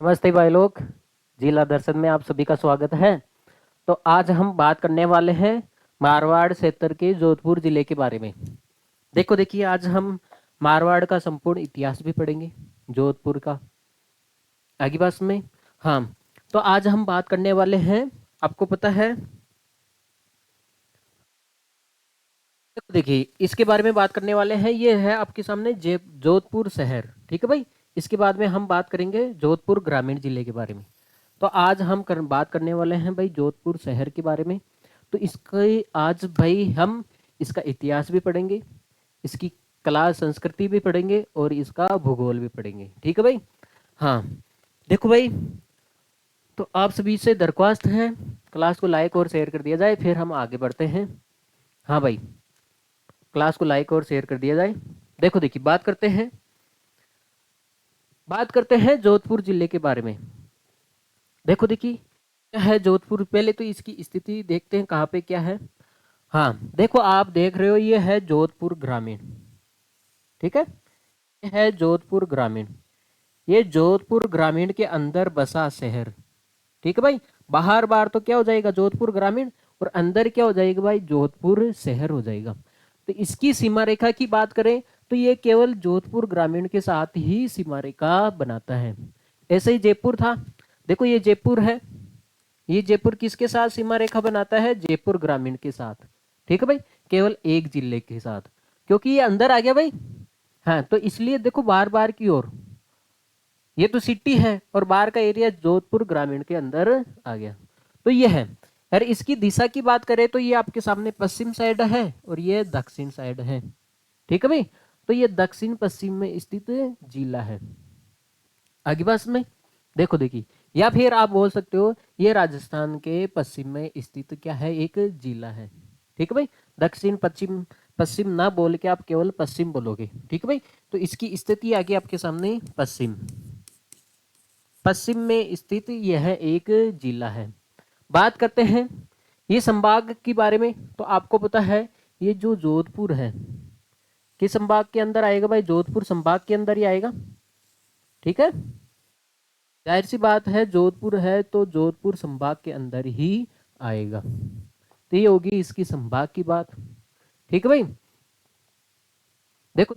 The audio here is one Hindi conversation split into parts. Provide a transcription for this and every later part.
नमस्ते भाई लोग। जिला दर्शन में आप सभी का स्वागत है। तो आज हम बात करने वाले हैं मारवाड़ क्षेत्र के जोधपुर जिले के बारे में। देखिए आज हम मारवाड़ का संपूर्ण इतिहास भी पढ़ेंगे, जोधपुर का आगे बस में। हाँ, तो आज हम बात करने वाले हैं, आपको पता है, देखिए इसके बारे में बात करने वाले हैं। ये है आपके सामने जोधपुर शहर, ठीक है भाई। इसके बाद में हम बात करेंगे जोधपुर ग्रामीण जिले के बारे में। तो आज हम बात करने वाले हैं भाई जोधपुर शहर के बारे में। तो इसके आज भाई हम इसका इतिहास भी पढ़ेंगे, इसकी कला संस्कृति भी पढ़ेंगे और इसका भूगोल भी पढ़ेंगे, ठीक है भाई। हाँ, देखो भाई, तो आप सभी से दरख्वास्त है क्लास को लाइक और शेयर कर दिया जाए, फिर हम आगे बढ़ते हैं। हाँ भाई, क्लास को लाइक और शेयर कर दिया जाए। देखिए बात करते हैं जोधपुर जिले के बारे में। देखिए क्या है जोधपुर। पहले तो इसकी स्थिति देखते हैं कहाँ पे क्या है। हाँ, देखो आप देख रहे हो, ये है जोधपुर ग्रामीण, ठीक है। ये है जोधपुर ग्रामीण, ये जोधपुर ग्रामीण के अंदर बसा शहर, ठीक है भाई। बाहर बाहर तो क्या हो जाएगा, जोधपुर ग्रामीण, और अंदर क्या हो जाएगा भाई, जोधपुर शहर हो जाएगा। तो इसकी सीमा रेखा की बात करें तो ये केवल जोधपुर ग्रामीण के साथ ही सीमा रेखा बनाता है। ऐसे ही जयपुर था, देखो ये जयपुर है, ये जयपुर किसके साथ सीमा रेखा बनाता है, जयपुर ग्रामीण के साथ, ठीक है भाई, केवल एक जिले के साथ, क्योंकि ये अंदर आ गया भाई। हाँ, तो इसलिए देखो बार बार की ओर, ये तो सिटी है और बाहर का एरिया जोधपुर ग्रामीण के अंदर आ गया। तो ये है। अरे इसकी दिशा की बात करें तो ये आपके सामने पश्चिम साइड है और ये दक्षिण साइड है, ठीक है भाई। तो ये दक्षिण पश्चिम में स्थित जिला है आगे बस में। देखिए, या फिर आप बोल सकते हो ये राजस्थान के पश्चिम में स्थित क्या है, एक जिला है, ठीक है भाई। दक्षिण पश्चिम, पश्चिम ना बोल के आप केवल पश्चिम बोलोगे, ठीक है भाई। तो इसकी स्थिति आगे आपके सामने पश्चिम, पश्चिम में स्थित यह एक जिला है। बात करते हैं ये संभाग के बारे में। तो आपको पता है ये जो जोधपुर है किस संभाग के अंदर आएगा भाई, जोधपुर संभाग के अंदर ही आएगा, ठीक है। जाहिर सी बात है, जोधपुर है तो जोधपुर संभाग के अंदर ही आएगा। तो ये होगी इसकी संभाग की बात, ठीक है भाई। देखो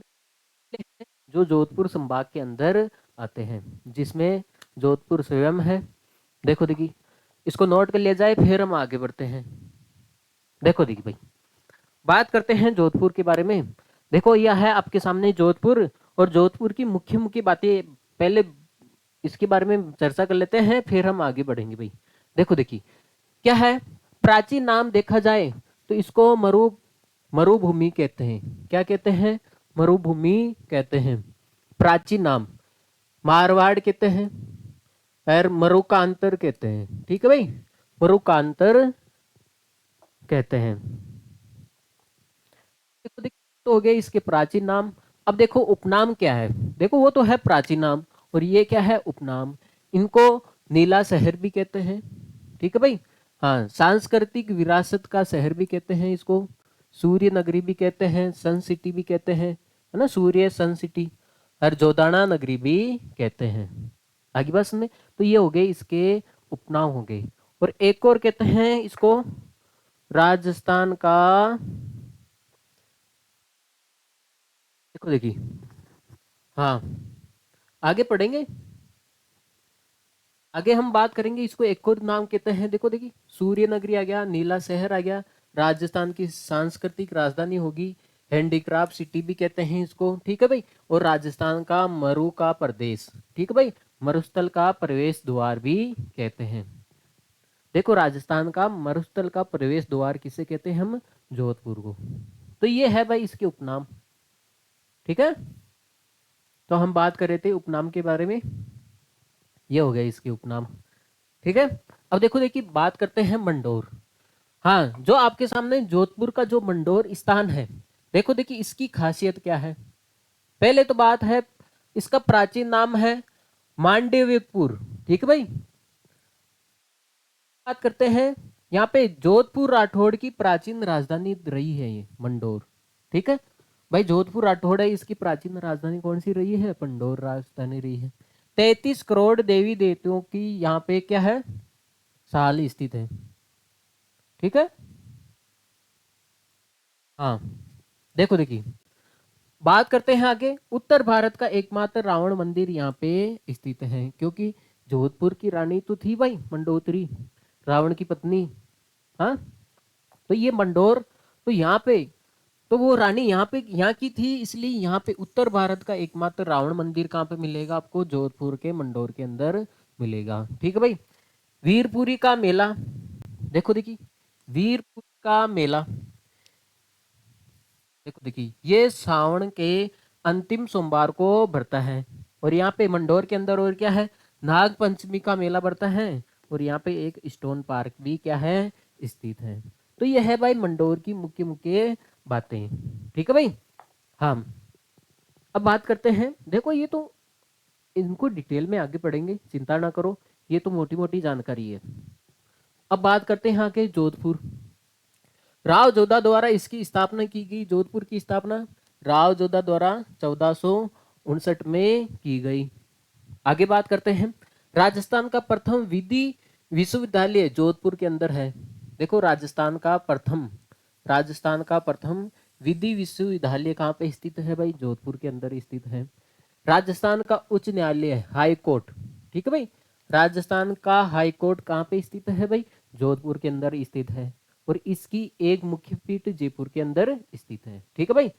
जो जोधपुर संभाग के अंदर आते हैं, जिसमें जोधपुर स्वयं है। देखिए इसको नोट कर लिया जाए, फिर हम आगे बढ़ते हैं। देखिए भाई, बात करते हैं जोधपुर के बारे में। देखो यह है आपके सामने जोधपुर, और जोधपुर की मुख्य मुख्य बातें पहले इसके बारे में चर्चा कर लेते हैं, फिर हम आगे बढ़ेंगे भाई। देखिए क्या है, प्राचीन नाम देखा जाए तो इसको मरुभूमि कहते हैं। क्या कहते हैं, मरुभूमि कहते हैं। प्राचीन नाम मारवाड़ कहते हैं और मरुकांतर कहते हैं, ठीक है भाई, मरुकांतर कहते हैं। तो हो गए इसके प्राचीन नाम। अब देखो उपनाम क्या है। देखो वो तो है प्राचीन नाम, और ये क्या है, उपनाम। इनको नीला शहर भी कहते हैं, ठीक है भाई। हाँ, सांस्कृतिक विरासत का शहर भी कहते हैं इसको, सूर्य नगरी भी कहते हैं, सन सिटी भी कहते हैं, है ना, सूर्य सन सिटी, और जोदाना नगरी भी कहते हैं आगे बस में। तो ये हो गए इसके उपनाम हो गए। और एक और कहते हैं इसको राजस्थान का। देखिए, हाँ, आगे पढ़ेंगे, आगे हम बात करेंगे। इसको एक और नाम कहते हैं, देखिए सूर्य नगरी आ गया, नीला शहर आ गया, राजस्थान की सांस्कृतिक राजधानी होगी, हैंडीक्राफ्ट सिटी भी कहते हैं इसको, ठीक है भाई। और राजस्थान का मरु का प्रदेश, ठीक है भाई, मरुस्थल का प्रवेश द्वार भी कहते हैं। देखो राजस्थान का मरुस्थल का प्रवेश द्वार किसे कहते हैं, हम जोधपुर को। तो ये है भाई इसके उपनाम, ठीक है। तो हम बात कर रहे थे उपनाम के बारे में, ये हो गया इसके उपनाम, ठीक है। अब देखिए बात करते हैं मंडोर। हाँ, जो आपके सामने जोधपुर का जो मंडोर स्थान है, देखिए इसकी खासियत क्या है। पहले तो बात है, इसका प्राचीन नाम है मांडव्यपुर, ठीक है भाई। बात करते हैं, यहाँ पे जोधपुर राठौड़ की प्राचीन राजधानी रही है ये मंडोर, ठीक है भाई। जोधपुर राठौड़ है, इसकी प्राचीन राजधानी कौन सी रही है, मंडोर राजधानी रही है। 33 करोड़ देवी देवताओं की यहाँ पे क्या है, साल स्थित है। ठीक है। हाँ, देखो देखिए, बात करते हैं आगे। उत्तर भारत का एकमात्र रावण मंदिर यहाँ पे स्थित है, क्योंकि जोधपुर की रानी तो थी भाई मंडोदरी, रावण की पत्नी। हाँ, तो ये मंडोर, तो यहाँ पे, तो वो रानी यहाँ पे यहाँ की थी, इसलिए यहाँ पे उत्तर भारत का एकमात्र रावण मंदिर कहाँ पे मिलेगा आपको, जोधपुर के मंडोर के अंदर मिलेगा। ठीक है भाई। वीरपुरी का मेला, देखो देखिए, वीरपुर का मेला, देखो देखिए, ये सावन के अंतिम सोमवार को भरता है। और यहाँ पे मंडोर के अंदर और क्या है, नाग पंचमी का मेला भरता है। और यहाँ पे एक स्टोन पार्क भी क्या है, स्थित है। तो ये है भाई मंडोर की मुख्य मुख्य बातें। ठीक है भाई। हाँ, अब बात करते हैं, देखो ये तो इनको डिटेल में आगे पढ़ेंगे, चिंता ना करो, ये तो मोटी मोटी जानकारी है। अब बात करते हैं आगे जोधपुर। राव जोधा द्वारा इसकी स्थापना की गई, जोधपुर की स्थापना राव जोधा द्वारा 1459 में की गई। आगे बात करते हैं, राजस्थान का प्रथम विधि विश्वविद्यालय जोधपुर के अंदर है। देखो, राजस्थान का प्रथम विधि विश्वविद्यालय कहाँ पे स्थित है भाई, जोधपुर के अंदर स्थित है। राजस्थान का उच्च न्यायालय, हाई कोर्ट, ठीक है भाई, राजस्थान का हाई कोर्ट कहाँ पे स्थित है भाई, जोधपुर के अंदर स्थित है। और इसकी एक मुख्य पीठ जयपुर के अंदर स्थित है। ठीक है भाई।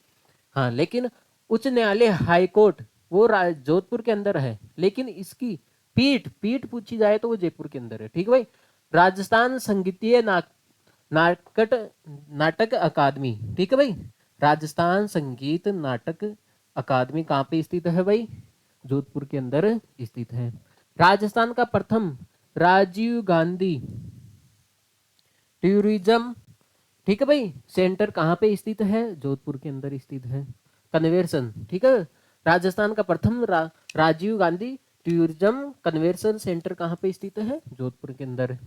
हाँ, लेकिन उच्च न्यायालय हाई कोर्ट वो जोधपुर के अंदर है, लेकिन इसकी पीठ पीठ पूछी जाए तो वो जयपुर के अंदर है। ठीक है भाई। राजस्थान संगीतीय नाटक नाटक अकादमी, ठीक है भाई, राजस्थान संगीत नाटक अकादमी कहाँ पे स्थित है भाई, जोधपुर के अंदर स्थित है। राजस्थान का प्रथम राजीव गांधी टूरिज्म, ठीक है भाई, सेंटर कहाँ पे स्थित है, जोधपुर के अंदर स्थित है। कन्वेंशन, ठीक है, राजस्थान का प्रथम Rajiv Gandhi tourism convention centre कहाँ पे स्थित है, जोधपुर के अंदर।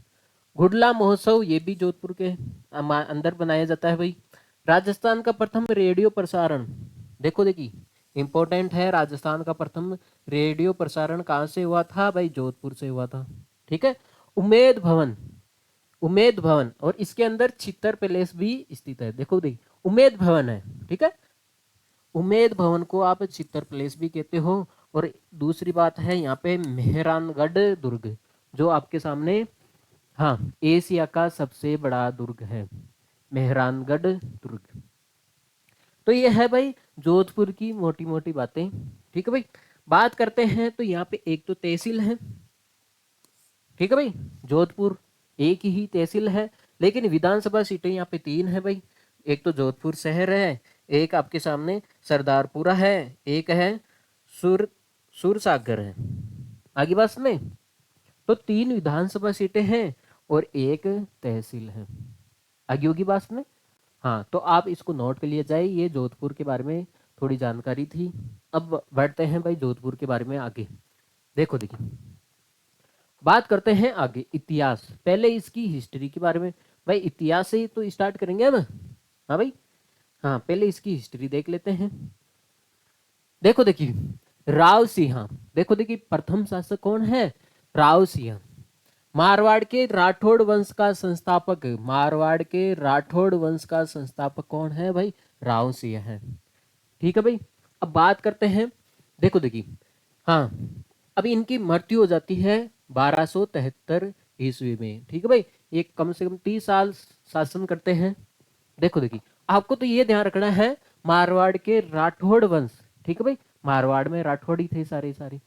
गुडला महोत्सव ये भी जोधपुर के अंदर बनाया जाता है भाई। राजस्थान का प्रथम रेडियो प्रसारण, देखो देखिए, इंपॉर्टेंट है, राजस्थान का प्रथम रेडियो प्रसारण कहाँ से हुआ था भाई, जोधपुर से हुआ था। ठीक है। उमेद भवन, उमेद भवन, और इसके अंदर चित्तर पैलेस भी स्थित है। देखो देखिए, उमेद भवन है, ठीक है, उमेद भवन को आप चित्तर पैलेस भी कहते हो। और दूसरी बात है यहाँ पे मेहरानगढ़ दुर्ग, जो आपके सामने, हाँ, एशिया का सबसे बड़ा दुर्ग है मेहरानगढ़ दुर्ग। तो ये है भाई जोधपुर की मोटी मोटी बातें। ठीक है भाई। बात करते हैं, तो यहाँ पे एक तो तहसील है, ठीक है भाई, जोधपुर एक ही तहसील है, लेकिन विधानसभा सीटें यहाँ पे 3 है भाई। एक तो जोधपुर शहर है, एक आपके सामने सरदारपुरा है, एक है सुरसागर है। आगे बात में, तो 3 विधानसभा सीटें हैं और एक तहसील है। आगे होगी बात में। हाँ, तो आप इसको नोट कर लिए जाए, ये जोधपुर के बारे में थोड़ी जानकारी थी। अब बढ़ते हैं भाई जोधपुर के बारे में आगे। देखो देखिए, बात करते हैं आगे इतिहास, पहले इसकी हिस्ट्री के बारे में। भाई इतिहास से ही तो स्टार्ट करेंगे हम। हाँ भाई, हाँ, पहले इसकी हिस्ट्री देख लेते हैं। देखो देखिए, राव सिंह, देखो देखिए, प्रथम शासक कौन है, राव सिंह, मारवाड़ के राठौड़ वंश का संस्थापक, मारवाड़ के राठौड़ वंश का संस्थापक कौन है भाई, राव सिंह है। ठीक है भाई। अब बात करते हैं, देखो देखिए, हाँ, अब इनकी मृत्यु हो जाती है 1273 ईस्वी में। ठीक है भाई, ये कम से कम 30 साल शासन करते हैं। देखो देखिए, आपको तो ये ध्यान रखना है, मारवाड़ के राठौड़ वंश, ठीक है भाई, मारवाड़ में राठौड़ी थे सारे सारे,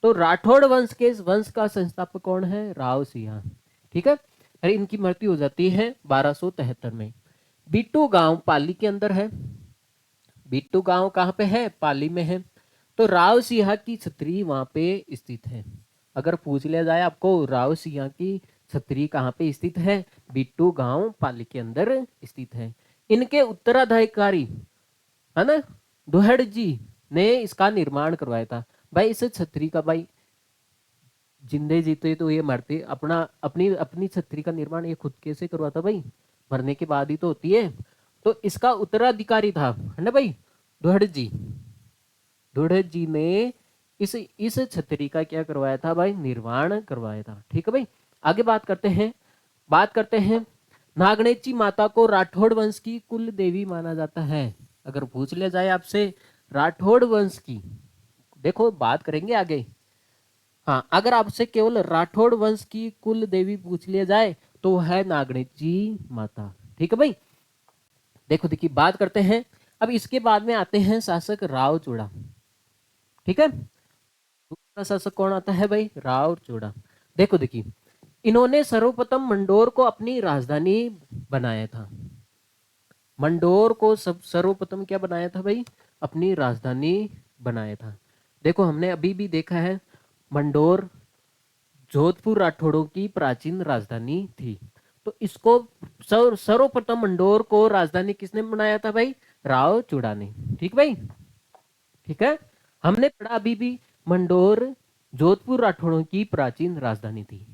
तो राठौड़ वंश के वंश का संस्थापक कौन है, राव सिंह। ठीक है। अरे इनकी मृत्यु हो जाती है 1273 में। बिट्टू गांव पाली के अंदर है, बिट्टू गांव कहाँ पे है, पाली में है। तो राव सिंह की छतरी वहां पे स्थित है। अगर पूछ लिया जाए आपको राव सिंह की छतरी कहाँ पे स्थित है, बिट्टू गांव पाली के अंदर स्थित है। इनके उत्तराधिकारी है ना, दुहड़ जी ने इसका निर्माण करवाया था। भाई इस छतरी का, भाई जिंदे जीते तो ये मरते, अपना अपनी अपनी छतरी का निर्माण ये खुद कैसे करवाता भाई, मरने के बाद ही तो होती है। तो इसका उत्तराधिकारी था, है ना भाई, दुहड़ जी, दुहड़ जी ने इस छतरी का क्या करवाया था भाई, निर्माण करवाया था। ठीक है भाई, आगे बात करते हैं नागणेची माता को राठौड़ वंश की कुल देवी माना जाता है। अगर पूछ लिया जाए आपसे राठौड़ वंश की, देखो बात करेंगे आगे। हाँ, अगर आपसे केवल राठौड़ वंश की कुल देवी पूछ लिया जाए तो है नागणेची माता। ठीक है भाई, देखो देखिए बात करते हैं। अब इसके बाद में आते हैं शासक राव चूड़ा। ठीक है, दूसरा शासक कौन आता है भाई, राव चूड़ा। देखो देखिए, इन्होंने सर्वप्रथम मंडोर को अपनी राजधानी बनाया था। मंडोर को सब सर्वप्रथम क्या बनाया था भाई, अपनी राजधानी बनाया था। देखो हमने अभी भी देखा है मंडोर जोधपुर राठौड़ों की प्राचीन राजधानी थी। तो इसको सर्वप्रथम मंडोर को राजधानी किसने बनाया था भाई, राव चूड़ा ने। ठीक भाई, ठीक है, हमने पढ़ा अभी भी मंडोर जोधपुर राठौड़ों की प्राचीन राजधानी थी।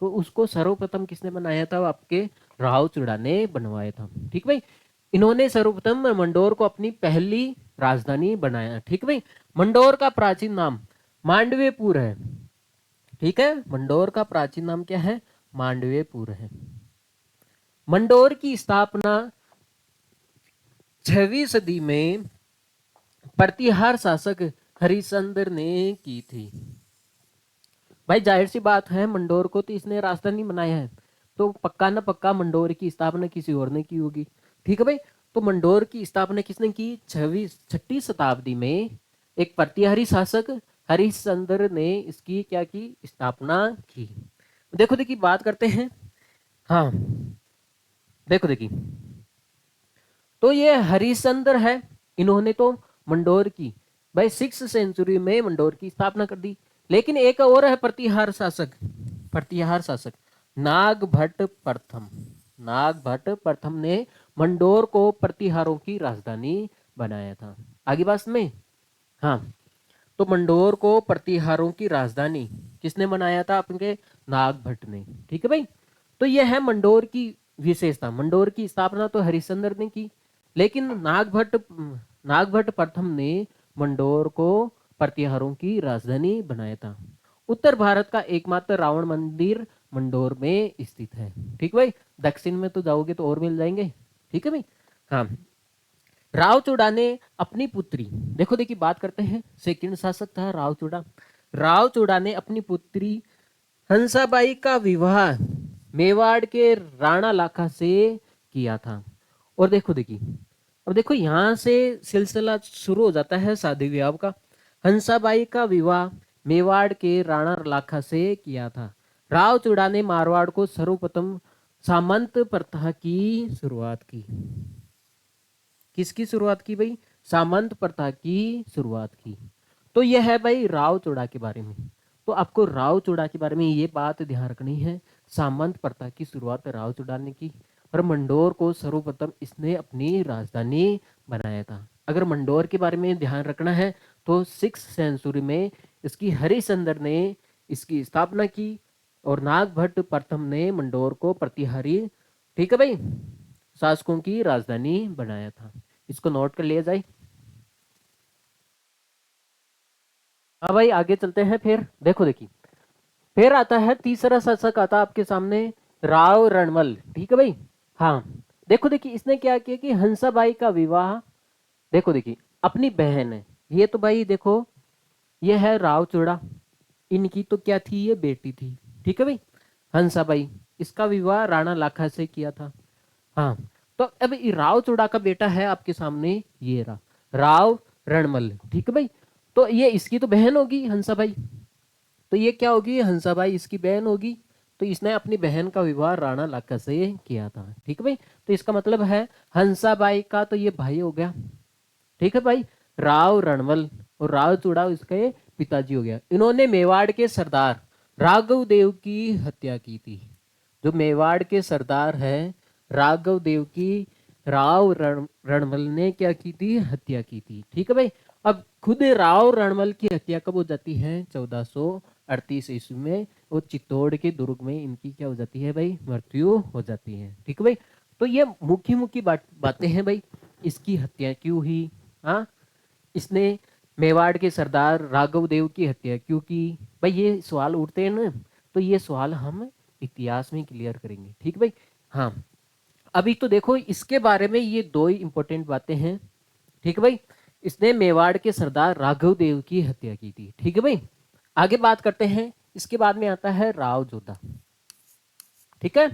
तो उसको सर्वप्रथम किसने बनाया था, आपके राव चूड़ा ने बनवाया था। ठीक भाई, इन्होंने सर्वप्रथम मंडोर को अपनी पहली राजधानी बनाया। ठीक भाई, मंडोर का प्राचीन नाम मांडवेपुर है। ठीक है, मंडोर का प्राचीन नाम क्या है, मांडवेपुर है। मंडोर की स्थापना 6वीं सदी में प्रतिहार शासक हरिश्चंद्र ने की थी। भाई जाहिर सी बात है, मंडोर को तो इसने राजधानी बनाया है, तो पक्का ना पक्का मंडोर की स्थापना किसी और ने की होगी। ठीक है भाई, तो मंडोर की स्थापना किसने की, 6वीं शताब्दी में एक प्रतिहारी शासक हरिश्चंद्र ने इसकी क्या की, स्थापना की। देखो देखिए बात करते हैं। हाँ, देखो देखिए, तो ये हरिश्चंद्र है, इन्होंने तो मंडोर की भाई 6th सेंचुरी में मंडोर की स्थापना कर दी। लेकिन एक और है प्रतिहार शासक नागभट्ट प्रथम। नागभट्ट प्रथम ने मंडोर को प्रतिहारों की राजधानी बनाया था। आगे बात में, हाँ, तो मंडोर को प्रतिहारों की राजधानी किसने बनाया था, अपने नागभट्ट ने। ठीक है भाई, तो यह है मंडोर की विशेषता। मंडोर की स्थापना तो हरिश्चंद्र ने की, लेकिन नागभट्ट प्रथम ने मंडोर को प्रतिहारों की राजधानी बनाया था। उत्तर भारत का एकमात्र रावण मंदिर मंडोर में स्थित है। ठीक भाई, दक्षिण में तो जाओगे तो और मिल जाएंगे। ठीक है भाई, हाँ, राव चूड़ा ने अपनी पुत्री, देखो देखिए बात करते हैं, सेकंड शासक था राव चूड़ा। राव चूड़ा ने अपनी पुत्री हंसाबाई का विवाह मेवाड़ के राणा लाखा से किया था। और देखो देखिए, अब देखो यहां से सिलसिला शुरू हो जाता है शादी विवाह का। हंसाबाई का विवाह मेवाड़ के राणा लाखा से किया था। राव चूड़ा ने मारवाड़ को सर्वप्रथम सामंत प्रथा की शुरुआत की। किसकी शुरुआत की भाई, सामंत प्रथा की शुरुआत की। तो यह है भाई राव चूड़ा के बारे में। तो आपको राव चूड़ा के बारे में ये बात ध्यान रखनी है, सामंत प्रथा की शुरुआत राव चूड़ा ने की और मंडोर को सर्वप्रथम इसने अपनी राजधानी बनाया था। अगर मंडोर के बारे में ध्यान रखना है तो 6th सेंचुरी में इसकी हरिश्चंद्र ने इसकी स्थापना की और नागभट्ट प्रथम ने मंडोर को प्रतिहारी, ठीक है भाई, शासकों की राजधानी बनाया था। इसको नोट कर लिया जाए। हाँ भाई आगे चलते हैं। फिर देखो देखिए, फिर आता है तीसरा शासक आता आपके सामने, राव रणमल। ठीक है भाई, हाँ, देखो देखिए इसने क्या किया कि हंसाबाई का विवाह, देखो देखिए अपनी बहन है ये, तो भाई देखो ये है राव चूड़ा, इनकी तो क्या थी, ये बेटी थी। ठीक है भाई, हंसाबाई, इसका विवाह राणा लाखा से किया था। हाँ, तो अब राव चूड़ा का बेटा है आपके सामने, ये रहा राव रणमल। ठीक है भाई, तो ये इसकी तो बहन होगी हंसाबाई, तो ये क्या होगी, हंसाबाई इसकी बहन होगी। तो इसने अपनी बहन का विवाह राणा लाखा से किया था। ठीक है भाई, तो इसका मतलब है हंसाबाई का तो ये भाई हो गया। ठीक है भाई, राव रणमल और राव चूड़ा इसके पिताजी हो गया। इन्होंने मेवाड़ के सरदार राघव देव की हत्या की थी। जो मेवाड़ के सरदार है राघव देव की रणमल ने क्या की थी, हत्या की थी। ठीक है भाई, अब खुद राव रणमल की हत्या कब हो जाती है, 1438 ईस्वी में, वो चित्तौड़ के दुर्ग में इनकी क्या हो जाती है भाई, मृत्यु हो जाती है। ठीक है भाई, तो ये मुख्य मुख्य बातें हैं भाई, इसकी हत्या क्यों हुई, हाँ, इसने मेवाड़ के सरदार राघव देव की हत्या, क्योंकि भाई ये सवाल उठते हैं ना, तो ये सवाल हम इतिहास में क्लियर करेंगे। ठीक भाई। हाँ, अभी तो देखो इसके बारे में ये दो ही इंपॉर्टेंट बातें हैं। ठीक है भाई, इसने मेवाड़ के सरदार राघव देव की हत्या की थी। ठीक है भाई, आगे बात करते हैं। इसके बाद में आता है राव जोधा। ठीक है,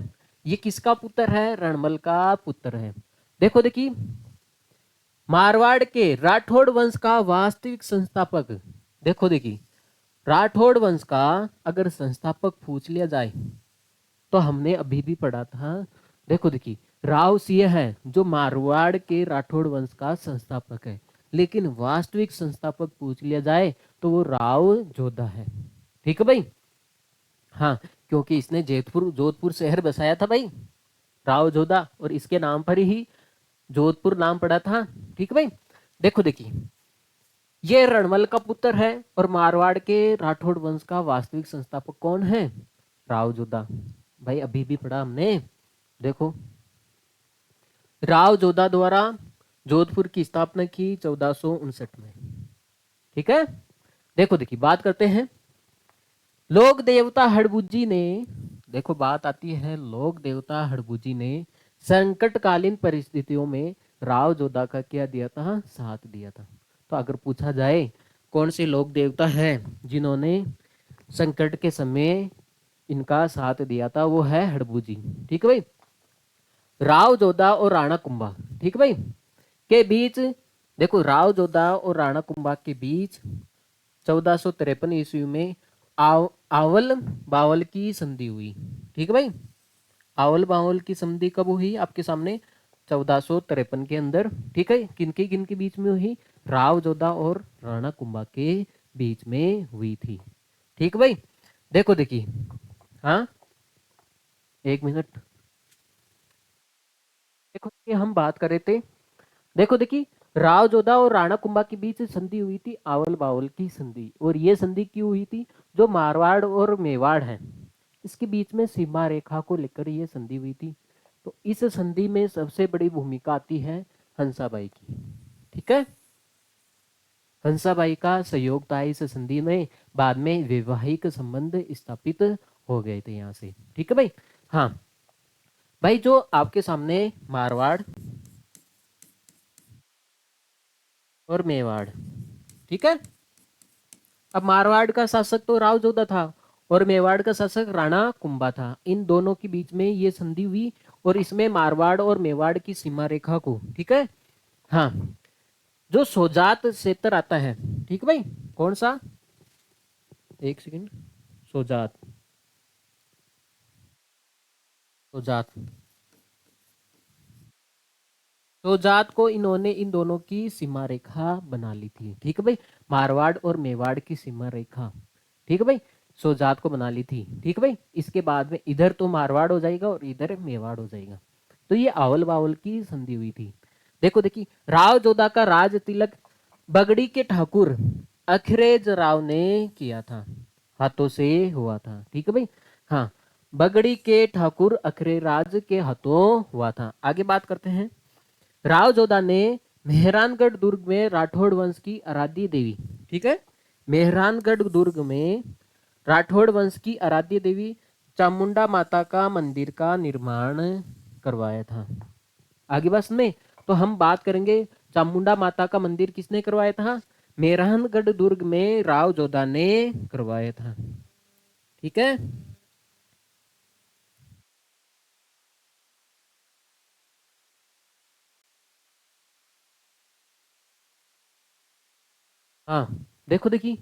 ये किसका पुत्र है? रणमल का पुत्र है। देखो देखिए, मारवाड़ के राठौड़ वंश का वास्तविक संस्थापक। देखो देखिए, राठौड़ वंश का अगर संस्थापक पूछ लिया जाए तो हमने अभी भी पढ़ा था। देखो देखिए, राव सिंह है जो मारवाड़ के राठौड़ वंश का संस्थापक है, लेकिन वास्तविक संस्थापक पूछ लिया जाए तो वो राव जोधा है। ठीक है भाई। हाँ, क्योंकि इसने जोधपुर जोधपुर शहर बसाया था भाई, राव जोधा, और इसके नाम पर ही जोधपुर नाम पड़ा था। ठीक है भाई। देखो देखिए, ये रणमल का पुत्र है और मारवाड़ के राठौड़ वंश का वास्तविक संस्थापक कौन है? राव जोधा। भाई अभी भी पढ़ा हमने। देखो, राव जोधा द्वारा जोधपुर की स्थापना की 1459 में। ठीक है। देखो देखिए, बात करते हैं। लोक देवता हड़बुज्जी ने, देखो बात आती है, लोक देवता हड़बुज्जी ने संकटकालीन परिस्थितियों में राव जोधा का क्या दिया था? साथ दिया था। तो अगर पूछा जाए कौन से लोक देवता है जिन्होंने संकट के समय इनका साथ दिया था, वो है हड़बुज्जी। ठीक है भाई। राव जोधा और राणा कुंभा, ठीक है भाई, के बीच, देखो राव जोधा और राणा कुंभा के बीच 1453 ईस्वी में आवल बावल की संधि हुई। ठीक है भाई। आवल बावल की संधि कब हुई? आपके सामने 1453 के अंदर। ठीक है, किनके बीच में हुई? राव जोधा और राणा कुंभा के बीच में हुई थी। ठीक भाई। देखो देखिए, हाँ एक मिनट, देखो ये हम बात कर रहे थे। देखो देखिए, राव जोधा और राणा कुंभा के बीच संधि हुई थी, आवल बावल की संधि। और ये संधि क्यों हुई थी? जो मारवाड़ और मेवाड़ है, इसके बीच में सीमा रेखा को लेकर ये संधि हुई थी। तो इस संधि में सबसे बड़ी भूमिका आती है हंसाबाई की। ठीक है, हंसाबाई का सहयोग था इस संधि में। बाद में वैवाहिक संबंध स्थापित हो गए थे यहाँ से। ठीक है भाई। हाँ भाई, जो आपके सामने मारवाड़ और मेवाड़, ठीक है, अब मारवाड़ का शासक तो राव जोधा था और मेवाड़ का शासक राणा कुंभा था। इन दोनों के बीच में ये संधि हुई और इसमें मारवाड़ और मेवाड़ की सीमा रेखा को, ठीक है, हाँ, जो सोजात क्षेत्र आता है, ठीक है भाई, कौन सा? एक सेकंड, सोजात, सोजात, सोजात को इन्होंने इन दोनों की सीमा रेखा बना ली थी। ठीक है भाई, मारवाड़ और मेवाड़ की सीमा रेखा, ठीक है भाई, सोजात को बना ली थी। ठीक है भाई, इसके बाद में इधर तो मारवाड़ हो जाएगा और इधर मेवाड़ हो जाएगा। तो ये आवल बावल की संधि हुई थी। देखो देखिए, राव जोधा का राज तिलक बगड़ी के ठाकुर अखिरेज राव ने किया था, हाथों से हुआ था। ठीक है भाई। हाँ, बगड़ी के ठाकुर अखरेराज के हाथों हुआ था। आगे बात करते हैं। राव जोधा ने मेहरानगढ़ दुर्ग में राठौड़ वंश की आराध्य देवी, ठीक है, मेहरानगढ़ दुर्ग में राठौड़ वंश की आराध्य देवी चामुंडा माता का मंदिर का निर्माण करवाया था। आगे बस में तो हम बात करेंगे चामुंडा माता का मंदिर किसने करवाया था? मेहरानगढ़ दुर्ग में राव जोधा ने करवाया था। ठीक है। हाँ, देखो देखिए,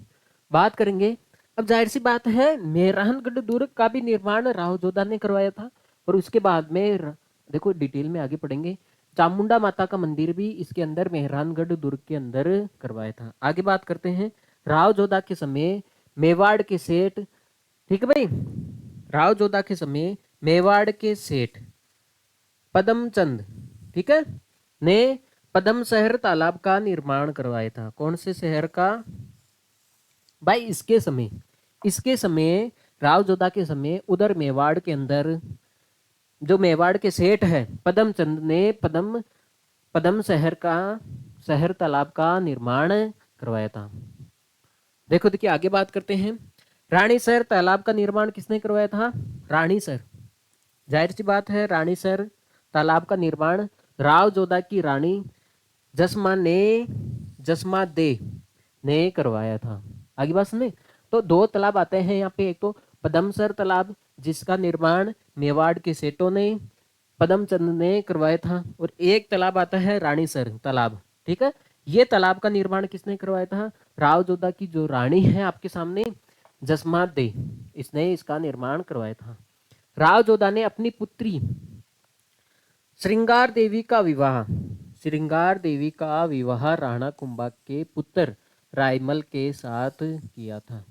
बात करेंगे। अब जाहिर सी बात है, मेहरानगढ़ दुर्ग का भी निर्माण राव जोधा ने करवाया था और उसके बाद में देखो डिटेल में आगे पढ़ेंगे। चामुंडा माता का मंदिर भी इसके अंदर मेहरानगढ़ दुर्ग के अंदर करवाया था। आगे बात करते हैं। राव जोधा के समय मेवाड़ के सेठ, ठीक है भाई, राव जोधा के समय मेवाड़ के सेठ पदमचंद, ठीक है, ने पदम शहर तालाब का निर्माण करवाया था। कौन से शहर का? भाई इसके समय राव जोधा के समय उधर मेवाड़ के अंदर जो मेवाड़ के सेठ है पदमचंद ने पदम पदम शहर का, शहर तालाब का निर्माण करवाया था। देखो देखिए आगे बात करते हैं। रानीसर तालाब का निर्माण किसने करवाया था? रानीसर, जाहिर सी बात है रानीसर तालाब का निर्माण राव जोधा की रानी जसमा दे ने करवाया था। आगे बात सुने, तो दो तालाब आते हैं यहाँ पे, एक तो पदमसर तालाब जिसका निर्माण मेवाड़ के सेठों ने पदमचंद ने करवाया था, और एक तालाब आता है रानीसर तालाब। ठीक है, ये तालाब का निर्माण किसने करवाया था? राव जोधा की जो रानी है आपके सामने जसमा दे, इसने इसका निर्माण करवाया था। राव जोधा ने अपनी पुत्री श्रृंगार देवी का विवाह राणा कुंभा के पुत्र रायमल के साथ किया था।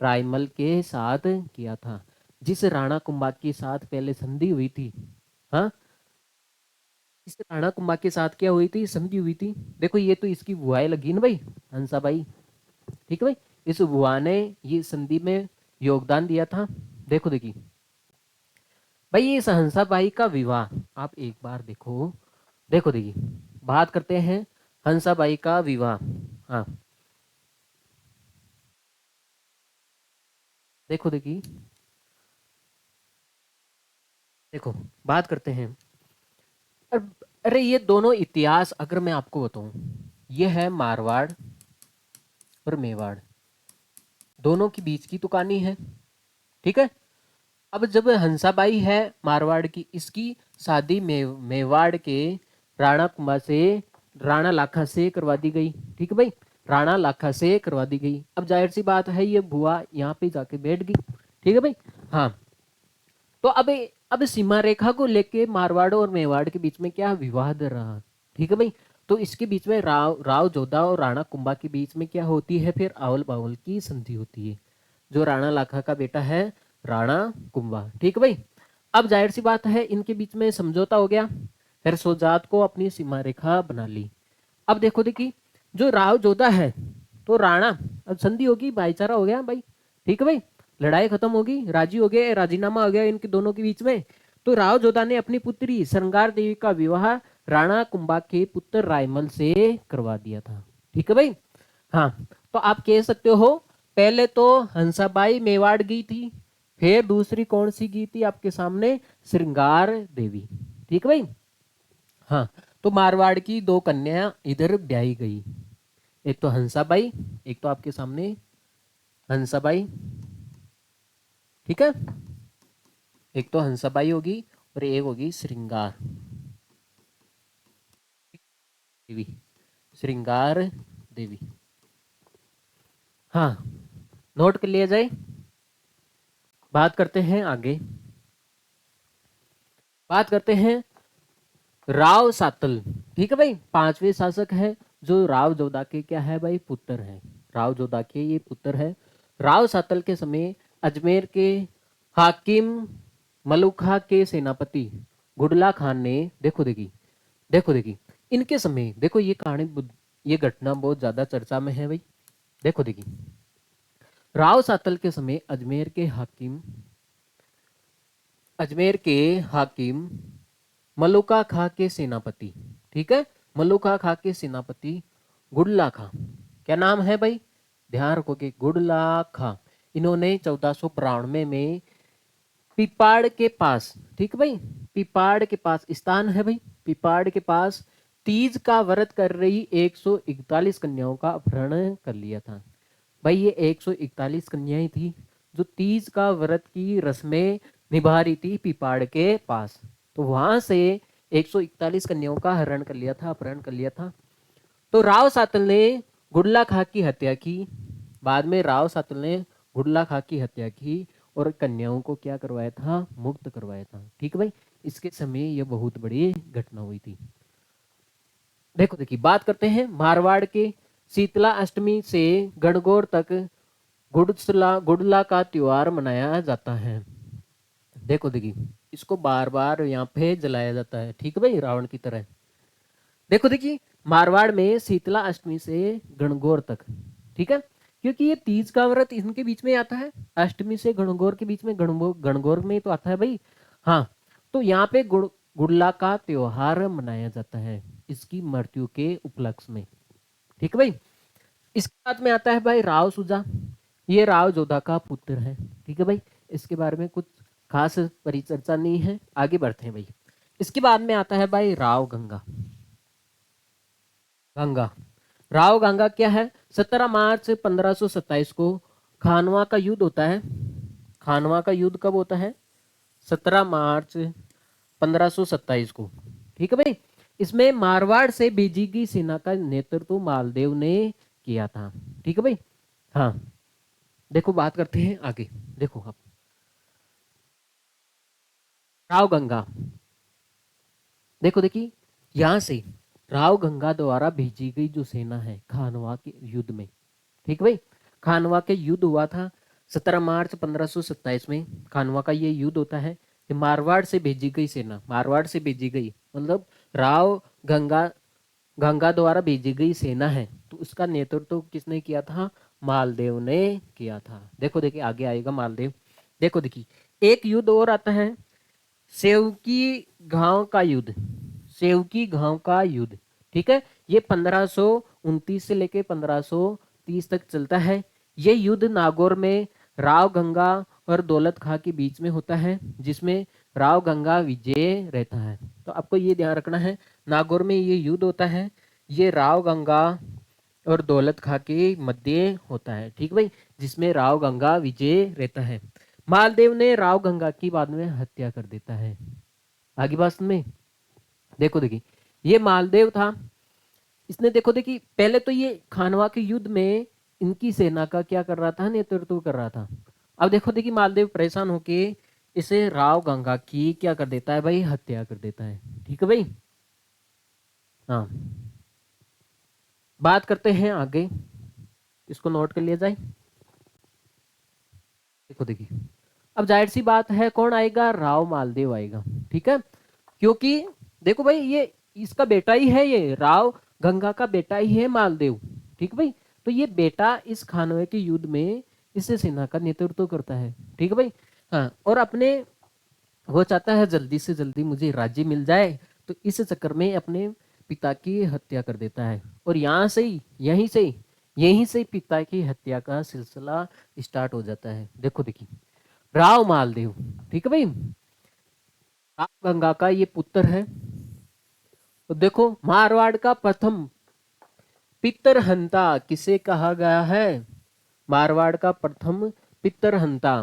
रायमल के साथ किया था, जिस राणा कुंभा के साथ पहले संधि हुई थी। हाँ, इस राणा कुंभा के साथ क्या हुई थी? संधि हुई थी। देखो ये तो इसकी बुआएं लगी ना भाई, हंसाबाई। ठीक है भाई, इस बुआ ने ये संधि में योगदान दिया था। देखो देखिए भाई, इस हंसाबाई का विवाह आप एक बार देखो, देखो देखिए बात करते हैं हंसाबाई का विवाह। हाँ देखो देखिए, देखो बात करते हैं। अरे ये दोनों इतिहास अगर मैं आपको बताऊं, ये है मारवाड़ और मेवाड़, दोनों के बीच की तो कहानी है। ठीक है, अब जब हंसाबाई है मारवाड़ की, इसकी शादी मेवाड़ के राणा कुंभा से, राणा लाखा से करवा दी गई। ठीक है भाई, राणा लाखा से करवा दी गई। अब जाहिर सी बात है ये बुआ यहाँ पे जाके बैठ गई। ठीक है भाई, हाँ, तो अब सीमा रेखा को लेके मारवाड़ और मेवाड़ के बीच में क्या विवाद रहा। ठीक है भाई, तो इसके बीच में राव जोधा और राणा कुंभा के बीच में क्या होती है? फिर आवल बावल की संधि होती है, जो राणा लाखा का बेटा है राणा कुंभा। ठीक है भाई, अब जाहिर सी बात है इनके बीच में समझौता हो गया, फिर सोजात को अपनी सीमा रेखा बना ली। अब देखो देखी, जो राव जोधा है तो राणा, अब संधि होगी, भाईचारा हो गया भाई। ठीक है भाई, लड़ाई खत्म होगी, राजी हो गए, राजीनामा हो गया इनके दोनों के बीच में। तो राव जोधा ने अपनी पुत्री श्रृंगार देवी का विवाह राणा कुंभा के पुत्र रायमल से करवा दिया था। ठीक है भाई, हाँ, तो आप कह सकते हो पहले तो हंसाबाई मेवाड़ गई थी, फिर दूसरी कौन सी गई थी आपके सामने? श्रृंगार देवी। ठीक है भाई, हाँ, तो मारवाड़ की दो कन्या इधर ब्याही गई, एक तो हंसाबाई, एक तो आपके सामने हंसाबाई। ठीक है, एक तो हंसाबाई होगी और एक होगी श्रृंगार देवी, श्रृंगार देवी। हाँ, नोट कर लिया जाए। बात करते हैं आगे, बात करते हैं राव सातल। ठीक है भाई, पांचवें शासक है जो राव जोधा के क्या है भाई? पुत्र है। राव जोधा के ये पुत्र है। राव सातल के समय अजमेर के हाकिम मलुखा के सेनापति गुडला खान ने, देखो देखी, देखो देखी, इनके समय देखो ये कहानी, ये घटना बहुत ज्यादा चर्चा में है भाई। देखो देखी, राव सातल के समय अजमेर के हाकिम मलुका खा के सेनापति, ठीक है, मलुका खा के सेनापति गुडला खा, क्या नाम है भाई? ध्यान रखोगे, गुडला खा। इन्होंने 1492 में पिपाड़ के पास, ठीक है भाई, पिपाड़ के पास स्थान है भाई, पिपाड़ के पास तीज का व्रत कर रही 141 कन्याओं का अपहरण कर लिया था। भाई ये 141 कन्याएं थी जो तीज का व्रत की रस्में निभा रही थी पिपाड़ के पास, तो वहां से 141 कन्याओं का हरण कर लिया था, अपहरण कर लिया था। तो राव सातल ने गुडला खा की हत्या की, बाद में राव सातल ने गुडला खा की हत्या की और कन्याओं को क्या करवाया था? मुक्त करवाया था। ठीक है भाई, इसके समय यह बहुत बड़ी घटना हुई थी। देखो देखिए, बात करते हैं मारवाड़ के शीतला अष्टमी से गणगौर तक गुडला का त्योहार मनाया जाता है। देखो देखिए, इसको बार बार यहाँ पे जलाया जाता है। ठीक है भाई, रावण की तरह। देखो देखिए, मारवाड़ में शीतला अष्टमी से गणगौर तक, ठीक है, क्योंकि ये तीज का व्रत इनके बीच में आता है, अष्टमी से गणगौर के बीच में, गणगौर में तो आता है भाई। हाँ, तो यहाँ पे गुड़ला का त्योहार मनाया जाता है इसकी मृत्यु के उपलक्ष्य में। ठीक है भाई, इसके बाद में आता है भाई राव सुजा। ये राव जोधा का पुत्र है। ठीक है भाई, इसके बारे में कुछ खास परिचर्चा नहीं है, आगे बढ़ते हैं भाई। इसके बाद में आता है भाई राव गंगा। गंगा, राव गंगा क्या है? 17 मार्च 1527 को खानवा का युद्ध होता है। खानवा का युद्ध कब होता है? 17 मार्च 1527 को। ठीक है भाई, इसमें मारवाड़ से भेजी गई सेना का नेतृत्व मालदेव ने किया था। ठीक है भाई। हाँ, देखो बात करते हैं आगे। देखो आप, राव गंगा, देखो देखिए, यहां से राव गंगा द्वारा भेजी गई जो सेना है खानवा के युद्ध में। ठीक है भाई, खानवा के युद्ध हुआ था 17 मार्च 1527 में। खानवा का ये युद्ध होता है कि मारवाड़ से भेजी गई सेना, मारवाड़ से भेजी गई मतलब राव गंगा, गंगा द्वारा भेजी गई सेना है, तो उसका नेतृत्व किसने किया था? मालदेव ने किया था। देखो देखिए, आगे आएगा मालदेव। देखो देखिए, एक युद्ध और आता है, सेवकी गांव का युद्ध। सेवकी गांव का युद्ध, ठीक है, ये 1529 से लेके 1530 तक चलता है। ये युद्ध नागौर में राव गंगा और दौलत खां के बीच में होता है, जिसमें राव गंगा विजय रहता है। तो आपको ये ध्यान रखना है, नागौर में ये युद्ध होता है, ये राव गंगा और दौलत खां के मध्य होता है। ठीक भाई, जिसमें राव गंगा विजय रहता है। मालदेव ने राव गंगा की बाद में हत्या कर देता है। आगे बात में देखो देखिए, ये मालदेव था, इसने देखो देखिए, पहले तो ये खानवा के युद्ध में इनकी सेना का क्या कर रहा था? नेतृत्व कर रहा था। अब देखो देखिए, मालदेव परेशान होके इसे राव गंगा की क्या कर देता है भाई? हत्या कर देता है। ठीक है भाई। हाँ, बात करते हैं आगे, इसको नोट कर लिया जाए। देखो देखिए, अब जाहिर सी बात है, कौन आएगा? राव मालदेव आएगा। ठीक है, क्योंकि देखो भाई, ये इसका बेटा ही है, ये राव गंगा का बेटा ही है मालदेव। ठीक भाई, तो ये बेटा इस खानवे के युद्ध में इस सेना का नेतृत्व करता है। ठीक है भाई। हाँ, और अपने वो चाहता है जल्दी से जल्दी मुझे राज्य मिल जाए, तो इस चक्कर में अपने पिता की हत्या कर देता है। और यहाँ से ही, यहीं से पिता की हत्या का सिलसिला स्टार्ट हो जाता है। देखो देखिए, राव मालदेव, ठीक है भाई, राव गंगा का ये पुत्र है। तो देखो, मारवाड़ का प्रथम पितरहंता किसे कहा गया है? मारवाड़ का प्रथम पितरहंता।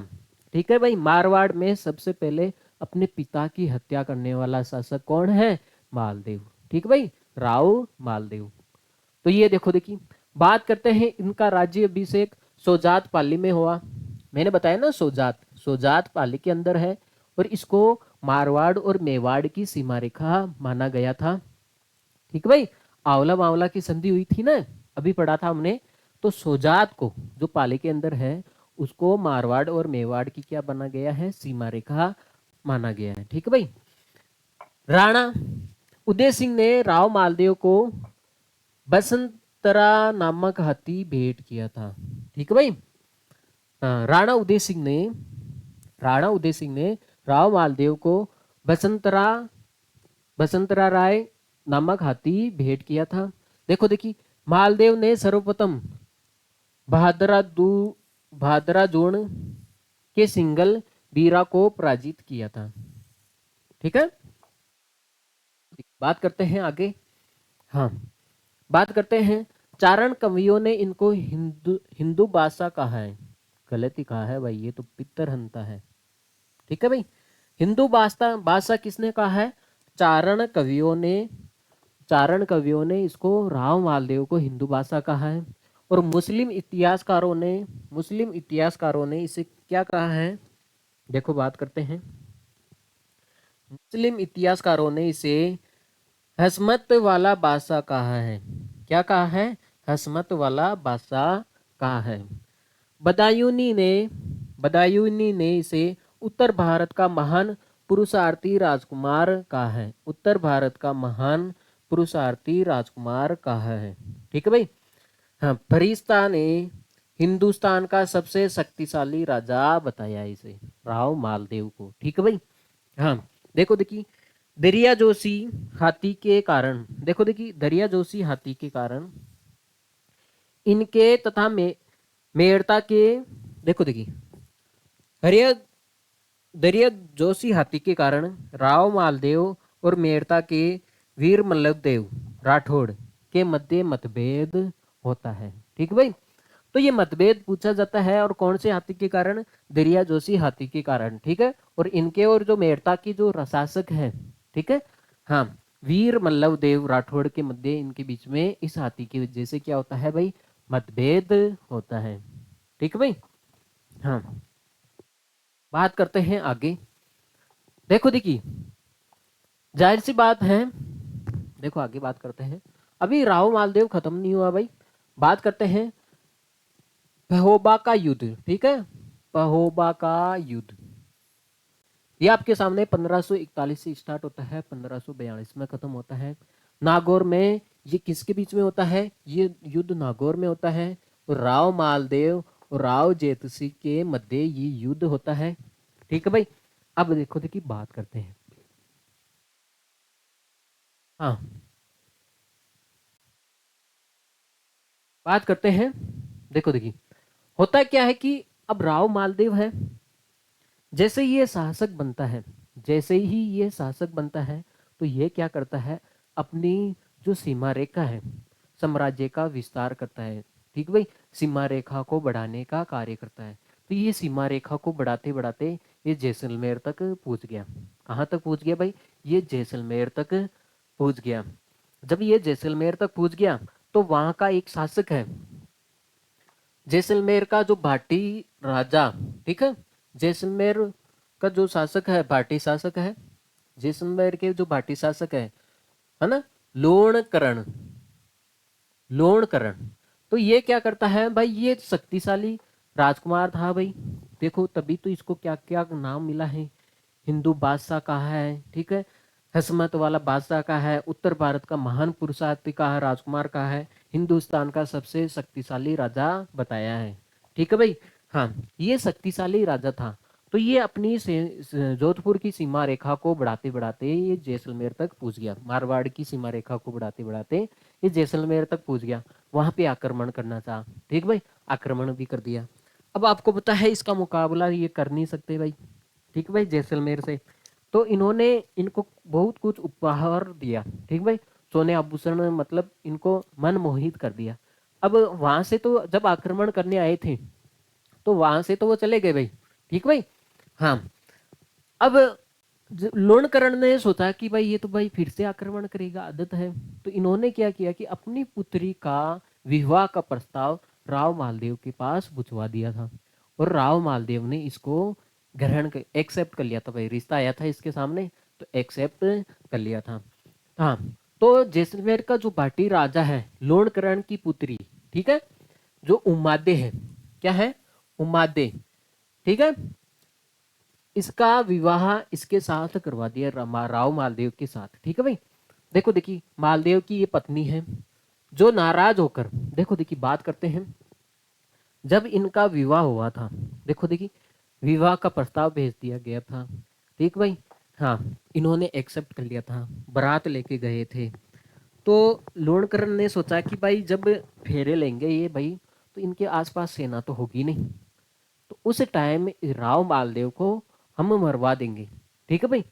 ठीक है भाई, मारवाड़ में सबसे पहले अपने पिता की हत्या करने वाला शासक कौन है? मालदेव। ठीक है भाई, राव मालदेव। तो ये देखो देखिए, बात करते हैं इनका राज्य अभिषेक सोजात पाली में हुआ। मैंने बताया ना, सोजात, सोजात पाली के अंदर है, और इसको मारवाड़ और मेवाड़ की सीमा रेखा माना गया था। ठीक है भाई, आंवला मावला की संधि हुई थी ना, अभी पढ़ा था हमने। तो सोजात को, जो पाली के अंदर है, उसको मारवाड़ और मेवाड़ की क्या बना गया है? सीमा रेखा माना गया है। ठीक है भाई। राणा उदय सिंह ने राव मालदेव को बसंतरा नामक हाथी भेंट किया था। ठीक है भाई। राणा उदय सिंह ने, राणा उदय सिंह ने राव मालदेव को बसंतरा, बसंतरा राय नामक हाथी भेंट किया था। देखो देखिए, मालदेव ने सर्वप्रथम भादराजोण के सिंगल बीरा को पराजित किया था। ठीक है, बात करते हैं आगे। हाँ, बात करते हैं, चारण कवियों ने इनको हिंदू हिंदू बादशाह कहा है। गलत ही कहा है भाई, ये तो पितरहंता है। ठीक है भाई, हिंदू बादशाह, बादशाह किसने कहा है? चारण कवियों ने, चारण कवियों ने इसको, राव मालदेव को हिंदू बादशाह कहा है। और मुस्लिम इतिहासकारों ने, मुस्लिम इतिहासकारों ने इसे क्या कहा है? देखो बात करते हैं, मुस्लिम इतिहासकारों ने इसे हसमत वाला बादशाह कहा है। क्या कहा है? हसमत वाला बादशाह कहा है। बदायूनी ने, बदायूनी ने इसे उत्तर भारत का महान पुरुषार्थी राजकुमार कहा है। उत्तर भारत का महान पुरुषार्थी राजकुमार कहा है। ठीक है भाई। हाँ, फरिश्ता ने हिंदुस्तान का सबसे शक्तिशाली राजा बताया इसे, राव मालदेव को। ठीक है भाई। हाँ, देखो देखिए, दरिया जोशी हाथी के कारण, देखो देखिए, दरिया जोशी हाथी के कारण इनके तथा मेड़ता के, देखो देखिए, हरिया दरिया जोशी हाथी के कारण राव मालदेव और मेड़ता के वीर मल्लभदेव राठौड़ के मध्य मतभेद होता है। ठीक भाई, तो ये मतभेद पूछा जाता है और कौन से हाथी के कारण, दरिया जोशी हाथी के कारण। ठीक है, और इनके और जो मेड़ता की जो शासक है, ठीक है, हाँ, वीर मल्लभ देव राठौड़ के मध्य, इनके बीच में इस हाथी की वजह से क्या होता है भाई, मतभेद होता है। ठीक है भाई, हाँ, बात करते हैं आगे। देखो देखिए, जाहिर सी बात है, देखो आगे बात करते हैं। अभी राव मालदेव खत्म नहीं हुआ भाई, बात करते हैं पहोबा का युद्ध। ठीक है, पहोबा का युद्ध, ये आपके सामने 1541 से स्टार्ट होता है, 1542 में खत्म होता है। नागौर में, ये किसके बीच में होता है, ये युद्ध नागौर में होता है, और राव मालदेव और राव जेतसी के मध्य ये युद्ध होता है। ठीक है भाई, अब देखो देखिए, बात करते हैं, हाँ, बात करते हैं। देखो देखिए, होता क्या है कि अब राव मालदेव है, जैसे ही ये शासक बनता है, जैसे ही ये शासक बनता है, तो ये क्या करता है, अपनी जो सीमा रेखा है, साम्राज्य का विस्तार करता है। ठीक भाई, सीमा रेखा को बढ़ाने का कार्य करता है। तो ये सीमा रेखा को बढ़ाते बढ़ाते ये जैसलमेर तक पहुंच गया। कहाँ तक पहुंच गया भाई, ये जैसलमेर तक पहुंच गया। जब ये जैसलमेर तक पहुंच गया, तो वहां का एक शासक है, जैसलमेर का जो भाटी राजा, ठीक है, जैसलमेर का जो शासक है, भाटी शासक है, जैसलमेर के जो भाटी शासक है ना, लोणकरण, लोणकरण। तो ये क्या करता है भाई, ये शक्तिशाली राजकुमार था भाई। देखो, तभी तो इसको क्या क्या नाम मिला है, हिंदू बादशाह कहा है, ठीक है, हसमत वाला बादशाह का है, उत्तर भारत का महान पुरुषार्थी का है, राजकुमार का है, हिंदुस्तान का सबसे शक्तिशाली राजा बताया है। ठीक है भाई, हाँ, ये शक्तिशाली राजा था। तो ये अपनी जोधपुर की सीमा रेखा को बढ़ाते बढ़ाते ये जैसलमेर तक पहुंच गया, मारवाड़ की सीमा रेखा को बढ़ाते बढ़ाते ये जैसलमेर तक पहुंच गया, वहां पे आक्रमण करना चाहा। ठीक भाई, आक्रमण भी कर दिया। अब आपको पता है इसका मुकाबला ये कर नहीं सकते भाई, ठीक है भाई, जैसलमेर से। तो इन्होंने इनको बहुत कुछ उपहार दिया, ठीक भाई, सोने आभूषण, मतलब इनको मन मोहित कर दिया। अब वहां से तो जब आक्रमण करने आए थे, तो वहां से तो वो चले गए भाई, ठीक भाई, हाँ। अब लोणकरण ने सोचा कि भाई ये तो भाई फिर से आक्रमण करेगा, आदत है। तो इन्होंने क्या किया कि अपनी पुत्री का विवाह का प्रस्ताव राव मालदेव के पास भिजवा दिया था, और राव मालदेव ने इसको ग्रहण कर, एक्सेप्ट कर लिया था भाई, रिश्ता आया था इसके सामने, तो एक्सेप्ट कर लिया था। हाँ, तो जैसलमेर का जो भाटी राजा है, लोणकरण की पुत्री, ठीक है, जो उमादे है, क्या है, उमादे, ठीक है, इसका विवाह इसके साथ करवा दिया, राव मालदेव के साथ। ठीक है भाई, देखो देखिए, मालदेव की ये पत्नी है, जो नाराज होकर, देखो देखिए, बात करते हैं, जब इनका विवाह हुआ था, देखो देखिए, विवाह का प्रस्ताव भेज दिया गया था, ठीक भाई, हाँ, इन्होंने एक्सेप्ट कर लिया था, बारात लेके गए थे। तो लोणकरण ने सोचा कि भाई जब फेरे लेंगे ये भाई, तो इनके आसपास सेना तो होगी नहीं, तो उस टाइम राव मालदेव को हम मरवा देंगे। ठीक है भाई,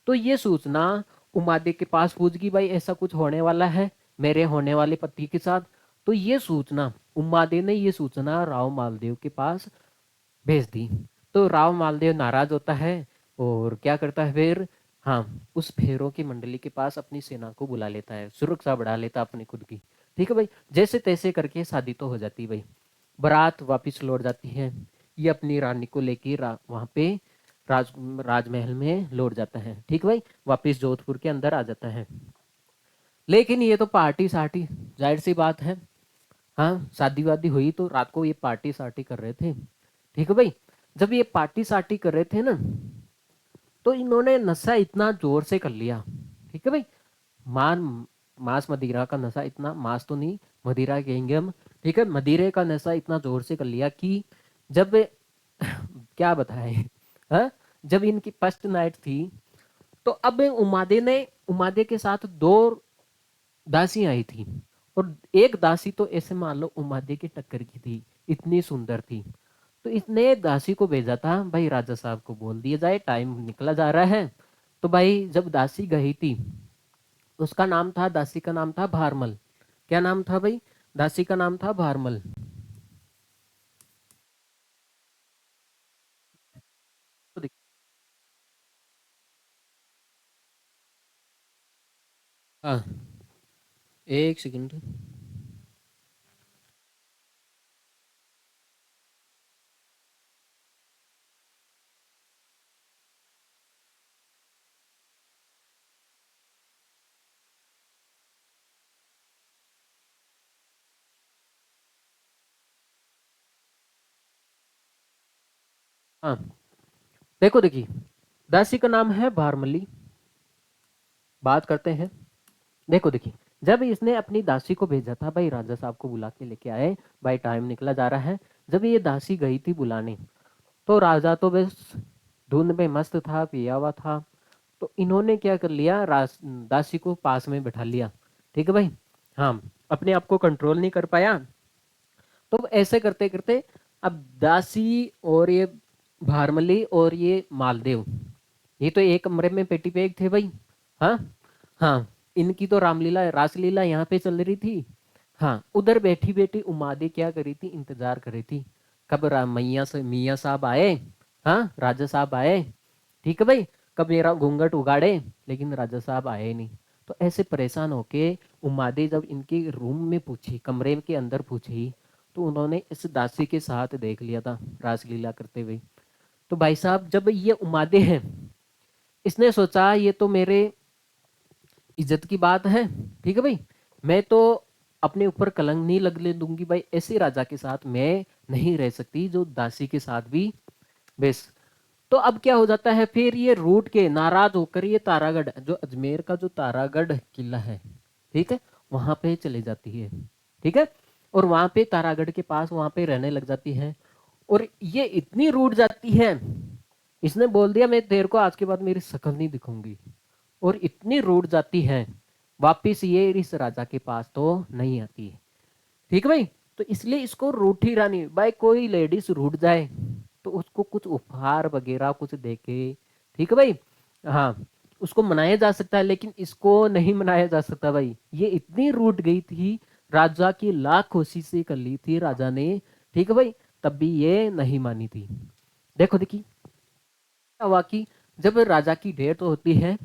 तो ये सूचना उमादे के पास पहुंच गई भाई, ऐसा कुछ होने वाला है मेरे होने वाले पति के साथ। तो ये सूचना, उमादे ने ये सूचना राव मालदेव के पास भेज दी। तो राव मालदेव नाराज होता है, और क्या करता है फिर, हाँ, उस फेरों की मंडली के पास अपनी सेना को बुला लेता है, सुरक्षा बढ़ा लेता अपनी खुद की। ठीक है भाई, जैसे तैसे करके शादी तो हो जाती है भाई, बारात वापिस लौट जाती है, ये अपनी रानी को लेके वहां पे राजमहल में लौट जाता है। ठीक भाई, वापिस जोधपुर के अंदर आ जाता है। लेकिन ये तो पार्टी सार्टी, जाहिर सी बात है, हाँ, शादी वादी हुई तो रात को ये पार्टी सार्टी कर रहे थे। ठीक है भाई, जब ये पार्टी सार्टी कर रहे थे ना, तो इन्होंने नशा इतना जोर से कर लिया, ठीक है भाई, मान मांस मदिरा का नशा, इतना मांस तो नहीं, मदिरा कहेंगे हम, ठीक है, मदिरे का नशा इतना जोर से कर लिया कि जब क्या बताएं, हाँ, जब इनकी फर्स्ट नाइट थी, तो अब उमादे के साथ दो दासी आई थी, और एक दासी तो ऐसे मान लो उमादे की टक्कर की थी, इतनी सुंदर थी। तो इसने दासी को भेजा था, भाई राजा साहब को बोल दिया जाए टाइम निकला जा रहा है। तो भाई जब दासी गई थी, उसका नाम था, दासी का नाम था भारमल। क्या नाम था भाई? दासी का नाम था भारमल। तो हाँ, एक सेकंड। हाँ, देखो देखिए, दासी का नाम है भारमली। बात करते हैं। देखो देखिए, जब इसने अपनी दासी को भेजा था, भाई राजा साहब को बुला के लेके आए, भाई टाइम निकला जा रहा है। जब ये दासी गई थी बुलाने, तो राजा तो बस धुंध में मस्त था, पिया हुआ था। तो इन्होंने क्या कर लिया, दासी को पास में बैठा लिया। ठीक है भाई। हाँ, अपने आप को कंट्रोल नहीं कर पाया। तो ऐसे करते करते अब दासी और ये भारमली और ये मालदेव, ये तो एक कमरे में पेटी पे एक थे भाई। हाँ। हाँ, इनकी तो रामलीला रासलीला यहाँ पे चल रही थी। हाँ, उधर बैठी बैठी उमादे क्या करी थी, इंतजार कर रही थी कब मैया से मियाँ साहब आए। हाँ, राजा साहब आए। ठीक है भाई, कब मेरा घूंघट उगाड़े। लेकिन राजा साहब आए नहीं। तो ऐसे परेशान होके उमादे जब इनके रूम में पूछी, कमरे के अंदर पूछी, तो उन्होंने इस दासी के साथ देख लिया था रासलीला करते हुए। तो भाई साहब जब ये उमादे हैं, इसने सोचा ये तो मेरे इज्जत की बात है। ठीक है भाई, मैं तो अपने ऊपर कलंक नहीं लगने दूंगी भाई, ऐसे राजा के साथ मैं नहीं रह सकती जो दासी के साथ भी। बेस। तो अब क्या हो जाता है, फिर ये रूठ के नाराज होकर ये तारागढ़, जो अजमेर का जो तारागढ़ किला है, ठीक है, वहां पे चले जाती है। ठीक है, और वहां पे तारागढ़ के पास वहां पे रहने लग जाती है। और ये इतनी रूठ जाती है, इसने बोल दिया मैं तेरे को आज के बाद मेरी शक्ल नहीं दिखूंगी। और इतनी रूठ जाती है, वापिस ये इस राजा के पास तो नहीं आती है। ठीक है भाई। तो इसलिए इसको रूठी रानी, भाई कोई लेडीज रूठ जाए तो उसको कुछ उपहार वगैरह कुछ देके, ठीक है भाई, हाँ, उसको मनाया जा सकता है। लेकिन इसको नहीं मनाया जा सकता भाई, ये इतनी रूठ गई थी, राजा की लाख कोशिश से कर ली थी राजा ने। ठीक है भाई, तब भी ये नहीं मानी थी। देखो देखी क्या हुआ कि जब राजा की डेथ होती है,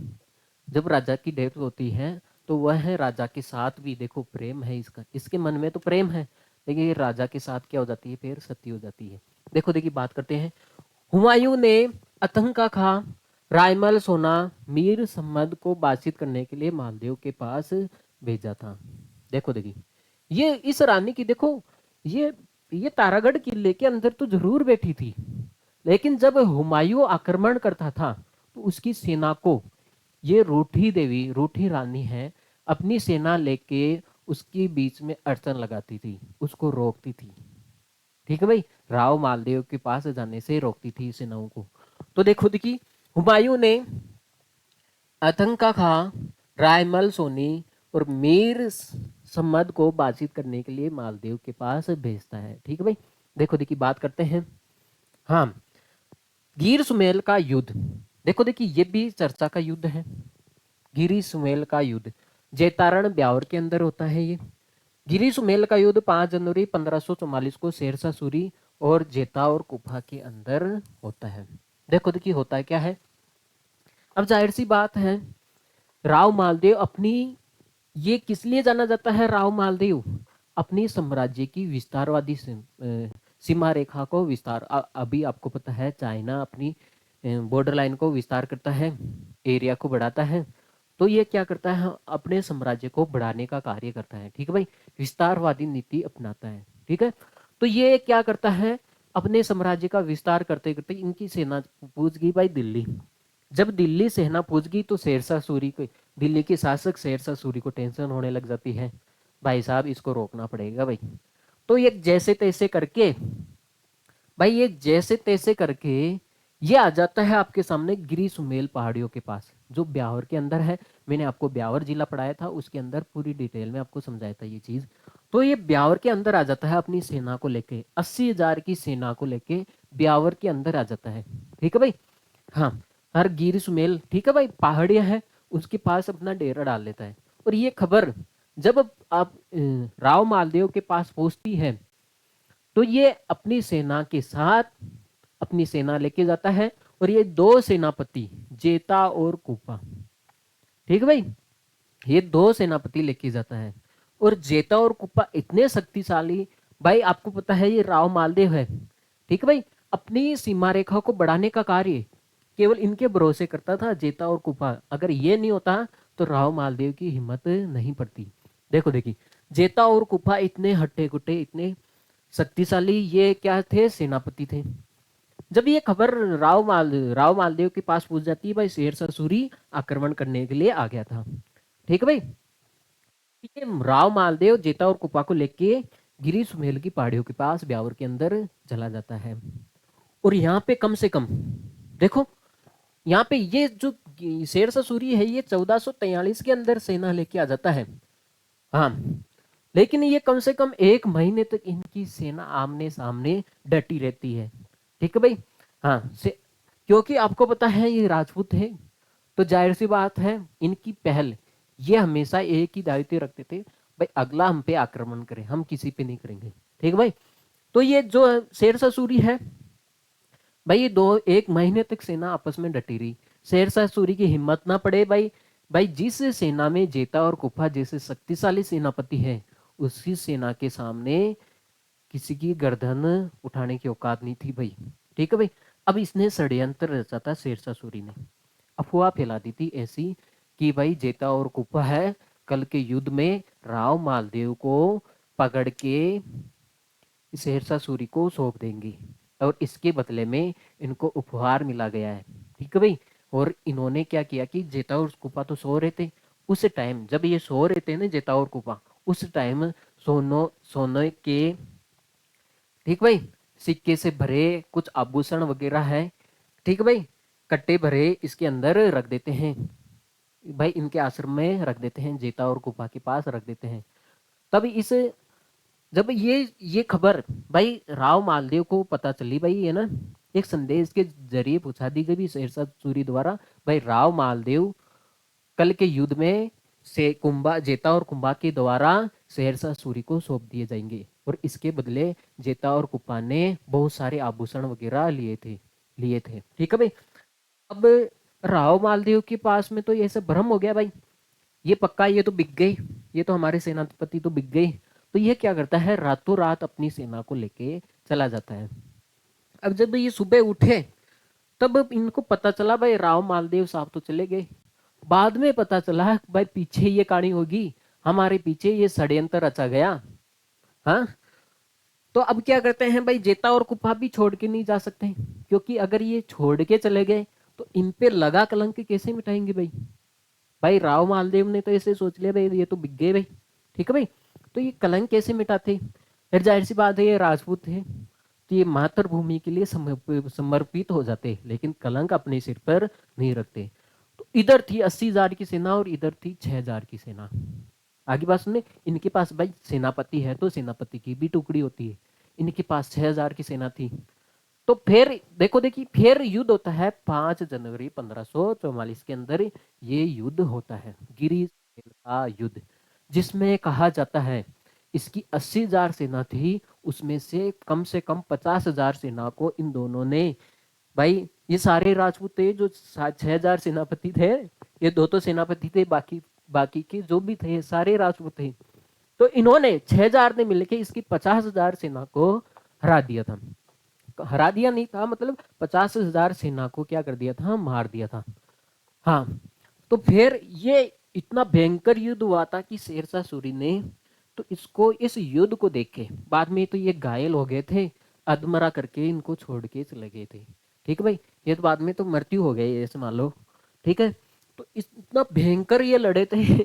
जब राजा की डेथ होती है, तो वह राजा के साथ भी देखो प्रेम है इसका, इसके मन में तो प्रेम है, लेकिन ये राजा के साथ क्या हो जाती है, फिर सती हो जाती है। देखो देखिए बात करते हैं। हुमायूं ने अतंका खां, रायमल सोना, मीर सम्मद को बातचीत करने के लिए मालदेव के पास भेजा था। देखो देखिए, ये इस रानी की देखो, ये ये तारागढ़ किले के अंदर तो जरूर बैठी थी, लेकिन जब हुमायूं आक्रमण करता था, तो उसकी सेना को ये रूठी देवी, रूठी रानी है, अपनी सेना लेके उसके बीच में अड़चन लगाती थी, उसको रोकती थी। ठीक है भाई, राव मालदेव के पास जाने से रोकती थी सेनाओं को। तो देखो देखी, हुमायूं ने अतंका खां, रायमल सोनी और मीर सम्मद को बातचीत करने के लिए मालदेव के पास भेजता है। ठीक है भाई, देखो देखी बात करते हैं। हाँ, गिर सुमेल का युद्ध, देखो देखिए ये भी चर्चा का युद्ध है। गिरी सुमेल का युद्ध जैतारण ब्यावर के अंदर होता है ये। गिरी सुमेल का युद्ध 5 जनवरी 1544 को शेरशाह सूरी और जेतावर गुफा के अंदर होता है। देखो देखिए होता है क्या है। अब जाहिर सी बात है, राव मालदेव अपनी, ये किस लिए जाना जाता है राव मालदेव, अपनी साम्राज्य की विस्तारवादी सीमा रेखा को विस्तार, अभी आपको पता है चाइना अपनी बॉर्डर लाइन को विस्तार करता है, एरिया को बढ़ाता है। तो ये क्या करता है, अपने साम्राज्य को बढ़ाने का कार्य करता है। ठीक है भाई, विस्तारवादी नीति अपनाता है। ठीक है, तो ये क्या करता है, अपने साम्राज्य का विस्तार करते करते इनकी सेना पहुंच गई भाई दिल्ली। जब दिल्ली सेना पहुंच गई तो शेरशाह सूरी को, दिल्ली के शासक शेरशाह सूरी को टेंशन होने लग जाती है, भाई साहब इसको रोकना पड़ेगा भाई। तो ये जैसे तैसे करके, भाई ये जैसे तैसे करके ये आ जाता है आपके सामने गिरी सुमेल पहाड़ियों के पास। जो ब्यावर के अंदर है। मैंने आपको ब्यावर जिला पढ़ाया था, उसके अंदर पूरी डिटेल में आपको समझाया था ये चीज। तो ये ब्यावर के अंदर आ जाता है अपनी सेना को लेके, 80,000 की सेना को लेके ब्यावर के अंदर आ जाता है। ठीक है भाई। हाँ, हर गिर सुमेल, ठीक है भाई, पहाड़ियां है, उसके पास अपना डेरा डाल लेता है। और ये खबर जब आप राव मालदेव के पास पहुंचती है, तो ये अपनी सेना के साथ अपनी सेना लेके जाता है। और ये दो सेनापति, जेता और कुपा, ठीक है भाई, ये दो सेनापति लेके जाता है। और जेता और कुप्पा इतने शक्तिशाली, भाई आपको पता है ये राव मालदेव है, ठीक है भाई, अपनी सीमा रेखा को बढ़ाने का कार्य केवल इनके भरोसे करता था, जेता और कुप्पा। अगर ये नहीं होता तो राव मालदेव की हिम्मत नहीं पड़ती। देखो देखिए, जेता और कुप्पा इतने हट्टे कुट्टे, इतने शक्तिशाली ये क्या थे, सेनापति थे। जब ये खबर राव मालदेव के पास पहुंच जाती है, भाई शेरशाह सूरी आक्रमण करने के लिए आ गया था। ठीक है भाई। ये राव मालदेव जेता और कुपा को लेके गिरी सुमेल की पहाड़ियों के पास ब्यावर के अंदर चला जाता है। और यहाँ पे कम से कम देखो, यहाँ पे ये जो शेरशाह सूरी है, ये 1443 के अंदर सेना लेके आ जाता है। हाँ, लेकिन ये कम से कम 1 महीने तक इनकी सेना आमने सामने डटी रहती है। ठीक है भाई। हाँ क्योंकि आपको पता है ये राजपूत है, तो जाहिर सी बात है इनकी पहल, ये हमेशा एक ही दायित्व रखते थे, भाई अगला हम पे आक्रमण करे, हम किसी पे नहीं करेंगे। ठीक है भाई। तो ये जो शेरशाह सूरी है, भाई ये 1 महीने तक सेना आपस में डटी रही। शेरशाह सूरी की हिम्मत ना पड़े भाई, भाई जिस सेना में जेता और कुफा जैसे शक्तिशाली सेनापति है, उसी सेना के सामने किसी की गर्दन उठाने की औकात नहीं थी भाई। ठीक है भाई। अब इसने षड्यंत्र रचा था शेरशाह सूरी ने, अफवाह फैला दी थी ऐसी कि भाई जेता और कुफा है, कल के युद्ध में राव मालदेव को पकड़ के शेरशाह सूरी को सौंप देंगे, और इसके बदले में इनको उपहार मिला गया है। ठीक है भाई। और इन्होंने क्या किया कि जेता और कुपा तो सो रहे थे, उस टाइम जब ये सो रहे थे ना जेता और कुपा, उस टाइम सोने के, ठीक भाई, सिक्के से भरे कुछ आभूषण वगैरह है, ठीक है भाई, कट्टे भरे इसके अंदर रख देते हैं भाई, इनके आश्रम में रख देते हैं, जेता और कुपा के पास रख देते हैं। तब इस जब ये खबर भाई राव मालदेव को पता चली, भाई है ना, एक संदेश के जरिए पूछा दी गई शेरशाह सूरी द्वारा, भाई राव मालदेव कल के युद्ध में से कुंभा जेता और कुंभा के द्वारा शेरशाह सूरी को सौंप दिए जाएंगे, और इसके बदले जेता और कुप्पा ने बहुत सारे आभूषण वगैरह लिए थे। ठीक है भाई। अब राव मालदेव के पास में तो ये सब भ्रम हो गया भाई, ये पक्का ये तो बिक गई, ये तो हमारे सेनापति तो बिक गई। तो ये क्या करता है, रातों रात अपनी सेना को लेके चला जाता है। अब जब ये सुबह उठे, तब इनको पता चला भाई राव मालदेव साहब तो चले गए। बाद में पता चला भाई पीछे ये कहानी होगी, हमारे पीछे ये षड्यंत्र रचा गया। हाँ, तो अब क्या करते हैं भाई, जेता और कुपा भी छोड़ के नहीं जा सकते, क्योंकि अगर ये छोड़ के चले गए तो इन पे लगा कलंक कैसे मिटाएंगे भाई। भाई राव मालदेव ने तो ऐसे सोच लिया भाई ये तो बिक गए भाई। ठीक है भाई। तो ये कलंक कैसे मिटाते, फिर जाहिर सी बात है ये राजपूत थे, तो ये मातृभूमि के लिए समर्पित हो जाते, लेकिन कलंक अपने सिर पर नहीं रखते। तो इधर थी 80,000 की सेना और इधर थी 6,000 की सेना। आगे बात सुनने, इनके पास भाई सेनापति है तो सेनापति की भी टुकड़ी होती है, इनके पास 6,000 की सेना थी। तो फिर देखो देखिए, फिर युद्ध होता है 5 जनवरी 1544 के अंदर, ये युद्ध होता है गिरी का युद्ध, जिसमें कहा जाता है इसकी 80,000 सेना थी, उसमें से कम 50,000 सेना को इन दोनों ने, भाई ये सारे राजपूत थे जो 6,000 सेनापति थे, ये दो तो सेनापति थे, बाकी बाकी के जो भी थे सारे राजपूत थे। तो इन्होंने 6,000 ने मिलकर इसकी 50,000 सेना को हरा दिया था। हरा दिया नहीं था, मतलब 50,000 सेना को क्या कर दिया था, मार दिया था। हाँ, तो फिर ये इतना भयंकर युद्ध हुआ था कि शेरशाह सूरी ने तो इसको, इस युद्ध को देख के बाद में तो ये घायल हो गए थे, अधमरा करके इनको छोड़ के चले गए थे। ठीक है भाई, ये तो बाद में तो मृत्यु हो गई ऐसे मान लो। ठीक है। तो इतना भयंकर ये लड़े थे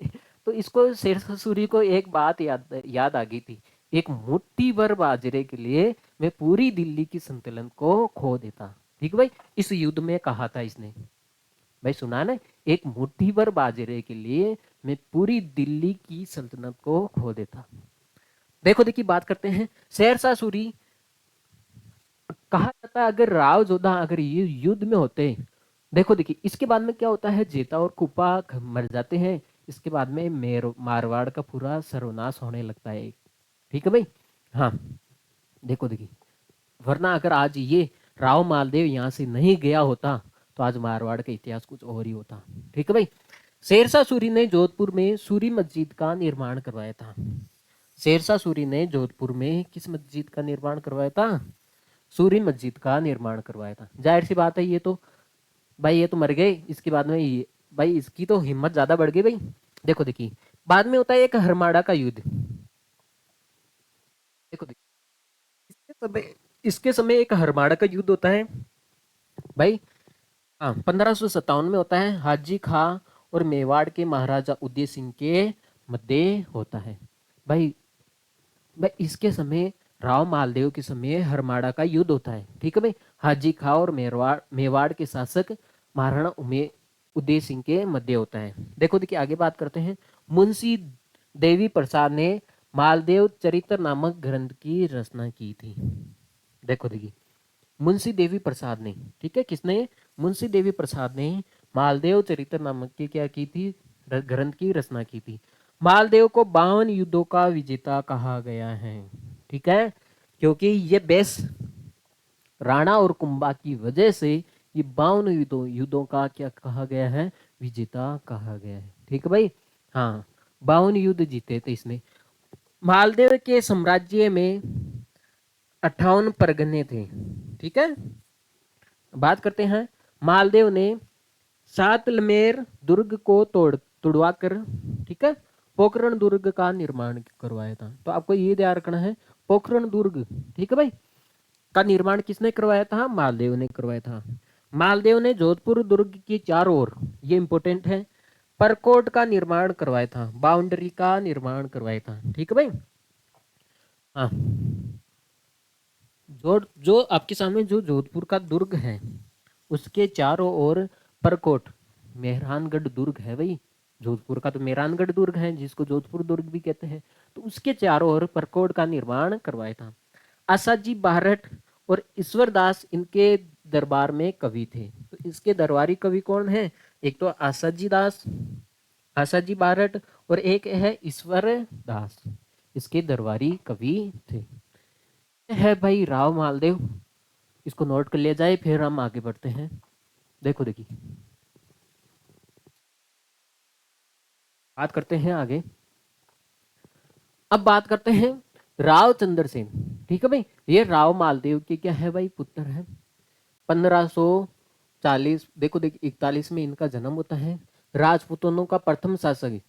तो इसको शेरशाह सूरी को एक बात याद आ गई थी, एक मुट्ठी भर बाजरे के लिए मैं पूरी दिल्ली की संतुलन को खो देता। ठीक है भाई, इस युद्ध में कहा था इसने। भाई सुना ना, एक मुट्ठी भर बाजरे के लिए मैं पूरी दिल्ली की सल्तनत को खो देता। देखो देखिए बात करते हैं शेरशाह सूरी। कहा जाता है अगर राव जोधा अगर ये युद्ध में होते, देखो देखिए इसके बाद में क्या होता है, जेता और कुपा मर जाते हैं। इसके बाद में मारवाड़ का पूरा सर्वनाश होने लगता है। ठीक है भाई। हाँ देखो देखिए, वरना अगर आज ये राव मालदेव यहाँ से नहीं गया होता तो आज मारवाड़ का इतिहास कुछ और ही होता। ठीक है भाई। शेरशाह सूरी ने जोधपुर में सूरी मस्जिद का निर्माण करवाया था। शेरशाह सूरी ने जोधपुर में किस मस्जिद का निर्माण करवाया था? सूरी मस्जिद का निर्माण करवाया था। जाहिर सी बात है ये तो भाई, ये तो मर गए, इसके बाद में ये भाई इसकी तो हिम्मत ज्यादा बढ़ गई भाई। देखो देखिए बाद में होता है एक हरमाड़ा का युद्ध। देखो देखिए इसके समय एक हरमाड़ा का युद्ध होता है भाई। हाँ 1557 में होता है। हाजी खां और मेवाड़ के महाराजा उदय सिंह के मध्य होता है भाई। भाई इसके समय राव मालदेव के समय हरमाड़ा का युद्ध होता है। ठीक है भाई। हाजी खां और मेवाड़ के शासक महाराणा उदय सिंह के मध्य होता है। देखो देखिए आगे बात करते हैं। मुंशी देवी प्रसाद ने मालदेव चरित्र नामक ग्रंथ की रचना की थी। देखो देखिए मुंशी देवी प्रसाद ने, ठीक है किसने? मुंशी देवी प्रसाद ने मालदेव चरित्र नामक की क्या की थी? ग्रंथ की रचना की थी। मालदेव को 52 युद्धों का विजेता कहा गया है। ठीक है, क्योंकि ये बेस राणा और कुंभा की वजह से ये 52 युद्धों का क्या कहा गया है? विजेता कहा गया है। ठीक है भाई। हाँ 52 युद्ध जीते थे इसने। मालदेव के साम्राज्य में 58 परगने थे। ठीक है, बात करते हैं। मालदेव ने सातलमेर दुर्ग को तुड़वा कर, ठीक है, पोखरण दुर्ग का निर्माण करवाया था। तो आपको ये ध्यान रखना है, पोखरण दुर्ग, ठीक है भाई, का निर्माण किसने करवाया था? मालदेव ने करवाया था। मालदेव ने जोधपुर दुर्ग की चारों ओर, ये इंपॉर्टेंट है, परकोट का निर्माण करवाया था, बाउंड्री का निर्माण करवाया था। ठीक है भाई। हाँ जो आपके सामने जो जोधपुर का दुर्ग है उसके चारों ओर परकोट, मेहरानगढ़ दुर्ग है भाई। जोधपुर का तो मेहरानगढ़ दुर्ग है जिसको जोधपुर दुर्ग भी कहते हैं। तो उसके चारों ओर परकोट का निर्माण करवाया था। आसाजी बारठ और ईश्वरदास इनके दरबार में कवि थे। तो इसके दरबारी कवि कौन है? एक तो आसाजी बारठ और एक है ईश्वर दास, इसके दरबारी कवि थे। है भाई राव मालदेव, इसको नोट कर लिया जाए, फिर हम आगे बढ़ते हैं। देखो देखिए बात करते हैं आगे। अब बात करते हैं राव चंद्रसेन। ठीक है भाई, ये राव मालदेव के क्या है भाई? पुत्र है। 1540, देखो देखिए 41 में इनका जन्म होता है। राजपूतों का प्रथम शासक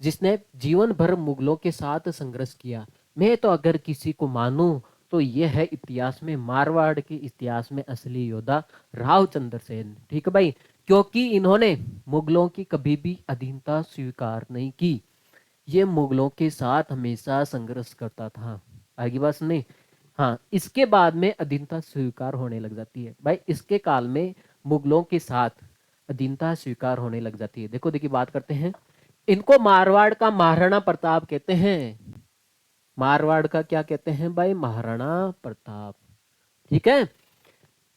जिसने जीवन भर मुगलों के साथ संघर्ष किया। मैं तो अगर किसी को मानूं तो यह है इतिहास में, मारवाड़ के इतिहास में असली योद्धा राव चंद्रसेन। ठीक है भाई, क्योंकि इन्होंने मुगलों की कभी भी अधीनता स्वीकार नहीं की। ये मुगलों के साथ हमेशा संघर्ष करता था। आगे बात सुनिए। हाँ इसके बाद में अधीनता स्वीकार होने लग जाती है भाई। इसके काल में मुगलों के साथ अधीनता स्वीकार होने लग जाती है। देखो देखिए बात करते हैं। इनको मारवाड़ का महाराणा प्रताप कहते हैं। मारवाड़ का क्या कहते हैं भाई? महाराणा प्रताप। ठीक है,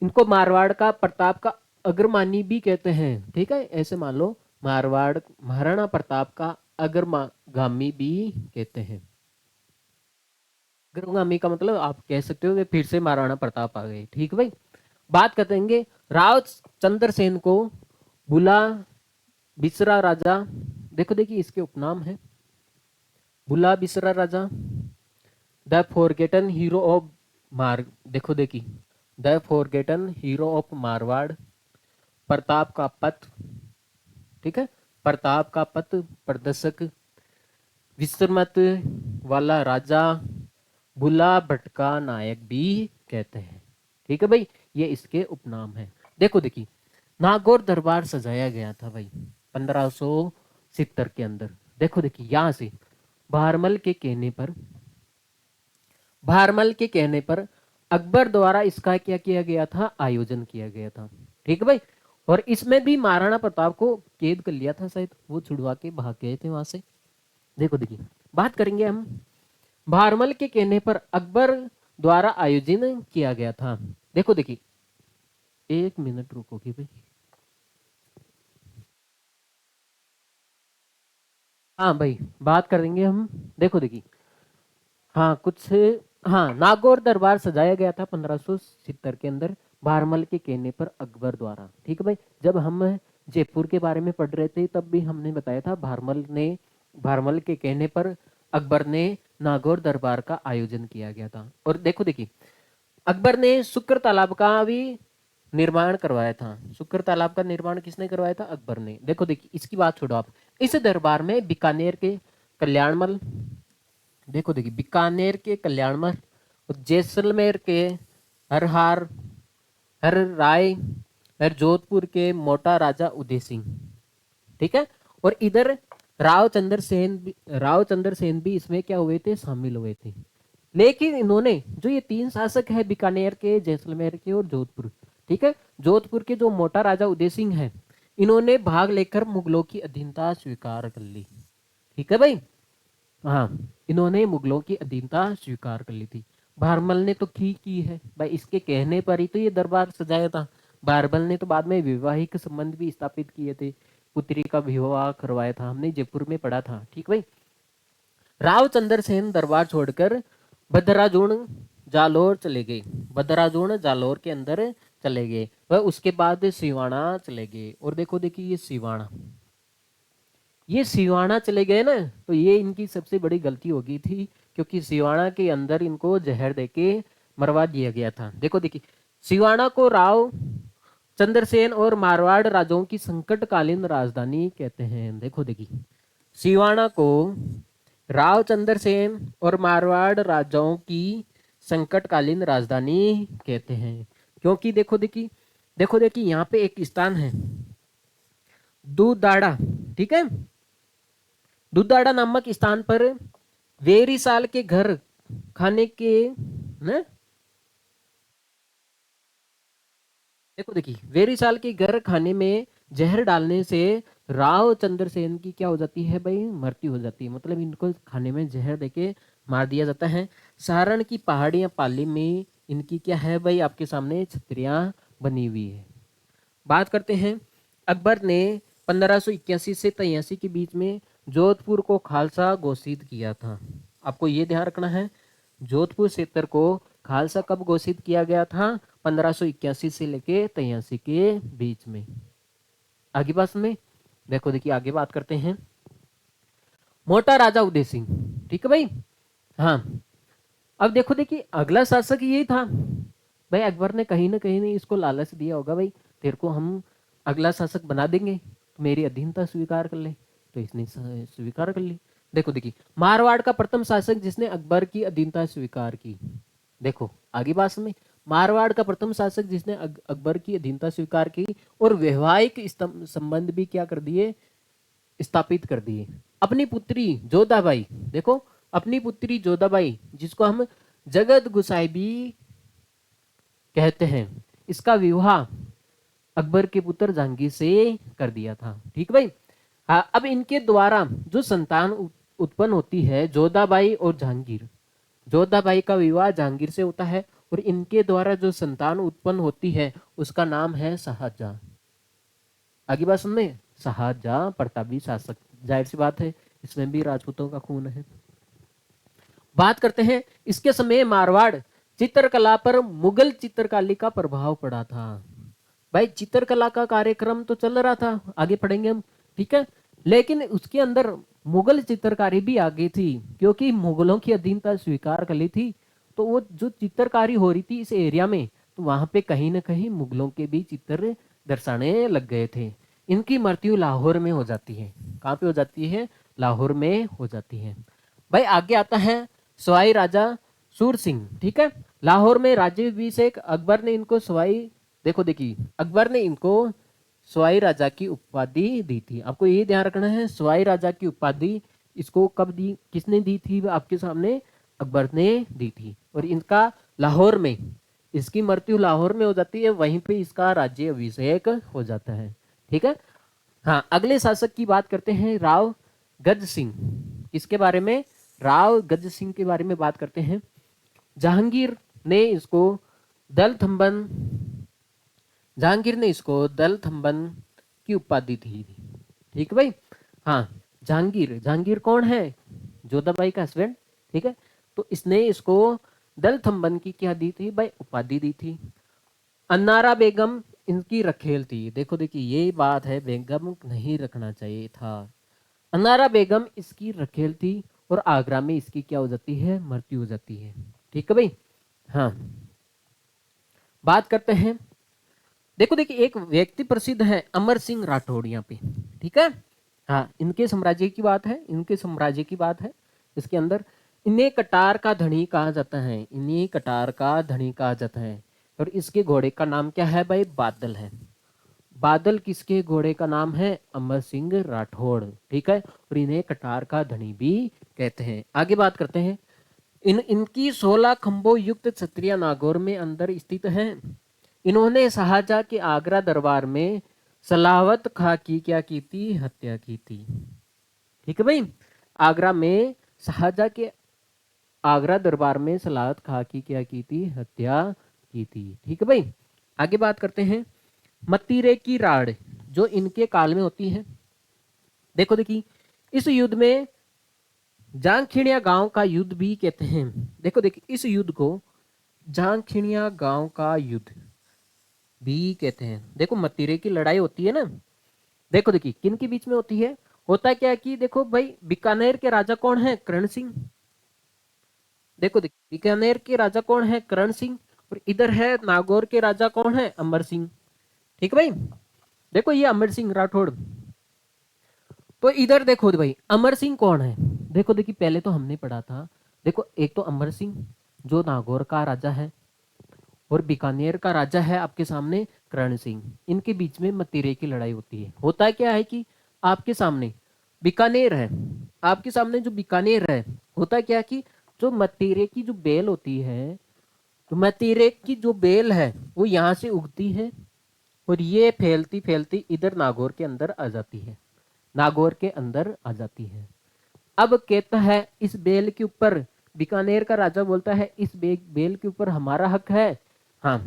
इनको मारवाड़ का प्रताप का अग्रमानी भी कहते हैं। ठीक है, ऐसे मान लो मारवाड़ महाराणा प्रताप का अग्रगामी भी कहते हैं। अग्रगामी का मतलब आप कह सकते हो कि फिर से महाराणा प्रताप आ गए। ठीक है भाई। बात करेंगे राव चंद्रसेन को बुला बिसरा राजा। देखो देखिए इसके उपनाम है, बुला बिसरा राजा, द फॉरगेटन हीरो ऑफ देखो देखिए the forgotten hero of Marwar, Pratap का पथ, ठीक है, प्रताप का पथ प्रदर्शक, विश्रमत वाला राजा, बुला भटका नायक भी कहते हैं। ठीक है भाई, ये इसके उपनाम है। देखो देखिए नागौर दरबार सजाया गया था भाई 1570 के अंदर। देखो देखिए यहां से भारमल के कहने पर अकबर द्वारा इसका क्या किया गया था? आयोजन किया गया था। ठीक है भाई। और इसमें भी महाराणा प्रताप को कैद कर लिया था शायद, वो छुड़वा के भाग गए थे वहां से। देखो देखिए, बात करेंगे हम भारमल के कहने पर अकबर द्वारा आयोजन किया गया था। देखो देखिए, एक मिनट रुकोगे भाई। हाँ भाई, बात करेंगे हम। देखो देखिए, हाँ कुछ, हाँ नागौर दरबार सजाया गया था 1570 के अंदर भारमल के कहने पर अकबर द्वारा। ठीक है भाई, जब हम जयपुर के बारे में पढ़ रहे थे तब भी हमने बताया था भारमल के कहने पर अकबर ने नागौर दरबार का आयोजन किया गया था। और देखो देखिए, अकबर ने शुक्र तालाब का भी निर्माण करवाया था। शुक्र तालाब का निर्माण किसने करवाया था? अकबर ने। देखो देखिए, इसकी बात छोड़ो आप। इस दरबार में बीकानेर के कल्याणमल, देखो देखिए बीकानेर के कल्याणमल और जैसलमेर के हर हर राय और जोधपुर के मोटा राजा उदय सिंह। ठीक है, और इधर रावचंद्र सेन भी इसमें क्या हुए थे? शामिल हुए थे। लेकिन इन्होंने, जो ये तीन शासक है बीकानेर के, जैसलमेर के और जोधपुर, ठीक है, जोधपुर के जो मोटा राजा उदय सिंह है, इन्होंने भाग लेकर मुगलों की अधीनता स्वीकार कर ली। ठीक है भाई, हाँ इन्होंने मुगलों की अधीनता स्वीकार कर ली थी। भारमल ने तो की है भाई, इसके कहने पर ही तो ये दरबार सजाया था। भारमल ने तो बाद में वैवाहिक संबंध भी स्थापित किए थे, पुत्री का विवाह करवाया था, हमने जयपुर में पढ़ा था। ठीक भाई, रावचंद्र सेन दरबार छोड़कर बदराजून जालोर चले गए। बदराजून जालोर के अंदर चले गए, वह उसके बाद सिवाना चले गए। और देखो देखिए, ये सिवाना चले गए ना, तो ये इनकी सबसे बड़ी गलती हो गई थी, क्योंकि सिवाना के अंदर इनको जहर देके मरवा दिया गया था। देखो देखिए, सिवाना को राव चंद्रसेन और मारवाड़ राजाओं की संकटकालीन राजधानी कहते हैं। देखो देखिए, सिवाना को राव चंद्रसेन और मारवाड़ राजाओं की संकटकालीन राजधानी कहते हैं, क्योंकि देखो देखिए यहाँ पे एक स्थान है दूधाड़ा। ठीक है, दूधाड़ा नामक स्थान पर वेरीसाल के घर खाने के न देखो देखिए, वेरीसाल के घर खाने में जहर डालने से राव चंद्रसेन की क्या हो जाती है भाई? मृत्यु हो जाती है। मतलब इनको खाने में जहर देके मार दिया जाता है। सारण की पहाड़ियां पाली में इनकी क्या है भाई? आपके सामने छतरियां बनी हुई है। बात करते हैं, अकबर ने 1581 से 83 के बीच में जोधपुर को खालसा घोषित किया था। आपको ये ध्यान रखना है, जोधपुर क्षेत्र को खालसा कब घोषित किया गया था? 1581 से लेके 83 के बीच में। आगे बात में देखो देखिए, आगे बात करते हैं मोटा राजा उदय सिंह। ठीक है भाई, हाँ अब देखो देखिए, अगला शासक यही था भाई। अकबर ने कहीं ना कहीं नहीं इसको लालच दिया होगा भाई, तेरे को हम अगला शासक बना देंगे, तो मेरी अधीनता स्वीकार कर ले। तो इसने स्वीकार कर ली। देखो देखिए, मारवाड़ का प्रथम शासक जिसने अकबर की अधीनता स्वीकार की। देखो आगे बात में, मारवाड़ का प्रथम शासक जिसने अकबर की अधीनता स्वीकार की और वैवाहिक संबंध भी क्या कर दिए? स्थापित कर दिए। अपनी पुत्री जोधाबाई, देखो अपनी पुत्री जोधाबाई, जिसको हम जगत गुसाई भी कहते हैं, इसका विवाह अकबर के पुत्र जहांगीर से कर दिया था। ठीक भाई, हाँ अब इनके द्वारा जो संतान उत्पन्न होती है, जोधाबाई और जहांगीर, जोधाबाई का विवाह जहांगीर से होता है और इनके द्वारा जो संतान उत्पन्न होती है उसका नाम है शाहजहां। आगे बात सुन में, शाहजहां प्रतापी शासक, जाहिर सी बात है इसमें भी राजपूतों का खून है। बात करते हैं, इसके समय मारवाड़ चित्रकला पर मुगल चित्रकारी का प्रभाव पड़ा था। भाई चित्रकला का कार्यक्रम तो चल रहा था, आगे पढ़ेंगे हम। ठीक है, लेकिन उसके अंदर मुगल चित्रकारी भी आ गई थी, क्योंकि मुगलों की अधीनता स्वीकार कर ली थी। तो वो जो चित्रकारी हो रही थी इस एरिया में, तो वहां पे कहीं ना कहीं मुगलों के भी चित्र दर्शाने लग गए थे। इनकी मृत्यु लाहौर में हो जाती है। कहाँ पे हो जाती है? लाहौर में हो जाती है। भाई आगे आता है सवाई राजा सूर सिंह। ठीक है, लाहौर में राज्याभिषेक अकबर ने इनको देखो देखिए, अकबर ने इनको सवाई राजा की उपाधि दी थी। आपको ये ध्यान रखना है, सवाई राजा की उपाधि इसको कब दी, किसने दी थी? आपके सामने अकबर ने दी थी। और इनका लाहौर में इसकी मृत्यु लाहौर में हो जाती है, वहीं पे इसका राज्य अभिषेक हो जाता है। ठीक है। हाँ, अगले शासक की बात करते हैं, राव गज सिंह। किसके बारे में? राव गज सिंह के बारे में बात करते हैं। जहांगीर ने इसको दल थंबन जहांगीर ने इसको दल थंबन की उपाधि थी। ठीक है भाई। हाँ, जहांगीर, जहांगीर कौन है? जोधाबाई का हस्बैंड। ठीक है। तो इसने इसको दल थंबन की क्या दी थी भाई? उपाधि दी थी। अन्नारा बेगम इनकी रखेल थी। देखो देखिए, ये बात है, बेगम नहीं रखना चाहिए था। अन्नारा बेगम इसकी रखेल थी और आगरा में इसकी क्या हो जाती है? मृत्यु हो जाती है। ठीक है भाई। हाँ, बात करते हैं। देखो देखिए, एक व्यक्ति प्रसिद्ध है, अमर सिंह राठौड़ यहाँ पे। ठीक है। हाँ, इनके साम्राज्य की बात है, इनके साम्राज्य की बात है। इसके अंदर इन्हें कटार का धनी कहा जाता है, इन्हें कटार का धनी कहा जाता है। और इसके घोड़े का नाम क्या है भाई? बादल है। बादल किसके घोड़े का नाम है? अमर सिंह राठौड़। ठीक है। और इन्हें कटार का धनी भी कहते हैं। आगे बात करते हैं। इनकी 16 खंभों युक्त क्षत्रिय नागौर में अंदर स्थित है। इन्होंने शाहजहां के आगरा दरबार में सलावत खां की क्या की थी? हत्या की थी। ठीक है भाई। आगरा में शाहजहां के आगरा दरबार में सलावत खां की क्या की थी? हत्या की थी। ठीक है भाई। आगे बात करते हैं। मतीरे की राड़ जो इनके काल में होती है। देखो देखिए, इस युद्ध में जांगखिड़िया गांव का युद्ध भी कहते हैं। देखो देखिए, इस युद्ध को जांगखिड़िया गांव का युद्ध भी कहते हैं। देखो, मतीरे की लड़ाई होती है ना। देखो देखिए, किन के बीच में होती है? होता क्या कि देखो भाई, बीकानेर के राजा कौन है? करण सिंह। देखो देखिए, बीकानेर के राजा कौन है? करण सिंह। और इधर है नागौर के राजा कौन है? अमर सिंह। ठीक है भाई। देखो, ये अमर सिंह राठौड़। तो इधर देखो भाई, अमर सिंह कौन है? देखो देखिए, पहले तो हमने पढ़ा था। देखो, एक तो अमर सिंह जो नागौर का राजा है, और बीकानेर का राजा है आपके सामने करण सिंह। इनके बीच में मतीरे की लड़ाई होती है। होता क्या है कि आपके सामने बीकानेर है, आपके सामने जो बीकानेर है, होता क्या कि जो मतीरे की जो बेल होती है, तो मतीरे की जो बेल है वो यहाँ से उगती है, और ये फैलती फैलती इधर नागौर के अंदर आ जाती है, नागौर के अंदर आ जाती है। अब कहता है इस बेल के ऊपर, बीकानेर का राजा बोलता है इस बेल के ऊपर हमारा हक है। हाँ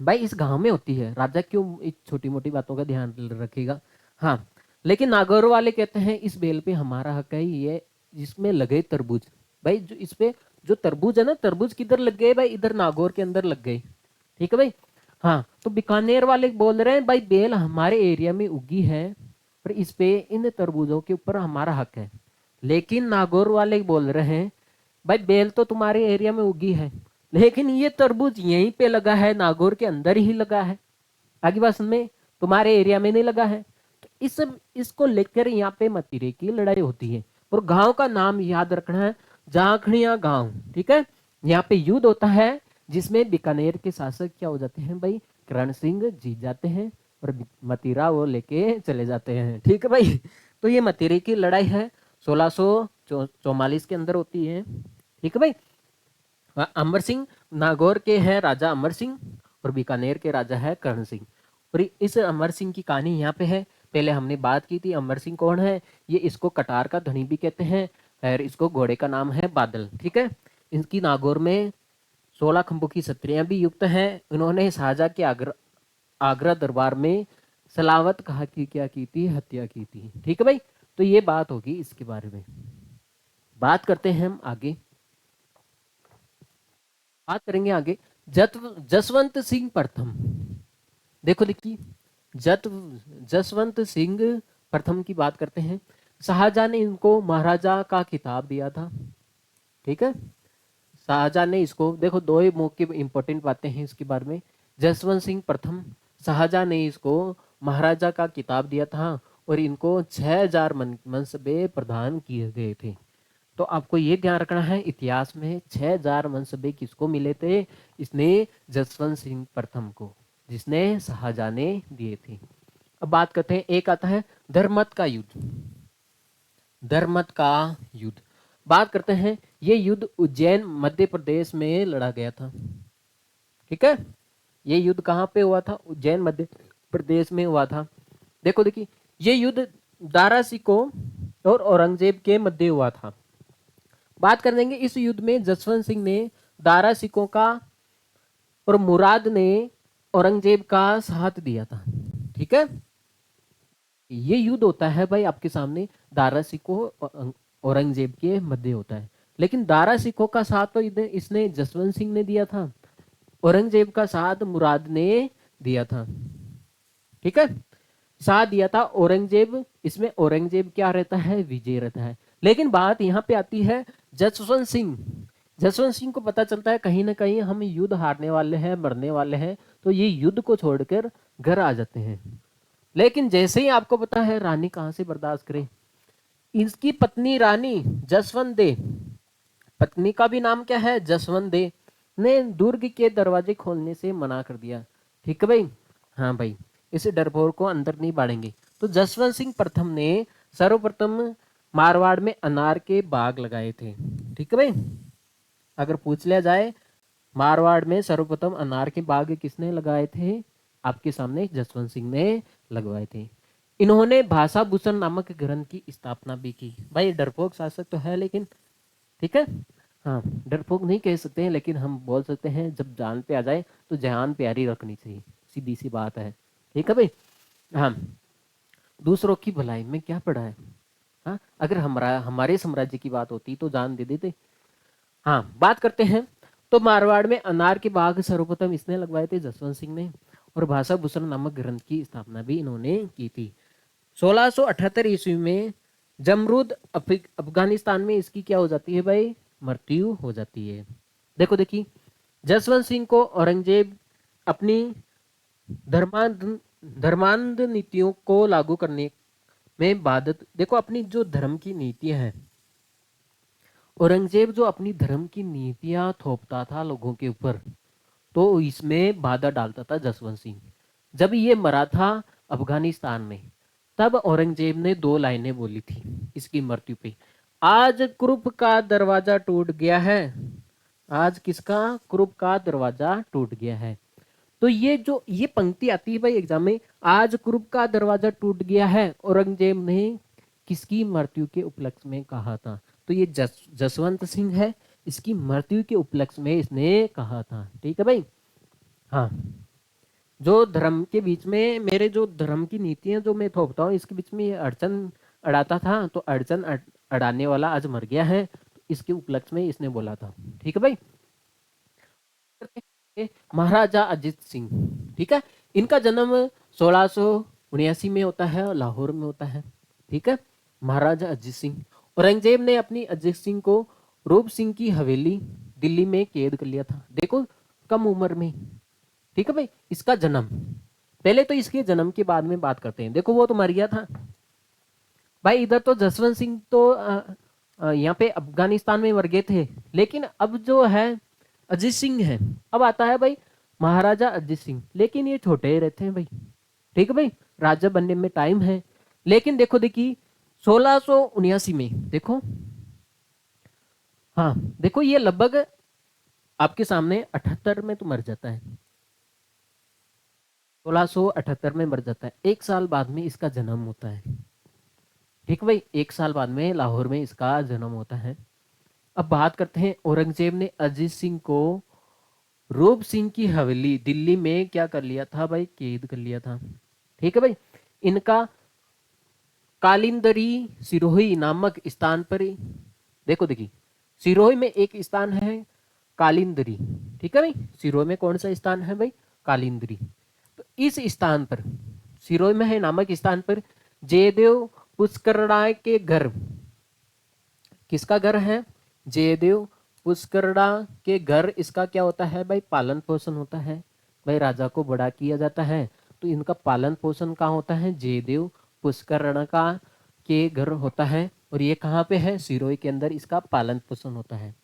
भाई, इस गांव में होती है, राजा क्यों इस छोटी मोटी बातों का ध्यान रखेगा। हाँ, लेकिन नागौर वाले कहते हैं इस बेल पे हमारा हक है, ये जिसमें लगे तरबूज। भाई, जो इस पे जो तरबूज है ना, तरबूज किधर लग गए भाई? इधर नागौर के अंदर लग गए। ठीक है भाई। हाँ, तो बीकानेर वाले बोल रहे हैं भाई बेल हमारे एरिया में उगी है, और इस पे इन तरबूजों के ऊपर हमारा हक है। लेकिन नागौर वाले बोल रहे हैं भाई बेल तो तुम्हारे एरिया में उगी है, लेकिन ये तरबूज यहीं पे लगा है, नागौर के अंदर ही लगा है, आगे बात में तुम्हारे एरिया में नहीं लगा है। तो इसको लेकर यहाँ पे मतीरे की लड़ाई होती है। और गांव का नाम याद रखना है, जाखड़िया गांव। ठीक है। यहाँ पे युद्ध होता है जिसमें बीकानेर के शासक क्या हो जाते हैं भाई? करण सिंह जीत जाते हैं, और मतीरा वो लेके चले जाते हैं। ठीक है भाई। तो ये मतीरे की लड़ाई है, 1644 के अंदर होती है। ठीक है भाई। अमर सिंह नागौर के हैं राजा अमर सिंह, और बीकानेर के राजा है करण सिंह। और इस अमर सिंह की कहानी यहाँ पे है। पहले हमने बात की थी अमर सिंह कौन है, ये इसको कटार का धनी भी कहते हैं, और इसको घोड़े का नाम है बादल। ठीक है। इनकी नागौर में 16 खंभों की छत्रियां भी युक्त हैं। इन्होंने शाहजहां के आगरा दरबार में सलावत कहा की क्या की थी? हत्या की थी। ठीक है भाई। तो ये बात होगी इसके बारे में। बात करते हैं हम आगे, बात करेंगे आगे जसवंत सिंह प्रथम। देखो देखिए, जत जसवंत सिंह प्रथम की बात करते हैं। शाहजहां ने इनको महाराजा का खिताब दिया था। ठीक है। शाहजहां ने इसको, देखो दो ही मौके इंपॉर्टेंट बातें हैं इसके बारे में। जसवंत सिंह प्रथम, शाहजहां ने इसको महाराजा का खिताब दिया था, और इनको 6000 मनसबे प्रदान किए गए थे। तो आपको ये ध्यान रखना है, इतिहास में 6000 मनसबे किसको मिले थे? इसने जसवंत सिंह प्रथम को, जिसने शाहजहां ने दिए थे। अब बात करते हैं, एक आता है धर्मत का युद्ध। धर्मत का युद्ध, बात करते हैं, ये युद्ध उज्जैन मध्य प्रदेश में लड़ा गया था। ठीक है, ये युद्ध कहाँ पे हुआ था? उज्जैन मध्य प्रदेश में हुआ था। देखो देखिए, ये युद्ध दारा सिकों और औरंगजेब के मध्य हुआ था। बात कर देंगे इस युद्ध में जसवंत सिंह ने दारा सिकों का और मुराद ने औरंगजेब का साथ दिया था। ठीक है, ये युद्ध होता है भाई आपके सामने दारा सिकों और औरंगजेब के मध्य होता है। लेकिन दारा सिकों का साथ तो इसने जसवंत सिंह ने दिया था, औरंगजेब का साथ मुराद ने दिया था। ठीक है, साथ दिया था औरंगजेब, इसमें औरंगजेब क्या रहता है? विजय रहता है। लेकिन बात यहाँ पे आती है जसवंत सिंह, जसवंत सिंह को पता चलता है कहीं ना कहीं हम युद्ध हारने वाले हैं, मरने वाले हैं, तो ये युद्ध को छोड़कर घर आ जाते हैं। लेकिन जैसे ही आपको पता है रानी कहां से बर्दाश्त करे, इसकी पत्नी रानी जसवंत दे, पत्नी का भी नाम क्या है? जसवंत दे, ने दुर्ग के दरवाजे खोलने से मना कर दिया। ठीक है भाई, हाँ भाई, इस डरपोक को अंदर नहीं बाड़ेंगे। तो जसवंत सिंह प्रथम ने सर्वप्रथम मारवाड़ में अनार के बाग लगाए थे। ठीक है भाई, अगर पूछ लिया जाए मारवाड़ में सर्वप्रथम अनार के बाग किसने लगाए थे? आपके सामने जसवंत सिंह ने लगवाए थे। इन्होंने भाषा भूषण नामक ग्रंथ की स्थापना भी की। भाई डरपोक शासक तो है लेकिन, ठीक है, हाँ, डरपोक नहीं कह सकते हैं, लेकिन हम बोल सकते हैं जब जान पे आ जाए तो जहान प्यारी रखनी चाहिए, सीधी सी बात है। ठीक है भाई, हाँ, दूसरों की भलाई में क्या पड़ा है? हाँ, अगर हमारे साम्राज्य की बात होती तो जान दे देते। हाँ, बात करते हैं तो मारवाड़ में अनार के बाग सर्वप्रथम इसने लगवाए थे, जसवंत सिंह ने, और भाषा भूषण नामक ग्रंथ की स्थापना भी इन्होंने की थी। 1678 ईस्वी में जमरूद अफगानिस्तान में इसकी क्या हो जाती है भाई? मृत्यु हो जाती है। देखो देखिए, जसवंत सिंह को औरंगजेब अपनी धर्मांध धर्मांध नीतियों को लागू करने में बाधित, देखो अपनी जो धर्म की नीतियां हैं, औरंगजेब जो अपनी धर्म की नीतियां थोपता था लोगों के ऊपर, तो इसमें बाधा डालता था जसवंत सिंह। जब ये मरा था अफगानिस्तान में, तब औरंगजेब ने दो लाइनें बोली थी इसकी मृत्यु पे, आज कुरुप का दरवाजा टूट गया है। आज किसका? कुरुप का दरवाजा टूट गया है। तो ये जो ये पंक्ति आती है भाई एग्जाम में, आज कुरुप का दरवाजा टूट गया है, औरंगजेब ने किसकी मृत्यु के उपलक्ष्य में कहा था? तो ये जसवंत सिंह है, इसकी मृत्यु के उपलक्ष्य में इसने कहा था। ठीक है भाई, हाँ, जो धर्म के बीच में मेरे जो धर्म की नीतियां जो मैं थोपता हूँ इसके बीच में ये अड़चन अड़ाता था, तो अड़चन अड़ाने वाला आज मर गया है, तो इसके उपलक्ष्य में इसने बोला था। ठीक है भाई, महाराजा अजीत सिंह, ठीक है, इनका जन्म 1679 में होता है और लाहौर में होता है। ठीक है, महाराजा अजीत सिंह, औरंगजेब ने अपनी अजीत सिंह को रूप सिंह की हवेली दिल्ली में कैद कर लिया था। देखो कम उम्र में। ठीक है भाई, इसका जन्म, पहले तो इसके जन्म के बाद में बात करते हैं। देखो वो तो मर गया था भाई, इधर तो जसवंत सिंह तो यहाँ पे अफगानिस्तान में मर गए थे, लेकिन अब जो है अजीत सिंह है, अब आता है भाई महाराजा अजीत सिंह, लेकिन ये छोटे ही रहते हैं भाई। ठीक है भाई, राजा बनने में टाइम है। लेकिन देखो देखिए 1679 में देखो, हाँ देखो ये लगभग आपके सामने 78 में तो मर जाता है, 1678 में मर जाता है, एक साल बाद में इसका जन्म होता है। ठीक है भाई, एक साल बाद में लाहौर में इसका जन्म होता है। अब बात करते हैं, औरंगजेब ने अजीत सिंह को रूप सिंह की हवेली दिल्ली में क्या कर लिया था भाई? कैद कर लिया था। ठीक है भाई, इनका कालिंदरी सिरोही नामक स्थान पर, देखो देखिए सिरोही में एक स्थान है कालिंदरी। ठीक है भाई, सिरोही में कौन सा स्थान है भाई? कालिंदरी। तो इस स्थान पर, सिरोही में है नामक स्थान पर, जयदेव पुष्करराय के घर, किसका घर है? जयदेव पुष्करड़ा के घर, इसका क्या होता है भाई? पालन पोषण होता है। भाई राजा को बड़ा किया जाता है, तो इनका पालन पोषण कहाँ होता है? जयदेव पुष्करण का के घर होता है, और ये कहाँ पे है? सिरोही के अंदर इसका पालन पोषण होता है।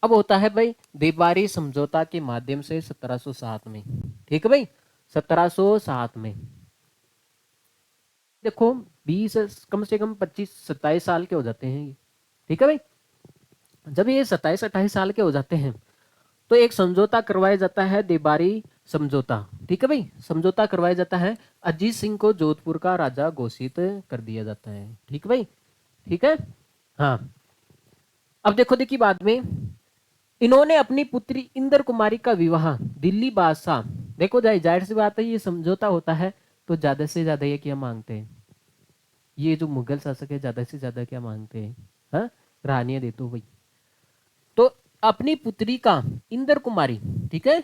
अब होता है भाई देवारी समझौता के माध्यम से 1707 में। ठीक है भाई, 1707 में देखो 20 कम से कम 25-27 साल के हो जाते हैं ये। ठीक है भाई, जब ये 27-28 साल के हो जाते हैं, तो एक समझौता करवाया जाता है, देबारी समझौता, ठीक है भाई, समझौता करवाया जाता है, अजीत सिंह को जोधपुर का राजा घोषित कर दिया जाता है, ठीक है भाई, ठीक है। हाँ, अब देखो देखिए बाद में इन्होंने अपनी पुत्री इंद्र कुमारी का विवाह दिल्ली बादशाह, देखो जाहिर सी बात है ये समझौता होता है तो ज्यादा से ज्यादा ये क्या मांगते हैं, ये जो मुगल शासक है ज्यादा से ज्यादा क्या मांगते हैं, हाँ, रानियां दे दो भाई। तो अपनी पुत्री का इंद्र कुमारी, ठीक है,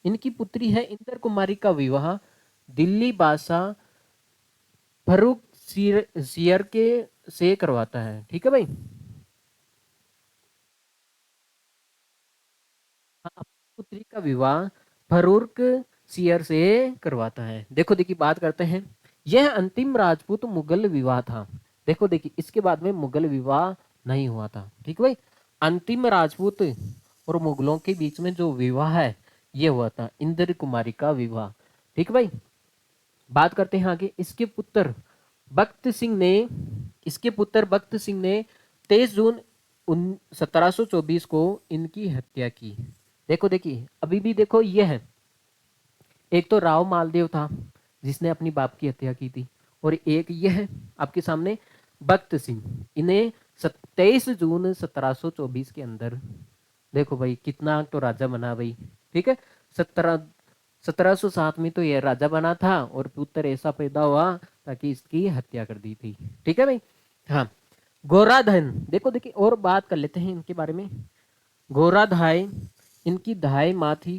इनकी पुत्री है इंद्र कुमारी का विवाह दिल्ली बादशाह फरूख सियर के से करवाता है, ठीक है भाई। हाँ, अपनी पुत्री का विवाह फरूख सियर से करवाता है। देखो देखिए बात करते हैं, यह अंतिम राजपूत मुगल विवाह था। देखो देखिए इसके बाद में मुगल विवाह नहीं हुआ था, ठीक है भाई। अंतिम राजपूत और मुगलों के बीच में जो विवाह है ये हुआ था इंद्र कुमारी का विवाह, ठीक है भाई। बात करते हैं आगे, इसके पुत्र भक्त सिंह ने 23 जून 1724 को इनकी हत्या की। देखो देखिए अभी भी देखो ये है, एक तो राव मालदेव था जिसने अपनी बाप की हत्या की थी, और एक ये है आपके सामने भक्त सिंह, इन्हें 23 जून 1724 के अंदर, देखो भाई कितना तो राजा बना भाई, ठीक है। 1707 में तो यह राजा बना था और पुत्र ऐसा पैदा हुआ ताकि इसकी हत्या कर दी थी, ठीक है भाई। हाँ, गोराधन, देखो देखिए और बात कर लेते हैं इनके बारे में। गोराधाय इनकी धाय माँ थी,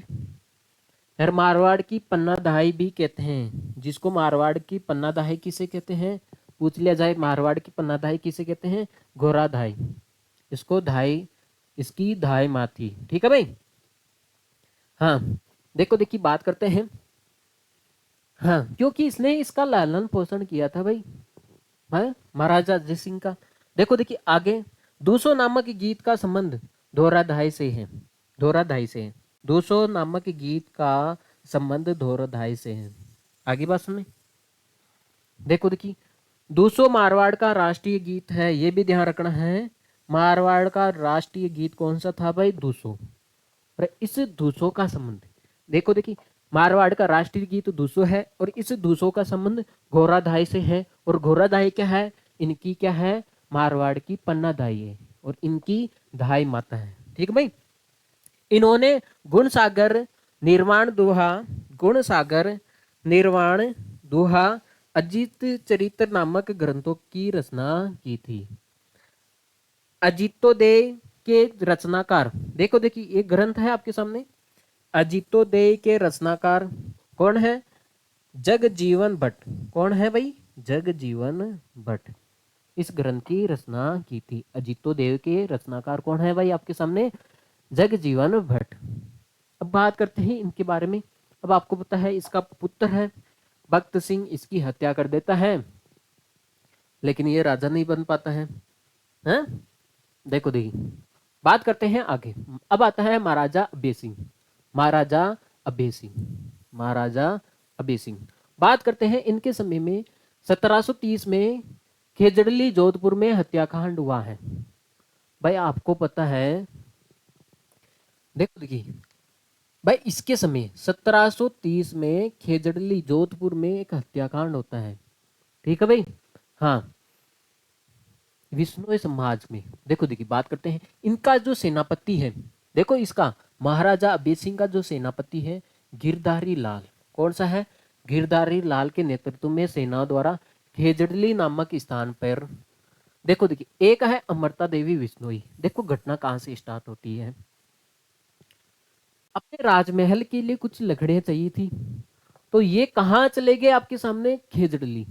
यार मारवाड़ की पन्ना दहाई भी कहते हैं, जिसको मारवाड़ की पन्ना दहाई किसे कहते हैं, पूछ लिया जाए मारवाड़ की पन्ना दहाई किसे कहते हैं, गोरा धाई, इसको धाई, इसकी धाई माँ थी, ठीक है भाई। हाँ, देखो देखिए बात करते हैं, हाँ, क्योंकि इसने इसका लालन पोषण किया था भाई, हाँ, महाराजा अजय सिंह का। देखो देखिए आगे, 200 नामक गीत का संबंध धोराधाई से है, धोराधाई से है, 200 नामक गीत का संबंध धोराधाई से है। आगे बात सुने, देखो देखिए 200 मारवाड़ का राष्ट्रीय गीत है, ये भी ध्यान रखना है। मारवाड़ का राष्ट्रीय गीत कौन सा था भाई, 200, और इस 200 का संबंध, देखो देखिए मारवाड़ का राष्ट्रीय गीत 200 है और इस 200 का संबंध घोराधाई से है, और घोराधाई क्या है, इनकी क्या है, मारवाड़ की पन्ना दाई है और इनकी धाई माता है, ठीक है भाई। इन्होंने गुण सागर निर्वाण दोहा, गुण सागर निर्वाण दोहा अजित चरित्र नामक ग्रंथों की रचना की थी। अजितोदय के रचनाकार, देखो देखिए एक ग्रंथ है आपके सामने, अजितोदय के रचनाकार कौन है, जगजीवन भट्ट, कौन है भाई, जगजीवन भट्ट, इस ग्रंथ की रचना की थी। अजितोदय के रचनाकार कौन है भाई आपके सामने, जगजीवन भट्ट। अब बात करते हैं इनके बारे में। अब आपको पता है इसका पुत्र है भक्त सिंह, इसकी हत्या कर देता है लेकिन ये राजा नहीं बन पाता है, हैं? देखो देखिए बात करते हैं आगे। अब आता है महाराजा अभय सिंह, महाराजा अभय सिंह, महाराजा अभय सिंह। बात करते हैं इनके समय में 1730 में खेजड़ली जोधपुर में हत्याकांड हुआ है। भाई आपको पता है, देखो देखिए भाई इसके समय 1730 में खेजड़ली जोधपुर में एक हत्याकांड होता है, ठीक है भाई। हाँ, विष्णु समाज में, देखो देखिए बात करते हैं इनका जो सेनापति है, देखो इसका महाराजा अभय सिंह का जो सेनापति है गिरधारी लाल, कौन सा है, गिरधारी लाल के नेतृत्व में सेना द्वारा खेजड़ली नामक स्थान पर, देखो देखिए एक है अमृता देवी विष्णोई। देखो घटना कहां से स्टार्ट होती है, अपने राजमहल के लिए कुछ लकड़ियां चाहिए थी, तो ये कहां चले गए आपके सामने, खेजड़ली,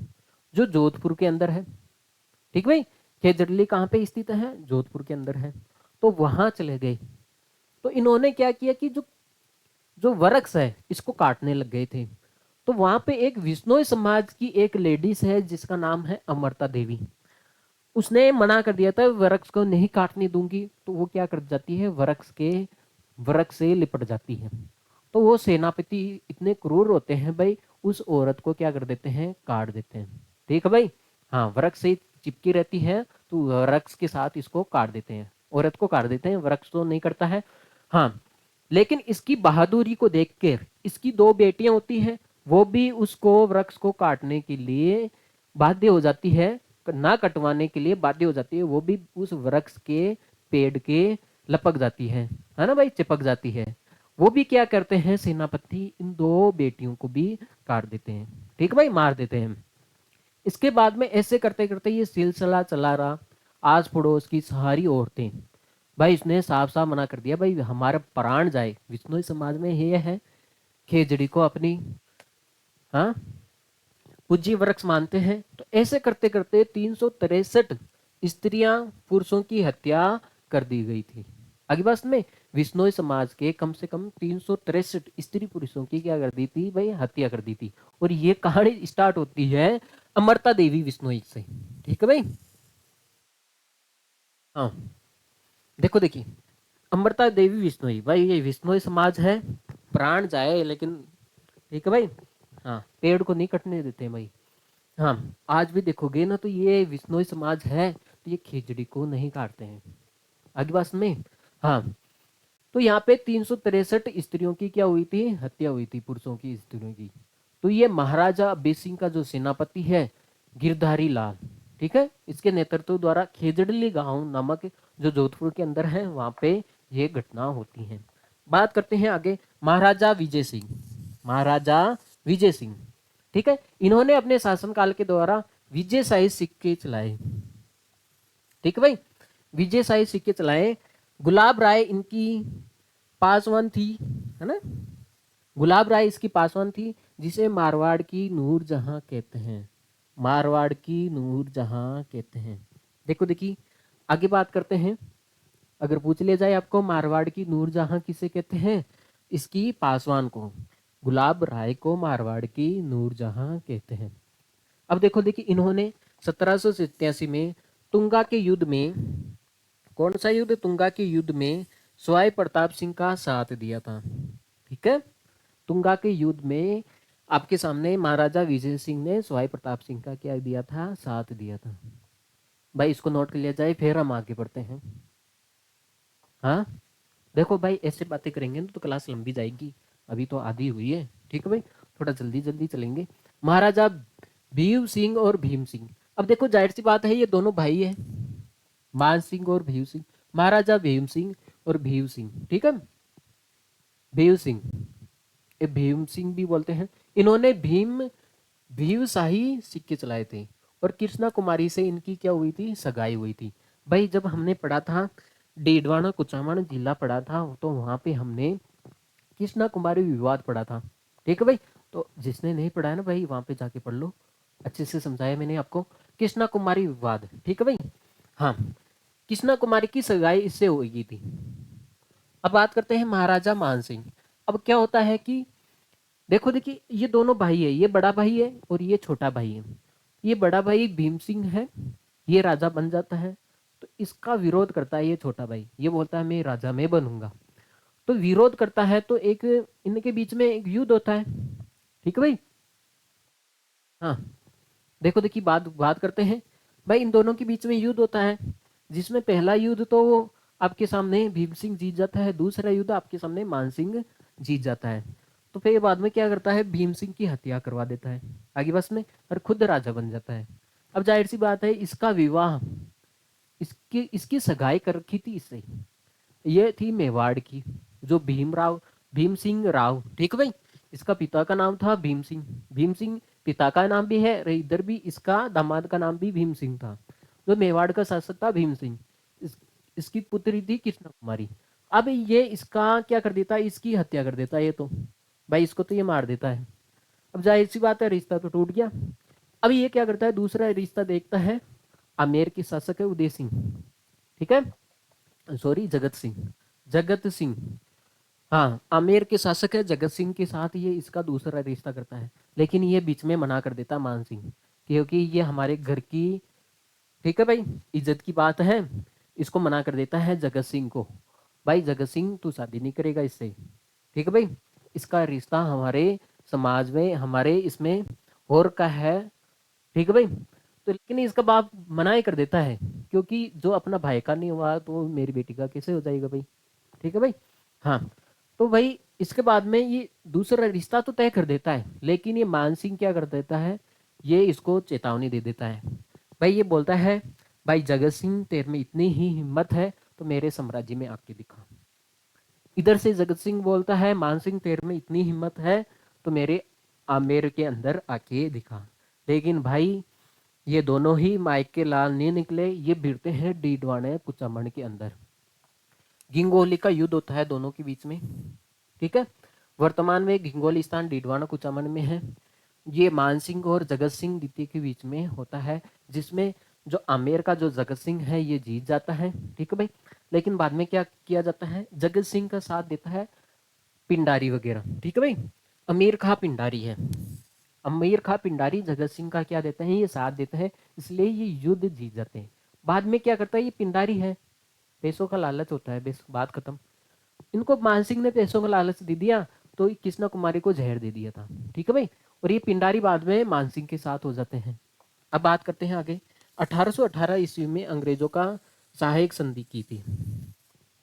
जो जोधपुर के अंदर है, ठीक भाई। खेजड़ली कहाँ पे स्थित है, जोधपुर के अंदर है, तो वहां चले गए। तो इन्होंने क्या किया कि जो जो वृक्ष है इसको काटने लग गए थे। तो वहां पे एक विष्णोई समाज की एक लेडीज है जिसका नाम है अमृता देवी, उसने मना कर दिया था वृक्ष को नहीं काटने दूंगी, तो वो क्या कर जाती है, वृक्ष से लिपट जाती है। तो वो सेनापति इतने क्रूर होते हैं भाई, उस औरत को क्या कर देते हैं, काट देते हैं, ठीक है भाई। हाँ, वृक्ष से चिपकी रहती है तो वृक्ष के साथ इसको काट देते हैं, औरत को काट देते हैं, वृक्ष तो नहीं करता है। हाँ, लेकिन इसकी बहादुरी को देखकर इसकी दो बेटियां होती हैं, वो भी उसको वृक्ष को काटने के लिए बाध्य हो जाती है, ना कटवाने के लिए बाध्य हो जाती है, वो भी उस वृक्ष के पेड़ के लपक जाती है ना भाई, चिपक जाती है। वो भी क्या करते हैं, सेनापति इन दो बेटियों को भी काट देते हैं, ठीक भाई, मार देते हैं। इसके बाद में ऐसे करते करते ये सिलसिला चला रहा। आस पड़ोस की सारी औरतें, भाई इसने साफ साफ मना कर दिया, भाई हमारा प्राण जाए, विष्णु समाज में ये है, खेजड़ी को अपनी हाँ पूज्य वृक्ष मानते हैं। तो ऐसे करते करते 363 स्त्रियां पुरुषों की हत्या कर दी गई थी। आगे बात में विष्णोई समाज के कम से कम 363 स्त्री पुरुषों की क्या कर दी थी भाई, हत्या कर दी थी। और ये कहानी स्टार्ट होती है अमरता देवी विष्णोई से, ठीक है भाई। हाँ देखो देखिए, अमरता देवी विष्णोई, भाई ये विष्णोई समाज है, प्राण जाए लेकिन, ठीक है भाई, हाँ पेड़ को नहीं कटने देते भाई। हाँ आज भी देखोगे ना तो ये विष्णोई समाज है, तो ये खिचड़ी को नहीं काटते हैं। आगे बात में, हाँ तो यहाँ पे 363 स्त्रियों की क्या हुई थी, हत्या हुई थी, पुरुषों की स्त्रियों की। तो ये महाराजा अभय सिंह का जो सेनापति है गिरधारी लाल, ठीक है, इसके नेतृत्व द्वारा खेजड़ली गांव नामक जो जोधपुर के अंदर है वहां पे ये घटना होती है। बात करते हैं आगे महाराजा विजय सिंह। महाराजा विजय सिंह, ठीक है, इन्होंने अपने शासनकाल के द्वारा विजयशाही सिक्के चलाए, ठीक है भाई, विजयशाही सिक्के चलाए। गुलाब राय इनकी पासवान थी, है ना, गुलाब राय इसकी पासवान थी, जिसे मारवाड़ की नूर जहां कहते हैं, मारवाड़ की नूर जहां कहते हैं। देखो देखिए आगे बात करते हैं, अगर पूछ लिया जाए आपको मारवाड़ की नूर जहां किसे कहते हैं, इसकी पासवान को, गुलाब राय को मारवाड़ की नूर जहां कहते हैं। अब देखो देखिए इन्होंने 1787 में तुंगा के युद्ध में, कौन सा युद्ध, तुंगा के युद्ध में सवाई प्रताप सिंह का साथ दिया था, ठीक है। तुंगा के युद्ध में आपके सामने महाराजा विजय सिंह ने सवाई प्रताप सिंह का क्या दिया था, साथ दिया था। भाई इसको नोट कर लिया जाए, फिर हम आगे बढ़ते हैं। हाँ देखो भाई ऐसे बातें करेंगे तो क्लास लंबी जाएगी, अभी तो आधी हुई है, ठीक है भाई, थोड़ा जल्दी जल्दी चलेंगे। महाराजा भीम सिंह और भीम सिंह, अब देखो जाहिर सी बात है ये दोनों भाई है, मान सिंह और भीम सिंह, महाराजा भीम सिंह और भीम सिंह, ठीक है, भीम सिंह, ये भीम सिंह भी बोलते हैं। इन्होंने भीम शाही सिक्के चलाए थे और कृष्णा कुमारी से इनकी क्या हुई थी, सगाई हुई थी। भाई जब हमने पढ़ा था डेडवाना कुचामन जिला पढ़ा था, तो वहां पे हमने कृष्णा कुमारी विवाद पढ़ा था, ठीक है भाई। तो जिसने नहीं पढ़ा है ना भाई वहां पे जाके पढ़ लो, अच्छे से समझाया मैंने आपको, कृष्णा कुमारी विवाद, ठीक है भाई। हाँ कृष्णा कुमारी की सगाई इससे हो गई थी। अब बात करते हैं महाराजा मान सिंह। अब क्या होता है कि देखो देखिए ये दोनों भाई है, ये बड़ा भाई है और ये छोटा भाई है। ये बड़ा भाई भीम सिंह है, ये राजा बन जाता है, तो इसका विरोध करता है ये छोटा भाई, ये बोलता है मैं राजा में बनूंगा, तो विरोध करता है, तो एक इनके बीच में एक युद्ध होता है, ठीक है भाई। हाँ देखो देखिए बात बात करते हैं, भाई इन दोनों के बीच में युद्ध होता है, जिसमें पहला युद्ध तो आपके सामने भीम सिंह जीत जाता है, दूसरा युद्ध आपके सामने मान सिंह जीत जाता है। तो फिर बाद में क्या करता है, भीम सिंह की हत्या करवा देता है आगे बस में, और खुद राजा बन जाता है। अब जाहिर सी बात है इसका विवाह, इसकी इसकी सगाई कर रखी थी इससे, ये थी मेवाड़ की, जो भीम सिंह राव, ठीक है भाई, इसका पिता का नाम था भीम सिंह। भीम सिंह पिता का नाम भी है, इधर भी इसका दामाद का नाम भी भीम सिंह था। जो मेवाड़ का शासक था भीम सिंह, इसकी पुत्री थी कृष्णा कुमारी। अब ये इसका क्या कर देता है, इसकी हत्या कर देता है, ये तो भाई इसको तो ये मार देता है। अब जाहिर सी बात है रिश्ता तो टूट गया। अब ये क्या करता है, दूसरा रिश्ता देखता है, आमेर के शासक है उदय सिंह, ठीक है, सॉरी जगत सिंह, जगत सिंह, हाँ आमेर के शासक है जगत सिंह के साथ ये इसका दूसरा रिश्ता करता है, लेकिन ये बीच में मना कर देता मान सिंह, क्योंकि ये हमारे घर की, ठीक है भाई, इज्जत की बात है, इसको मना कर देता है जगत सिंह को, भाई जगत सिंह तू शादी नहीं करेगा इससे, ठीक है भाई, इसका रिश्ता हमारे समाज में, हमारे इसमें और का है, ठीक है भाई। तो लेकिन इसका बाप मना ही कर देता है, क्योंकि जो अपना भाई का नहीं हुआ तो मेरी बेटी का कैसे हो जाएगा भाई, ठीक है भाई। हाँ तो भाई इसके बाद में ये दूसरा रिश्ता तो तय कर देता है, लेकिन ये मान सिंह क्या कर देता है, ये इसको चेतावनी दे देता है। भाई ये बोलता है भाई जगत सिंह तेरे में इतनी ही हिम्मत है तो मेरे साम्राज्य में आके दिखा। इधर से जगत सिंह बोलता है मान सिंह तेरे में इतनी हिम्मत है तो मेरे आमेर के अंदर आके दिखा। लेकिन भाई ये दोनों ही मायके लाल नहीं निकले, ये भिड़ते हैं डीडवाने कुचामन के अंदर। घिंगोली का युद्ध होता है दोनों के बीच में, ठीक है। वर्तमान में घिंगोली स्थान डीडवाना कुचामन में है। ये मान सिंह और जगत सिंह द्वितीय के बीच में होता है, जिसमें जो आमेर का जो जगत सिंह है ये जीत जाता है, ठीक है भाई। लेकिन बाद में क्या किया जाता है, जगत सिंह का साथ देता है पिंडारी वगैरह, ठीक है भाई। अमीर खां पिंडारी है, अमीर खां पिंडारी जगत सिंह का क्या देते हैं, ये साथ देते हैं, इसलिए ये युद्ध जीत जाते हैं। बाद में क्या करता है, ये पिंडारी है, पैसों का लालच होता है, बस बात खत्म। इनको मान सिंह ने पैसों का लालच दे दिया तो कृष्णा कुमारी को जहर दे दिया था, ठीक है भाई। और ये पिंडारी बाद में मान सिंह के साथ हो जाते हैं। अब बात करते हैं आगे। 1818 ईस्वी में अंग्रेजों का सहायक संधि की थी।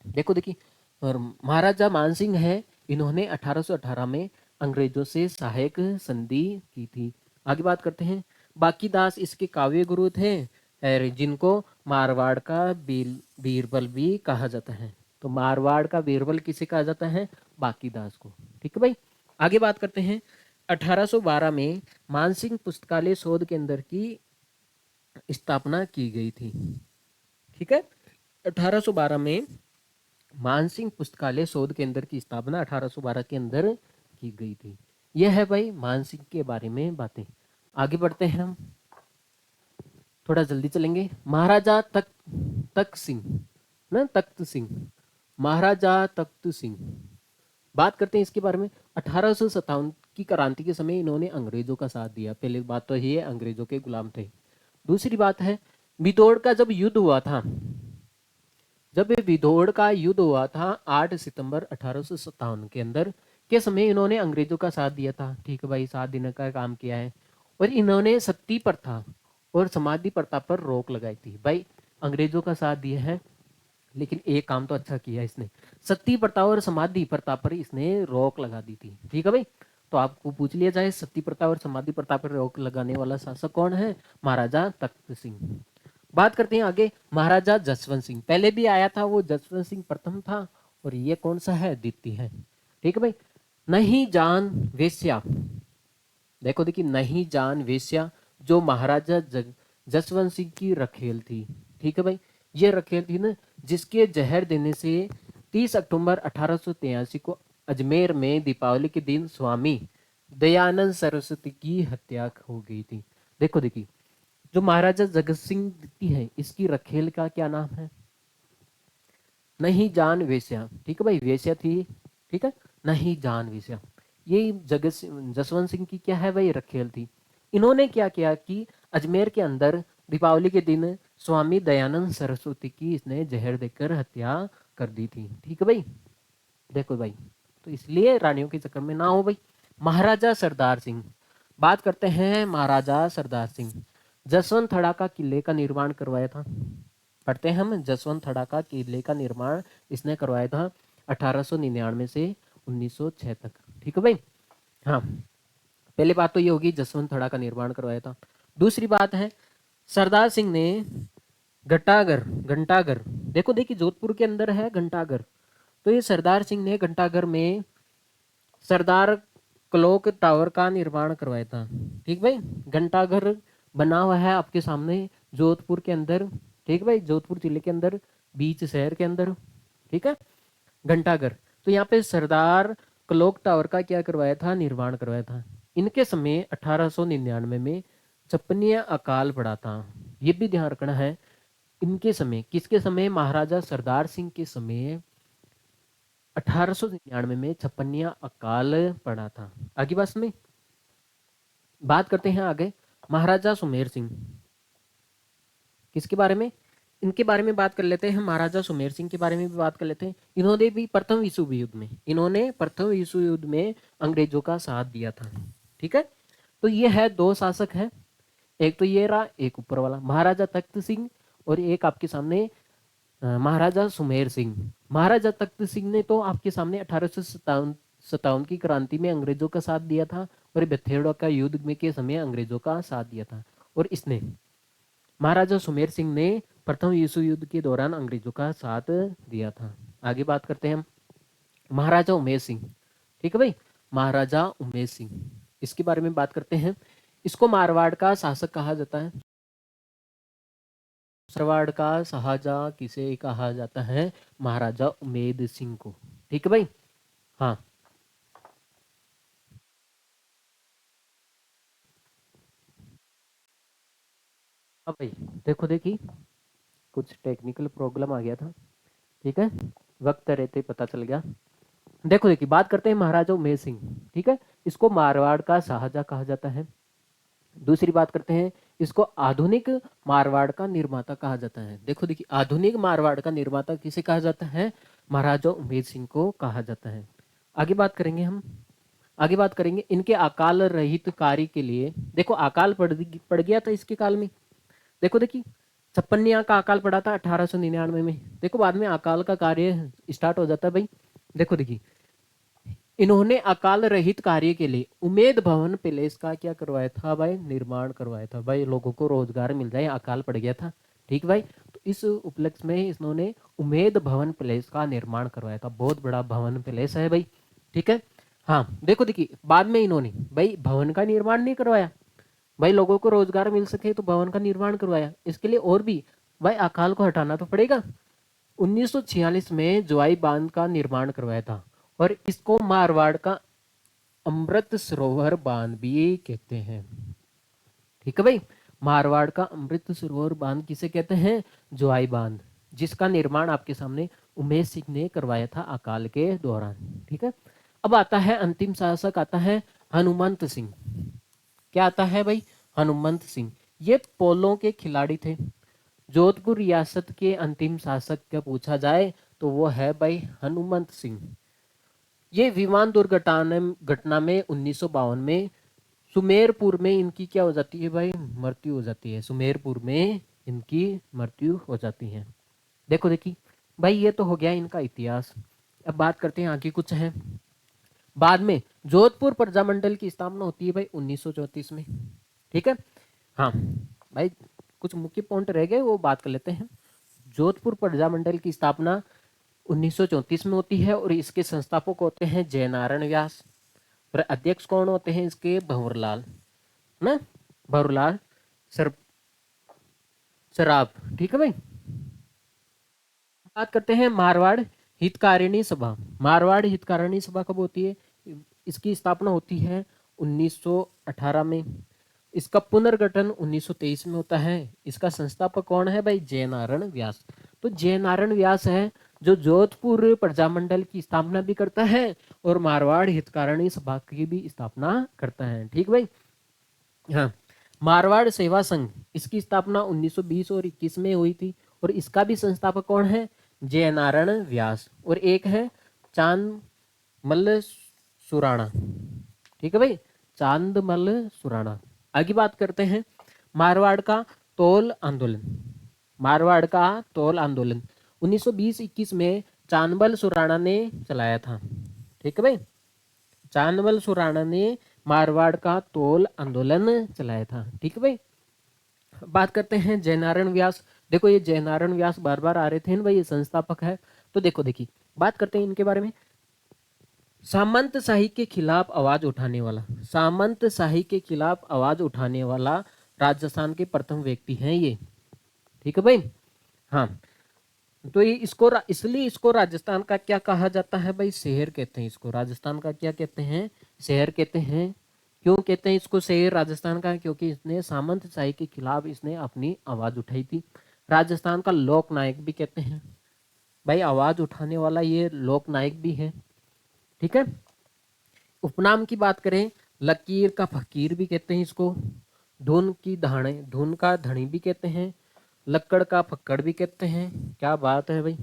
देखो देखिए, और महाराजा मान सिंह है, इन्होंने 1818 में अंग्रेजों से सहायक संधि की थी। आगे बात करते हैं। बाकी दास इसके काव्य गुरु थे, जिनको मारवाड़ का बीरबल भी कहा जाता है। तो मारवाड़ का बीरबल किसे कहा जाता है, बाकी दास को, ठीक है भाई। आगे बात करते हैं। 1812 में मानसिंह पुस्तकालय शोध केंद्र की स्थापना की गई थी, ठीक है। 1812 में मानसिंह पुस्तकालय शोध केंद्र की स्थापना 1812 के अंदर की गई थी। यह है भाई मानसिंह के बारे में बातें। आगे बढ़ते हैं हम, थोड़ा जल्दी चलेंगे। महाराजा तख्त सिंह ना, तख्त सिंह, महाराजा तख्त सिंह, बात करते हैं इसके बारे में। 1857 की क्रांति के समय इन्होंने अंग्रेजों का साथ दिया। पहली बात तो ये अंग्रेजों के गुलाम थे। दूसरी बात है, विदोड़ का जब युद्ध हुआ था, जब विदोड़ का युद्ध हुआ था 8 सितंबर 1857 के अंदर के समय इन्होंने अंग्रेजों का साथ दिया था, ठीक है भाई, साथ देने का काम किया है। और इन्होंने सती प्रथा और समाधि प्रथा पर रोक लगाई थी। भाई अंग्रेजों का साथ दिया है, लेकिन एक काम तो अच्छा किया इसने, सती प्रथा और समाधि प्रथा पर इसने रोक लगा दी थी, ठीक है भाई। तो आपको पूछ लिया जाए सती प्रथा और समाधि प्रथा पर रोक लगाने वाला शासक कौन है, महाराजा तख्त सिंह। बात करते हैं आगे, महाराजा जसवंत सिंह, पहले भी आया था वो, जसवंत सिंह प्रथम था, और ये कौन सा है, द्वितीय है, ठीक है भाई। नहीं जान वेश्या, देखो देखिए, नहीं जान वेश्या जो महाराजा जसवंत सिंह की रखेल थी, ठीक है भाई। ये रखेल थी ना, जिसके जहर देने से 30 अक्टूबर 1883 को अजमेर में दीपावली के दिन स्वामी दयानंद सरस्वती की हत्या हो गई थी। देखो देखिए, जो महाराजा जगत सिंह द्वितीय है, इसकी रखेल का क्या नाम है, नहीं जान वेश्या, ठीक है भाई, वेश्या थी, ठीक है, नहीं जान वेश्या। ये जसवंत सिंह की क्या है भाई, रखेल थी। इन्होंने क्या किया कि अजमेर के अंदर दीपावली के दिन स्वामी दयानंद सरस्वती की इसने जहर देकर हत्या कर दी थी, ठीक है भाई। देखो भाई, तो इसलिए रानियों के चक्कर में ना हो भाई। महाराजा सरदार सिंह, बात करते हैं महाराजा सरदार सिंह। जसवंत थड़ा का किले का निर्माण करवाया था, पढ़ते हैं हम, जसवंत थड़ा का किले का निर्माण इसने करवाया था 1899 से 1906 तक, ठीक है भाई। हाँ, पहली बात तो ये होगी, जसवंत थड़ा का निर्माण करवाया था। दूसरी बात है, सरदार सिंह ने घंटाघर, घंटाघर, देखो देखिए जोधपुर के अंदर है घंटाघर, तो ये सरदार सिंह ने घंटाघर में सरदार क्लॉक टावर का निर्माण करवाया था, ठीक भाई। घंटाघर बना हुआ है आपके सामने जोधपुर के अंदर, ठीक भाई, जोधपुर जिले के अंदर, बीच शहर के अंदर, ठीक है, घंटाघर। तो यहाँ पे सरदार क्लॉक टावर का क्या करवाया था, निर्माण करवाया था। इनके समय 1899 में छप्पनिया अकाल पड़ा था, ये भी ध्यान रखना है। इनके समय, किसके समय, महाराजा सरदार सिंह के समय 1899 में छप्पनिया अकाल पड़ा था। आगे बस में बात करते हैं आगे, महाराजा सुमेर सिंह, किसके बारे में, इनके बारे में बात कर लेते हैं। महाराजा सुमेर सिंह के बारे में भी बात कर लेते हैं। इन्होंने भी प्रथम विश्व युद्ध में, इन्होंने प्रथम विश्व युद्ध में अंग्रेजों का साथ दिया था, ठीक है। तो ये है दो शासक है, एक तो ये रहा, एक ऊपर वाला महाराजा तख्त सिंह, और एक आपके सामने महाराजा सुमेर सिंह। महाराजा तख्त सिंह ने तो आपके सामने 1857 की क्रांति में अंग्रेजों का साथ दिया था और बथेड़ो का युद्ध में के समय अंग्रेजों का साथ दिया था। और इसने महाराजा सुमेर सिंह ने प्रथम विश्व युद्ध के दौरान अंग्रेजों का साथ दिया था। आगे बात करते हैं हम महाराजा उमेर सिंह। ठीक है भाई, महाराजा उमेर सिंह, इसके बारे में बात करते हैं। इसको मारवाड़ का शासक कहा जाता है। मारवाड़ का शाहजहां किसे कहा जाता है? महाराजा उमेद सिंह को। ठीक है भाई। हाँ, अब भाई देखो देखी, कुछ टेक्निकल प्रॉब्लम आ गया था। ठीक है, वक्त रहते पता चल गया। देखो देखिए, बात करते हैं महाराजा उमेर सिंह। ठीक है, इसको मारवाड़ का शाहजहां कहा जाता है। दूसरी बात करते हैं, इसको आधुनिक मारवाड़ का निर्माता कहा जाता है। देखो देखिए, आधुनिक मारवाड़ का निर्माता किसे कहा जाता है? महाराजा उमेर सिंह को कहा जाता है। आगे बात करेंगे हम, आगे बात करेंगे इनके अकाल रहित कार्य के लिए। देखो अकाल पड़ गया था इसके काल में। देखो देखिए, छप्पनिया का अकाल पड़ा था 1899 में। देखो बाद में अकाल का कार्य स्टार्ट हो जाता है भाई। देखो देखिए, इन्होंने अकाल रहित कार्य के लिए उमेद भवन पैलेस का क्या करवाया था भाई? निर्माण करवाया था भाई, लोगों को रोजगार मिल जाए, अकाल पड़ गया था। ठीक भाई, तो इस उपलक्ष्य में इन्होंने उमेद भवन पैलेस का निर्माण करवाया था। बहुत बड़ा भवन पैलेस है भाई। ठीक है। हाँ, देखो देखिए, बाद में इन्होंने भाई भवन का निर्माण नहीं करवाया भाई, लोगों को रोजगार मिल सके तो भवन का निर्माण करवाया। इसके लिए और भी भाई अकाल को हटाना तो पड़ेगा। 1946 में जोआई बांध का निर्माण करवाया था और इसको मारवाड़ का अमृत सरोवर बांध भी कहते हैं। ठीक है भाई, मारवाड़ का अमृत सरोवर बांध किसे कहते हैं? जोआई बांध, जिसका निर्माण आपके सामने उमेश सिंह ने करवाया था अकाल के दौरान। ठीक है, अब आता है अंतिम शासक, आता है हनुमंत सिंह। क्या आता है भाई? हनुमंत सिंह। ये पोलो के खिलाड़ी थे। जोधपुर रियासत के अंतिम शासक का पूछा जाए तो वो है भाई हनुमंत सिंह। ये विमान दुर्घटना घटना में 1952 में सुमेरपुर में इनकी क्या हो जाती है भाई? मृत्यु हो जाती है। सुमेरपुर में इनकी मृत्यु हो जाती है। देखो देखी भाई, ये तो हो गया इनका इतिहास। अब बात करते हैं आगे कुछ है। बाद में जोधपुर प्रजामंडल की स्थापना होती है भाई 1934 में। ठीक है। हाँ भाई, कुछ मुख्य पॉइंट रह गए, वो बात कर लेते हैं। जोधपुर प्रजामंडल की स्थापना 1934 में होती है और इसके संस्थापक होते हैं जयनारायण व्यास और अध्यक्ष कौन होते हैं इसके? भंवरलाल ना, भंवरलाल सर सराफ। ठीक है भाई। बात करते हैं मारवाड़ हितकारिणी सभा। मारवाड़ हितकारिणी सभा कब होती है? इसकी स्थापना होती है 1918 में। इसका पुनर्गठन 1923 में होता है। इसका संस्थापक कौन है भाई? जयनारायण व्यास। तो जयनारायण व्यास है जो जोधपुर प्रजामंडल की स्थापना भी करता है और मारवाड़ हितकारिणी सभा की भी स्थापना करता है। ठीक भाई। हाँ, मारवाड़ सेवा संघ, इसकी स्थापना 1920 और 21 में हुई थी और इसका भी संस्थापक कौन है? जयनारायण व्यास। और एक है चांदमल सुराणा। ठीक है भाई, चांदमल सुराणा। आगे बात करते हैं मारवाड़ का तोल आंदोलन। मारवाड़ का तोल आंदोलन 1920-21 में चांदमल सुराणा ने चलाया था। ठीक है भाई, चांदमल सुराणा ने मारवाड़ का तोल आंदोलन चलाया था। ठीक है भाई। बात करते हैं जयनारायण व्यास। देखो ये जयनारायण व्यास बार बार आ रहे थे ना भाई, ये संस्थापक है। तो देखो देखिए, बात करते हैं इनके बारे में। सामंत शाही के खिलाफ आवाज उठाने वाला, सामंत शाही के खिलाफ आवाज उठाने वाला राजस्थान के प्रथम व्यक्ति हैं ये। ठीक है भाई। हाँ, तो ये इसको इसलिए इसको राजस्थान का क्या कहा जाता है भाई? शहर कहते हैं इसको। राजस्थान का क्या कहते हैं? शहर कहते हैं। क्यों कहते हैं इसको शहर राजस्थान का? क्योंकि इसने सामंत शाही के खिलाफ इसने अपनी आवाज उठाई थी। राजस्थान का लोक नायक भी कहते हैं भाई, आवाज उठाने वाला ये लोक नायक भी है। ठीक है। उपनाम की बात करें, लकीर का फकीर भी कहते हैं इसको। धुन की धाणे, धुन का धनी भी कहते हैं। लक्कड़ का फक्कड़ भी कहते हैं। क्या बात है भाई।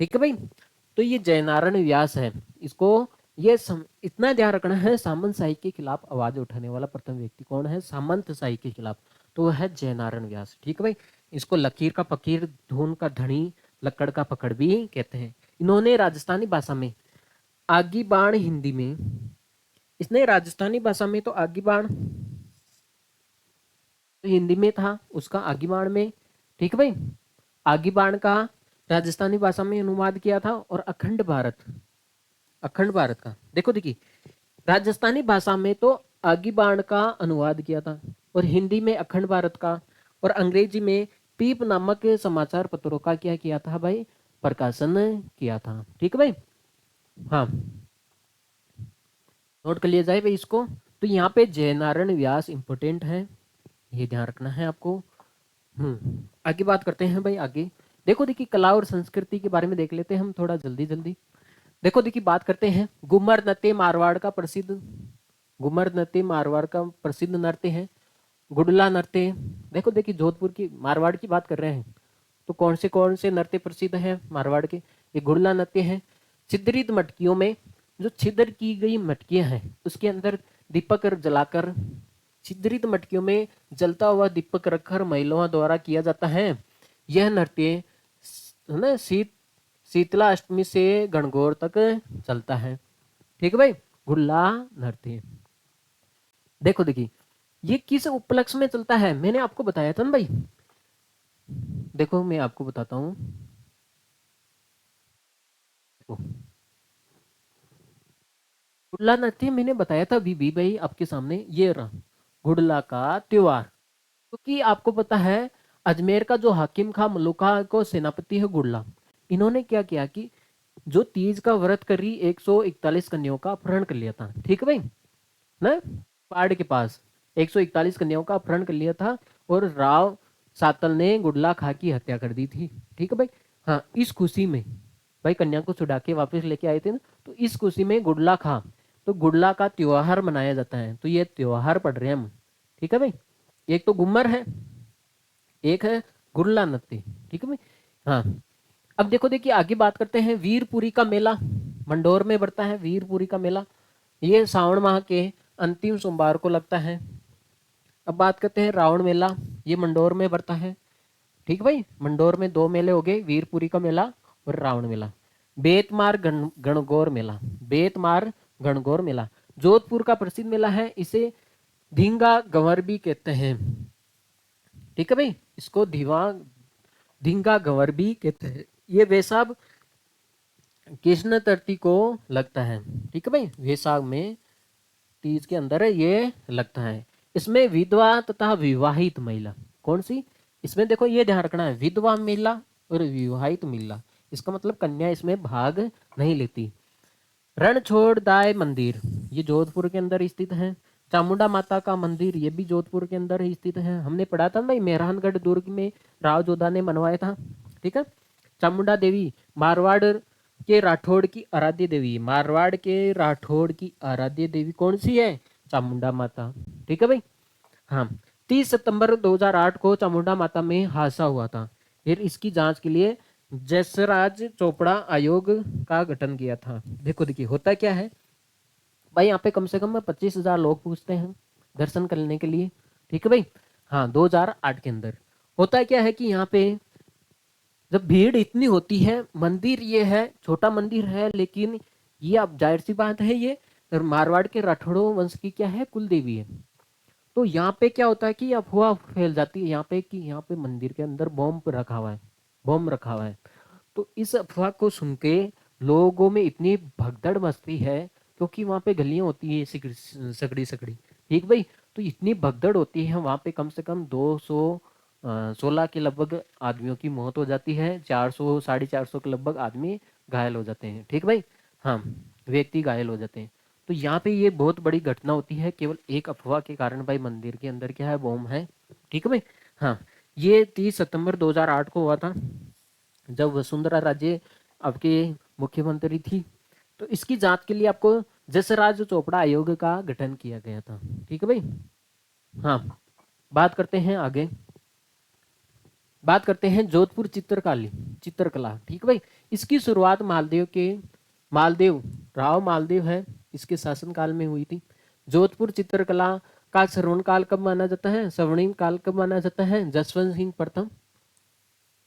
ठीक है भाई। तो ये जयनारायण व्यास है, इसको ये इतना ध्यान रखना है, सामंत शाही के खिलाफ आवाज उठाने वाला प्रथम व्यक्ति कौन है? सामंत शाही के खिलाफ, तो वह है जयनारायण व्यास। ठीक है भाई। इसको लकीर का फकीर, धुन का धनी, लक्कड़ का पकड़ भी कहते हैं। इन्होंने राजस्थानी भाषा में आगी बाण, हिंदी में इसने राजस्थानी भाषा में तो आगी बाण तो हिंदी में था उसका आगी बाण में, ठीक है भाई, आगी बाण का राजस्थानी भाषा में अनुवाद किया था। और अखंड भारत का देखो देखिए, राजस्थानी भाषा में तो आगी बाण का अनुवाद किया था और हिंदी में अखंड भारत का, और अंग्रेजी में पीप नामक समाचार पत्रों का क्या किया था भाई, प्रकाशन किया था। ठीक है भाई, हाँ नोट कर लिया जाए भाई इसको। तो यहाँ पे जयनारायण व्यास इंपोर्टेंट है, ये ध्यान रखना है आपको। आगे बात करते हैं भाई। आगे देखो देखिए, कला और संस्कृति के बारे में देख लेते हैं हम थोड़ा जल्दी जल्दी। देखो देखिए, बात करते हैं घूमर नृत्य मारवाड़ का प्रसिद्ध, घूमर नृत्य मारवाड़ का प्रसिद्ध नृत्य है। गुडला नृत्य, देखो देखिए जोधपुर की मारवाड़ की बात कर रहे हैं तो कौन से नृत्य प्रसिद्ध है मारवाड़ के, ये गुडला नृत्य है। छिद्रित मटकियों में, जो छिद्र की गई मटकियां हैं उसके अंदर दीपक जलाकर, छिद्रित मटकियों में जलता हुआ दीपक रखकर महिलाओं द्वारा किया जाता है। यह नृत्य है ना शीतला अष्टमी से गणगौर तक चलता है। ठीक है भाई, गुल्ला नृत्य। देखो देखिए, ये किस उपलक्ष्य में चलता है, मैंने आपको बताया था ना भाई। देखो मैं आपको बताता हूं, गुडला नृत्य मैंने बताया था अभी भी भाई आपके सामने, ये रहा गुडला का त्योहार। क्योंकि आपको पता है अजमेर का जो हाकिम खां मलूका को सेनापति है गुडला, इन्होंने क्या किया कि जो तीज का व्रत करी 141 कन्याओं का अपहरण कर लिया था। ठीक है भाई ना, पहाड़ के पास 141 कन्याओं का अपहरण कर लिया था और राव सातल ने गुडला खां की हत्या कर दी थी। ठीक है भाई, हाँ इस खुशी में भाई कन्या को छुड़ा के वापस लेके आए थे ना, तो इस खुशी में गुडला खां, तो गुडला का त्योहार मनाया जाता है। तो ये त्योहार पढ़ रहे हैं हम। ठीक है भाई, एक तो गुम्मर है, एक है गुडला नृत्य। ठीक है भाई, हाँ अब देखो देखिए आगे बात करते हैं। वीरपुरी का मेला मंडौर में बढ़ता है। वीरपुरी का मेला ये सावन माह के अंतिम सोमवार को लगता है। अब बात करते हैं रावण मेला, ये मंडौर में बढ़ता है। ठीक है भाई, मंडौर में दो मेले हो गए, वीरपुरी का मेला और रावण मेला। बेतमार गणगौर मेला, बेतमार गणगौर मेला जोधपुर का प्रसिद्ध मेला है, इसे धींगा गंवर भी कहते हैं। ठीक है भाई, इसको धींगा गंवर भी कहते हैं। ये वैशाख कृष्ण तृतीया को लगता है। ठीक है भाई, वैशाख में तीज के अंदर ये लगता है। इसमें विधवा तथा विवाहित महिला, कौन सी, इसमें देखो ये ध्यान रखना है, विधवा महिला और विवाहित महिला, इसका मतलब कन्या इसमें भाग नहीं लेती। रणछोड़दाय मंदिर ये जोधपुर के अंदर स्थित है। चामुंडा माता का मंदिर ये भी जोधपुर के अंदर ही स्थित है। हमने पढ़ा था भाई मेहरानगढ़ दुर्ग में राव जोधा ने बनवाया था। ठीक है, चामुंडा देवी मारवाड़ के राठौड़ की आराध्य देवी, मारवाड़ के राठौड़ की आराध्य देवी कौन सी है, चामुंडा माता। ठीक है भाई, हाँ 30 सितंबर 2008 को चामुंडा माता में हादसा हुआ था। फिर इसकी जांच के लिए जसराज चोपड़ा आयोग का गठन किया था। देखो देखिए होता क्या है भाई, यहाँ पे कम से कम 25,000 लोग पूछते हैं दर्शन करने के लिए। ठीक है भाई, हाँ 2008 के अंदर होता क्या है कि यहाँ पे जब भीड़ इतनी होती है, मंदिर ये है छोटा मंदिर है, लेकिन ये अब जाहिर सी बात है ये मारवाड़ के राठौड़ों वंश की क्या है, कुल देवी है। तो यहाँ पे क्या होता है कि अफवाह फैल जाती है यहाँ पे कि यहाँ पे मंदिर के अंदर बॉम्ब रखा हुआ है, बॉम्ब रखा हुआ है। तो इस अफवाह को सुन के लोगों में इतनी भगदड़ मचती है, क्योंकि वहाँ पे गलियां होती है सकड़ी सकड़ी। ठीक भाई, तो इतनी भगदड़ होती है वहाँ पे, कम से कम 216 के लगभग आदमियों की मौत हो जाती है, 400 450 के लगभग आदमी घायल हो जाते हैं। ठीक भाई, हाँ व्यक्ति घायल हो जाते हैं। तो यहाँ पे ये बहुत बड़ी घटना होती है, केवल एक अफवाह के कारण भाई मंदिर के अंदर क्या है, बॉम्ब है। ठीक है भाई, हाँ ये 30 सितंबर 2008 को हुआ था, जब वसुंधरा राजे आपके मुख्यमंत्री थी। तो इसकी जांच के लिए आपको जसराज चोपड़ा आयोग का गठन किया गया था। ठीक है भाई, हाँ बात करते हैं आगे, बात करते हैं जोधपुर चित्रकला। ठीक है भाई, इसकी शुरुआत मालदेव राव मालदेव है, इसके शासनकाल में हुई थी। जोधपुर चित्रकला का श्रवण काल कब माना जाता है, स्वर्णिम काल कब माना जाता है, जसवंत सिंह प्रथम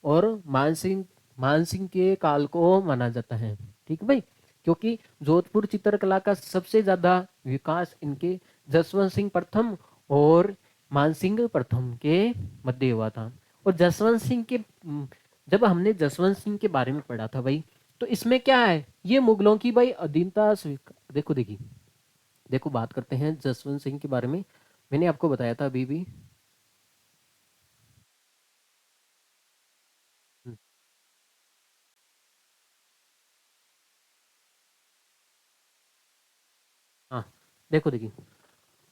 और मान सिंह मानसिंह के काल को माना जाता है। ठीक है भाई, क्योंकि जोधपुर चित्रकला का सबसे ज्यादा विकास इनके जसवंत सिंह प्रथम और मानसिंह प्रथम के मध्य हुआ था। और जसवंत सिंह के जब हमने जसवंत सिंह के बारे में पढ़ा था भाई, तो इसमें क्या है, ये मुगलों की भाई अधीनता देखो देखिए, देखो बात करते हैं जसवंत सिंह के बारे में। मैंने आपको बताया था अभी भी। हम्म, हाँ देखो देखिए,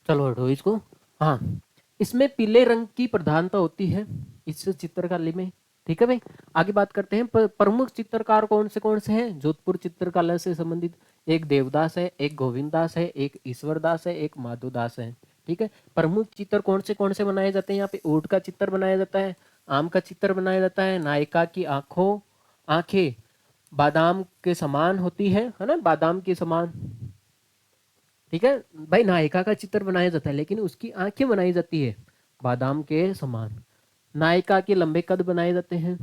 चलो हटो इसको। हाँ, इसमें पीले रंग की प्रधानता होती है इस चित्रकला में। ठीक है भाई, आगे बात करते हैं प्रमुख चित्रकार कौन से हैं जोधपुर चित्रकला से संबंधित। एक देवदास है, एक गोविंददास है, एक ईश्वरदास है, एक माधोदास है। ठीक है, प्रमुख चित्र कौन से बनाए जाते हैं यहाँ पे। ऊंट का चित्र बनाया जाता है, आम का चित्र बनाया जाता है, नायिका की आंखें बादाम के समान होती है ना, बादाम के समान। ठीक है भाई, नायिका का चित्र बनाया जाता है लेकिन उसकी आंखें बनाई जाती है बादाम के समान। नायिका के लंबे कद बनाए जाते हैं,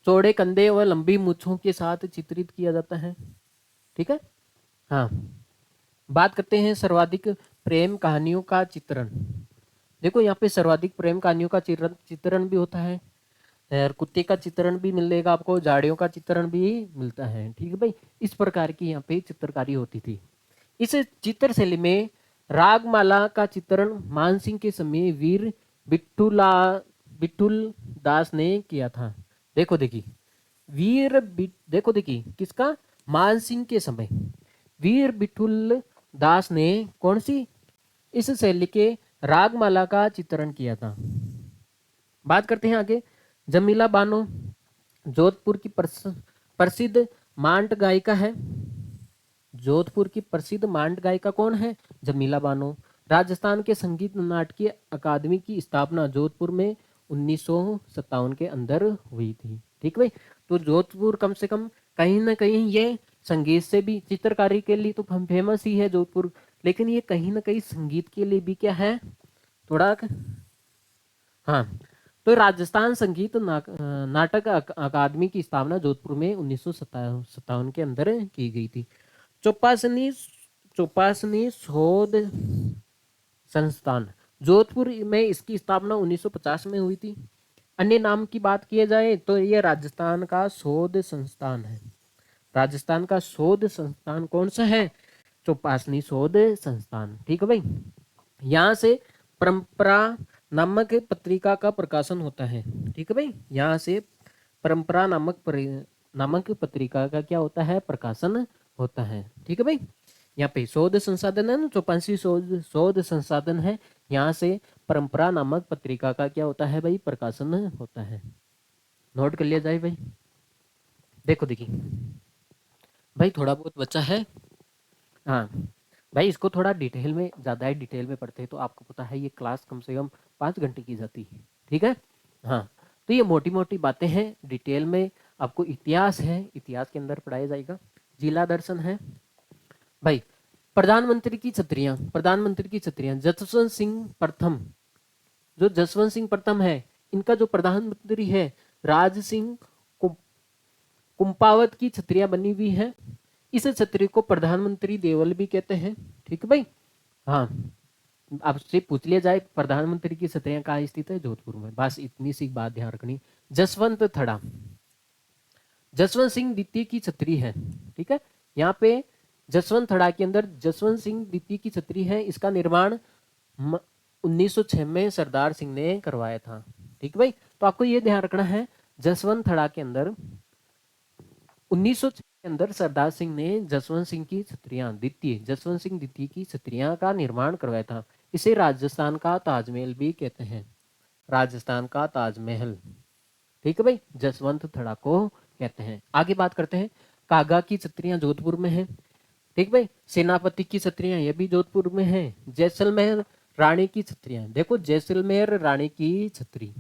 चौड़े कंधे और लंबी मूछों के साथ चित्रित किया जाता है। ठीक है। हाँ, बात करते हैं सर्वाधिक प्रेम कहानियों का चित्रण। देखो यहाँ पे सर्वाधिक प्रेम कहानियों का चित्रण चित्रण भी होता है, और कुत्ते का चित्रण भी मिलेगा आपको, झाड़ियों का चित्रण भी मिलता है। ठीक है भाई, इस प्रकार की यहाँ पे चित्रकारी होती थी। इस चित्रशैली में रागमाला का चित्रण मानसिंह के समय वीर बिट्टूला बिट्टुल दास ने किया था। देखो देखिए, देखो देखिए किसका, मानसिंह के समय वीर बिट्टुल दास ने कौन सी, इस शैली के रागमाला का चित्रण किया था। बात करते हैं आगे, जमीला बानो जोधपुर की प्रसिद्ध मांट गायिका है। जोधपुर की प्रसिद्ध मांड गायिका कौन है, जमीला बानो। राजस्थान के संगीत नाटकीय अकादमी की स्थापना जोधपुर में 1957 के अंदर हुई थी। ठीक भाई, तो जोधपुर कम से कम कहीं ना कहीं ये संगीत से भी, चित्रकारी के लिए तो हम फेमस ही है जोधपुर, लेकिन ये कहीं ना कहीं संगीत के लिए भी क्या है, थोड़ा। हाँ, तो राजस्थान संगीत नाटक अकादमी की स्थापना जोधपुर में 1957 के अंदर की गई थी। चौपासनी चौपासनी शोध संस्थान जोधपुर में इसकी स्थापना 1950 में हुई थी। अन्य नाम की बात किया जाए तो ये राजस्थान का शोध संस्थान है। राजस्थान का शोध संस्थान कौन सा है, चौपासनी शोध संस्थान। ठीक है भाई, यहाँ से परंपरा नामक पत्रिका का प्रकाशन होता है। ठीक है भाई, यहाँ से परंपरा नामक पत्रिका का क्या होता है, प्रकाशन होता है। ठीक है भाई, यहाँ पे शोध संसाधन है ना, चौपासी शोध संसाधन है, यहाँ से परंपरा नामक पत्रिका का क्या होता है भाई, प्रकाशन होता है। नोट कर लिया जाए भाई। देखो देखिए भाई, थोड़ा बहुत बचा है। हाँ भाई, इसको थोड़ा डिटेल में, ज़्यादा ही डिटेल में पढ़ते हैं तो आपको पता है ये क्लास कम से कम 5 घंटे की जाती है। ठीक है। हाँ, तो ये मोटी मोटी बातें हैं, डिटेल में आपको इतिहास है, इतिहास के अंदर पढ़ाया जाएगा। जिला दर्शन है भाई। प्रधानमंत्री की छतरियां जसवंत सिंह प्रथम, जो जसवंत सिंह प्रथम है, इनका जो प्रधानमंत्री है राज सिंह कुंपावत की छतरियां बनी हुई है। इस छतरी को प्रधानमंत्री देवल भी कहते हैं। ठीक है भाई। हाँ, आपसे पूछ लिया जाए प्रधानमंत्री की छतरियां कहाँ स्थित है, जोधपुर में, बस इतनी सी बात ध्यान रखनी। जसवंत थड़ा जसवंत सिंह द्वितीय की छतरी है। ठीक है, यहाँ पे जसवंत थड़ा के अंदर जसवंत सिंह द्वितीय की छतरी है, इसका निर्माण 1906 में सरदार सिंह ने करवाया था। ठीक है भाई, तो आपको ये ध्यान रखना है, जसवंत थड़ा के अंदर 1906 के अंदर सरदार सिंह ने जसवंत सिंह की छतरियां द्वितीय, जसवंत सिंह द्वितीय की छतरियां का निर्माण करवाया था। इसे राजस्थान का ताजमहल भी कहते हैं, राजस्थान का ताजमहल। ठीक है भाई, जसवंत थड़ा को कहते हैं। आगे बात करते हैं, कागा की छतरियां जोधपुर में है। ठीक भाई, सेनापति की छतरियां ये भी जोधपुर में है। जैसलमेर रानी की छतरियां, देखो जैसलमेर रानी की छतरी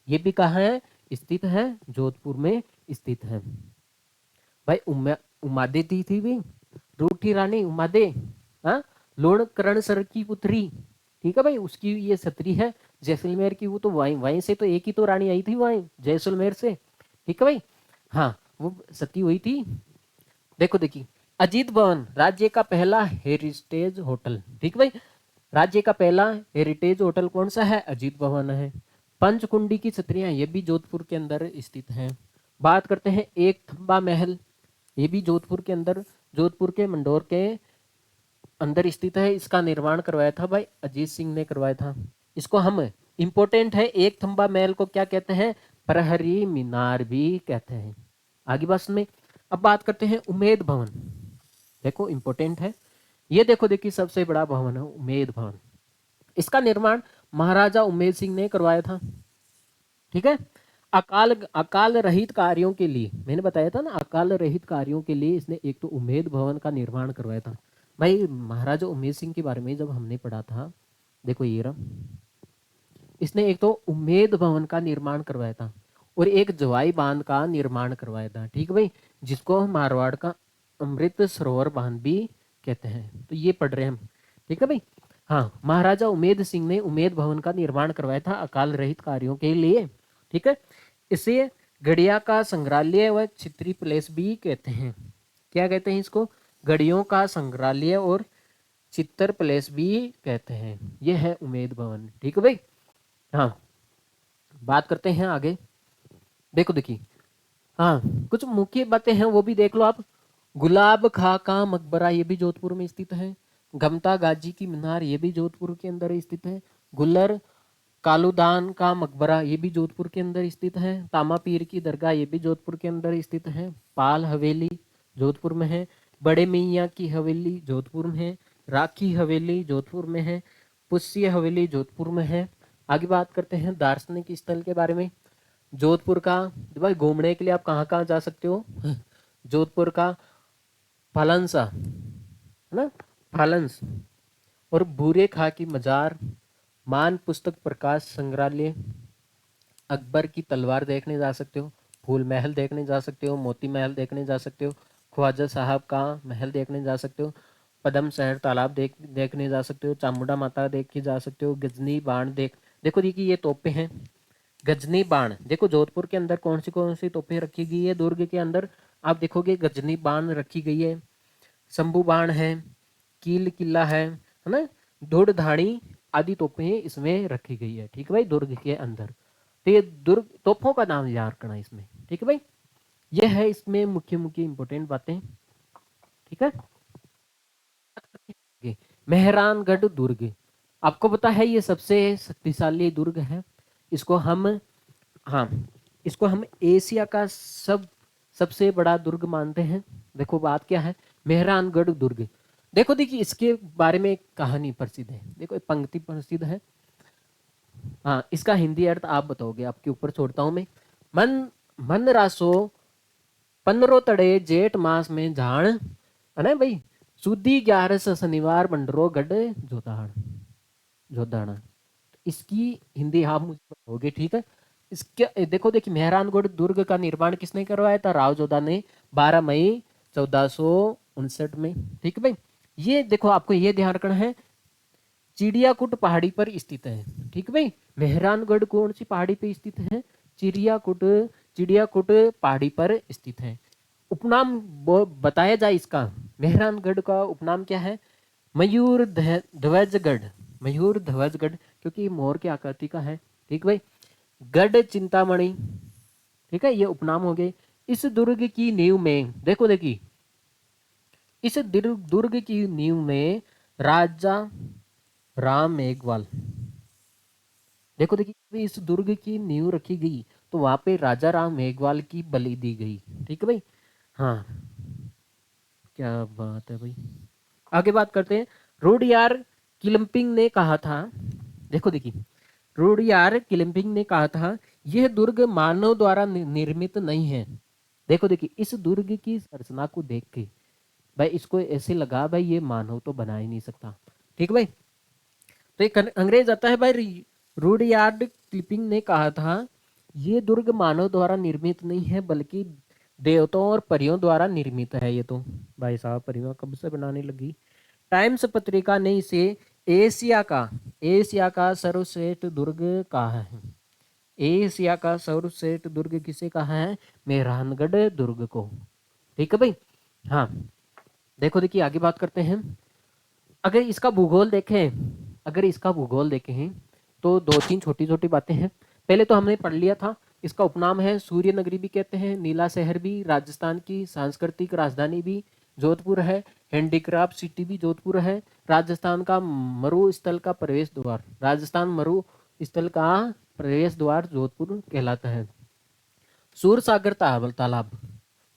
ये भी कहाँ है, स्थित है, जोधपुर में स्थित है भाई। उमादे थी भी, रूठी रानी उमादे, हाँ, लोणकरण सर की पुत्री। ठीक है भाई, उसकी ये छतरी है। जैसलमेर की वो तो वहीं वहीं से तो एक ही तो रानी आई थी वहीं जैसलमेर से, ठीक है भाई। हाँ, वो सती हुई थी। देखो देखिए, अजीत भवन राज्य का पहला हेरिटेज होटल, ठीक है भाई। राज्य का पहला हेरिटेज होटल कौन सा है? अजीत भवन है। पंचकुंडी की छतरियां, ये भी जोधपुर के अंदर स्थित है। बात करते हैं एक थंबा महल, ये भी जोधपुर के अंदर, जोधपुर के मंडोर के अंदर स्थित है। इसका निर्माण करवाया था भाई अजीत सिंह ने करवाया था। इसको हम, इंपॉर्टेंट है, एक थंबा महल को क्या कहते हैं? प्रहरी मीनार भी कहते हैं। आगे बस में अब बात करते हैं उमेद भवन। देखो इंपॉर्टेंट है ये, देखो देखिए सबसे बड़ा भवन है उमेद भवन। इसका निर्माण महाराजा उमेद सिंह ने करवाया था, ठीक है। अकाल अकाल रहित कार्यों के लिए, मैंने बताया था ना, अकाल रहित कार्यों के लिए इसने एक तो उमेद भवन का निर्माण करवाया था। भाई महाराजा उमेद सिंह के बारे में जब हमने पढ़ा था, देखो ये रहा, इसने एक तो उमेद भवन का निर्माण करवाया था और एक जवाई बांध का निर्माण करवाया था, ठीक है भाई, जिसको मारवाड़ का अमृत सरोवर बांध भी कहते हैं। तो ये पढ़ रहे हैं हम, ठीक है भाई। हाँ, महाराजा उमेद सिंह ने उमेद भवन का निर्माण करवाया था अकाल रहित कार्यों के लिए, ठीक है। इसे गड़िया का संग्रहालय व चित्री प्लेस भी कहते हैं। क्या कहते हैं इसको? गड़ियों का संग्रहालय और चित्र प्लेस भी कहते हैं। यह है उमेद भवन, ठीक है भाई। हाँ, बात करते हैं आगे। देखो देखिए, हाँ कुछ मुख्य बातें हैं वो भी देख लो आप। गुलाब खां का मकबरा, ये भी जोधपुर में स्थित है। गमता गाजी की मीनार, ये भी जोधपुर के अंदर स्थित है। गुल्लर कालूदान का मकबरा, ये भी जोधपुर के अंदर स्थित है। तामा पीर की दरगाह, ये भी जोधपुर के अंदर स्थित है। पाल हवेली जोधपुर में है। बड़े मियाँ की हवेली जोधपुर में है। राखी हवेली जोधपुर में है। पुष्य हवेली जोधपुर में है। आगे बात करते हैं दार्शनिक स्थल के बारे में। जोधपुर का, भाई घूमने के लिए आप कहाँ कहाँ जा सकते हो? जोधपुर का फालंसा, है ना, फालंस, और भूरे खां की मजार, मान पुस्तक प्रकाश संग्रहालय, अकबर की तलवार देखने जा सकते हो, फूल महल देखने जा सकते हो, मोती महल देखने जा सकते हो, ख्वाजा साहब का महल देखने जा सकते हो, पदम शहर तालाब देखने जा सकते हो, चामुंडा माता देख जा सकते हो, गजनी बाण देखो देखिए ये तोपे हैं। गजनी बाण, देखो जोधपुर के अंदर कौन सी तोपें रखी गई है? दुर्ग के अंदर आप देखोगे गजनी बाण रखी गई है, शंभू बाण है, कील किला है ना, धुड़ धाड़ी आदि तोपें इसमें रखी गई है, ठीक है भाई, दुर्ग के अंदर। तो ये दुर्ग तोपों का नाम याद करना इसमें, ठीक है भाई। ये है इसमें मुख्य मुख्य इंपोर्टेंट बातें, ठीक है। मेहरानगढ़ दुर्ग, आपको पता है ये सबसे शक्तिशाली दुर्ग है। इसको हम, हाँ, इसको हम एशिया का सबसे बड़ा दुर्ग मानते हैं। देखो बात क्या है, मेहरानगढ़ दुर्ग। देखो देखिए इसके बारे में एक कहानी प्रसिद्ध है, देखो एक पंक्ति प्रसिद्ध है। हाँ, इसका हिंदी अर्थ आप बताओगे, आपके ऊपर छोड़ता हूं मैं। मन मन रासो 15 तड़े जेठ मास में झाण, है ना भाई, सुदी 11 शनिवार बंडरो गढ़ जोताड़ जोधाना। इसकी हिंदी आप मुझे बताओगे, ठीक है। इसके देखो देखिए, मेहरानगढ़ दुर्ग का निर्माण किसने करवाया था? राव जोधा ने, 12 मई 1459 में, ठीक है भाई। ये देखो आपको ये ध्यान रखना है, चिड़ियाकुट पहाड़ी पर स्थित है, ठीक है भाई। मेहरानगढ़ कौन सी पहाड़ी पे स्थित है? चिड़ियाकुट, चिड़ियाकुट पहाड़ी पर स्थित है। उपनाम बताया जाए इसका, मेहरानगढ़ का उपनाम क्या है? मयूर ध्वजगढ़, मयूर ध्वजगढ़, क्योंकि मोर की आकृति का है, ठीक भाई। गढ़ चिंतामणि, ठीक है, ये उपनाम हो गए। इस दुर्ग की नींव में, देखो देखिए, इस दुर्ग की नींव में राजा राम मेघवाल, देखो देखिए इस दुर्ग की नींव रखी गई तो वहां पे राजा राम मेघवाल की बलि दी गई, ठीक है भाई। हाँ, क्या बात है भाई। आगे बात करते हैं। रुडयार किलम्पिंग ने कहा था, देखो देखिए, रुडयार किलम्पिंग ने कहा था यह दुर्ग मानव द्वारा निर्मित नहीं है। देखो देखिए इस दुर्ग की संरचना को देख के भाई इसको ऐसे लगा भाई ये मानव तो बना ही नहीं सकता, ठीक भाई। तो एक अंग्रेज आता है भाई, रुडयार्ड किपलिंग ने कहा था ये दुर्ग मानव द्वारा निर्मित नहीं है बल्कि देवताओं और परियों द्वारा निर्मित है। ये तो भाई साहब परियों कब से बनाने लगी। टाइम्स पत्रिका ने इसे एशिया का सर्वश्रेष्ठ दुर्ग कहा है। एशिया का सर्वश्रेष्ठ दुर्ग किसे कहा है? मेहरानगढ़ दुर्ग को। ठीक है भाई। हाँ, देखो देखिए आगे बात करते हैं। अगर इसका भूगोल देखें, अगर इसका भूगोल देखें तो दो तीन छोटी छोटी बातें हैं। पहले तो हमने पढ़ लिया था, इसका उपनाम है सूर्य नगरी भी कहते हैं, नीला शहर भी, राजस्थान की सांस्कृतिक राजधानी भी जोधपुर है, हैंडीक्राफ्ट सिटी भी जोधपुर है, राजस्थान का मरुस्थल का प्रवेश द्वार, राजस्थान मरुस्थल का प्रवेश द्वार जोधपुर कहलाता है। सूरसागर तालाब,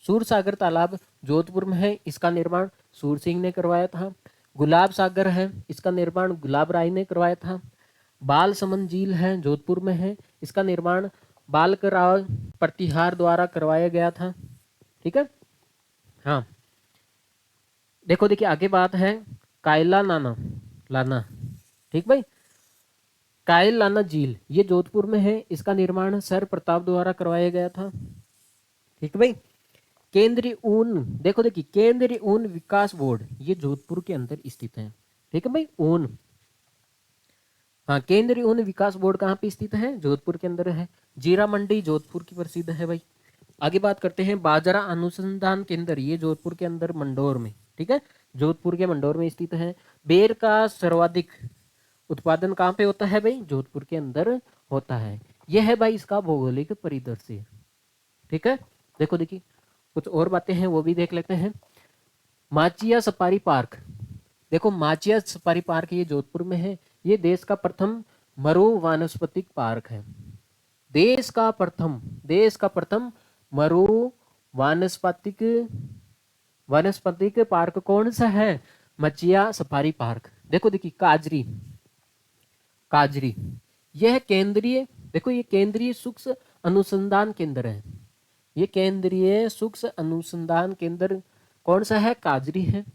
सूरसागर तालाब जोधपुर में है, इसका निर्माण सूर सिंह ने करवाया था। गुलाब सागर है, इसका निर्माण गुलाब राय ने करवाया था। बाल समंद झील है, जोधपुर में है, इसका निर्माण बालकराव प्रतिहार द्वारा करवाया गया था। ठीक है। हाँ, देखो देखिए आगे बात है कायला नाना लाना। ठीक भाई, कायल लाना झील ये जोधपुर में है, इसका निर्माण सर प्रताप द्वारा करवाया गया था। ठीक है भाई। केंद्रीय ऊन, देखो देखिए केंद्रीय ऊन विकास बोर्ड ये जोधपुर के अंदर स्थित है। ठीक है भाई, ऊन, हाँ केंद्रीय ऊन विकास बोर्ड कहाँ पे स्थित है? जोधपुर के अंदर है। जीरा मंडी जोधपुर की प्रसिद्ध है भाई। आगे बात करते हैं बाजरा अनुसंधान केंद्र, ये जोधपुर के अंदर मंडोर में, ठीक है, जोधपुर के मंडोर में स्थित है। बेर का सर्वाधिक उत्पादन कहाँ पे होता है भाई? जोधपुर के अंदर होता है। यह है भाई इसका भौगोलिक परिदृश्य। ठीक है, देखो देखिए कुछ और बातें हैं वो भी देख लेते हैं। माचिया सफारी पार्क, देखो माचिया सफारी पार्क ये जोधपुर में है, ये देश का प्रथम मरु वानस्पतिक पार्क है। देश का प्रथम मरु वानस्पतिक पार्क कौन सा है? मचिया सफारी पार्क। देखो देखिए काजरी, काजरी यह केंद्रीय, देखो ये केंद्रीय सूक्ष्म अनुसंधान केंद्र है, ये केंद्रीय सूक्ष्म अनुसंधान केंद्र कौन सा है? काजरी है।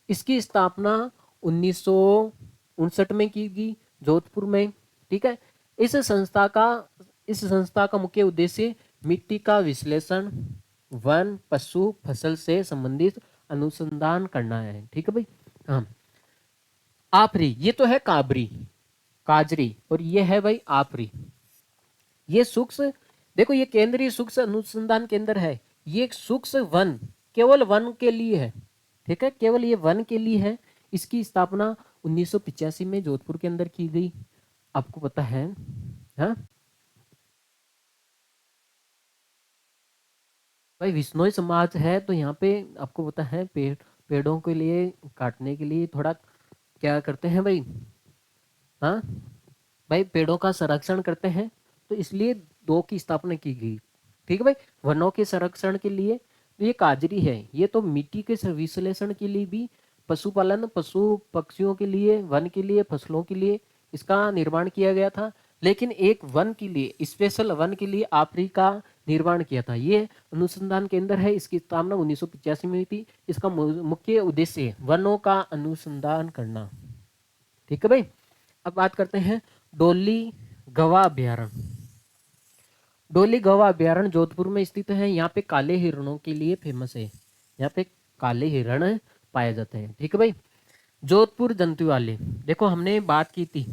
इसकी स्थापना 1959 में की गई जोधपुर में। ठीक है, इस संस्था का मुख्य उद्देश्य मिट्टी का विश्लेषण, वन पशु फसल से संबंधित अनुसंधान करना है। ठीक है भाई। हाँ, आपरी ये तो है काबरी काजरी, और ये है भाई आपरी, ये सूक्ष्म, देखो ये केंद्रीय सूक्ष्म अनुसंधान केंद्र है, ये सूक्ष्म वन केवल वन के लिए है। ठीक है, केवल ये वन के लिए है। इसकी स्थापना 1985 में जोधपुर के अंदर की गई, आपको पता है। हाँ भाई, विश्नोई समाज है तो यहाँ पे आपको पता है पेड़ों के लिए काटने के लिए थोड़ा क्या करते हैं भाई? हाँ भाई, पेड़ों का संरक्षण करते हैं, तो इसलिए दो की स्थापना की गई। ठीक है भाई, वनों के संरक्षण के लिए ये काजरी है, ये तो मिट्टी के विश्लेषण के लिए भी, पशुपालन पशु पक्षियों के लिए, वन के लिए, फसलों के लिए इसका निर्माण किया गया था। लेकिन एक वन के लिए, स्पेशल वन के लिए आपरी का निर्माण किया था। ये अनुसंधान केंद्र है, इसकी स्थापना 1985 में हुई थी। इसका मुख्य उद्देश्य वनों का अनुसंधान करना। ठीक है भाई। अब बात करते हैं डोली गवा अभ्यारण्य। डोली गवा अभ्यारण्य जोधपुर में स्थित है, यहाँ पे काले हिरणों के लिए फेमस है, यहाँ पे काले हिरण पाए जाते हैं। ठीक है भाई। जोधपुर जंतुआलय, देखो हमने बात की थी,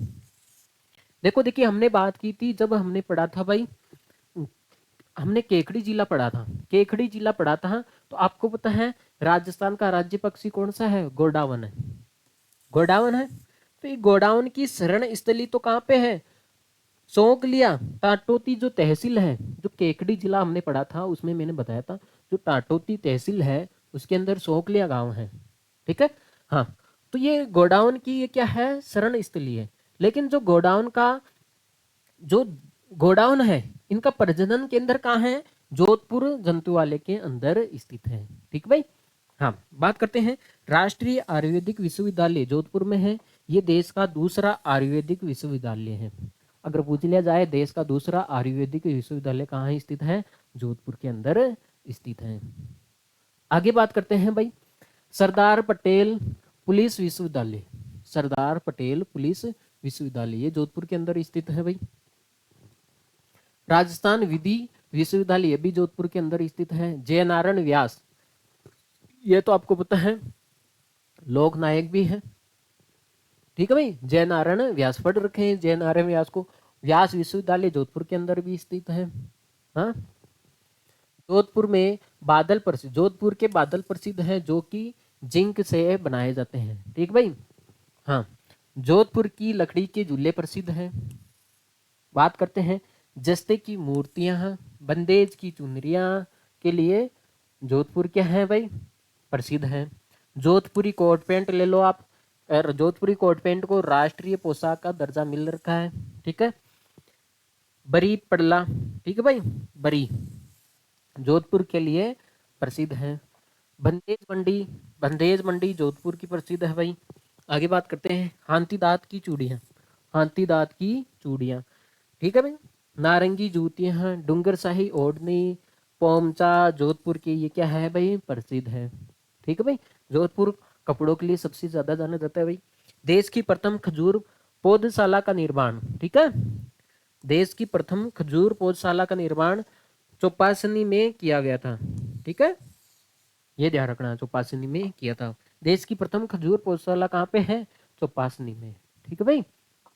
देखो देखिए हमने बात की थी जब हमने पढ़ा था भाई, हमने केकड़ी जिला पढ़ा था, केकड़ी जिला पढ़ा था, तो आपको पता है राजस्थान का राज्य पक्षी कौन सा है? गोडावन है, गोडावन है। तो ये गोडावन की शरण स्थली तो कहाँ पे है? सौंकलिया टाटोती जो तहसील है, जो केकड़ी जिला हमने पढ़ा था उसमें मैंने बताया था, जो टाटोती तहसील है उसके अंदर सौंकलिया गांव है। ठीक है। हाँ, तो ये गोडाउन की ये क्या है? शरण स्थली है। लेकिन जो गोडाउन है इनका प्रजनन केंद्र कहाँ है? जोधपुर जंतुआलय के अंदर स्थित है। ठीक भाई। हाँ, बात करते हैं राष्ट्रीय आयुर्वेदिक विश्वविद्यालय जोधपुर में है, ये देश का दूसरा आयुर्वेदिक विश्वविद्यालय है। अगर पूछ लिया जाए देश का दूसरा आयुर्वेदिक विश्वविद्यालय कहाँ स्थित है? जोधपुर के अंदर स्थित है। आगे बात करते हैं भाई सरदार पटेल पुलिस विश्वविद्यालय, सरदार पटेल पुलिस विश्वविद्यालय ये जोधपुर के अंदर स्थित है भाई। राजस्थान विधि विश्वविद्यालय भी जोधपुर के अंदर स्थित है। जयनारायण व्यास, ये तो आपको पता है लोक नायक भी है। ठीक है भाई, जयनारायण व्यास पढ़ रखे हैं जयनारायण व्यास को, व्यास विश्वविद्यालय जोधपुर के अंदर भी स्थित है। हाँ, जोधपुर में बादल प्रसिद्ध, जोधपुर के बादल प्रसिद्ध हैं जो कि जिंक से बनाए जाते हैं। ठीक भाई। हाँ, जोधपुर की लकड़ी के झूले प्रसिद्ध हैं। बात करते हैं जस्ते की मूर्तियां, बंदेज की चुनरियां के लिए जोधपुर क्या है भाई, प्रसिद्ध है। जोधपुरी कोट पैंट ले लो आप, और जोधपुरी कोट पैंट को राष्ट्रीय पोशाक का दर्जा मिल रखा है। ठीक है। बरी पड़ला, ठीक है भाई, बरी जोधपुर के लिए प्रसिद्ध है। बंदेज मंडी, बंदेज मंडी जोधपुर की प्रसिद्ध है भाई। आगे बात करते हैं हाथी दांत की चूड़ियाँ, हाथी दांत की चूड़ियाँ, ठीक है भाई। नारंगी जूतियाँ, डूंगर शाही ओढ़नी, पोमचा जोधपुर की ये क्या है भाई, प्रसिद्ध है। ठीक है भाई। जोधपुर कपड़ों के लिए सबसे ज्यादा जाना जाता है भाई। देश की प्रथम खजूर पौधशाला का निर्माण, ठीक है, देश की प्रथम खजूर पौधशाला का निर्माण चौपासनी में किया गया था। ठीक है, ये ध्यान रखना, चौपासनी में किया था। देश की प्रथम खजूर पौधशाला कहाँ पे है, चौपासनी में। ठीक है भाई।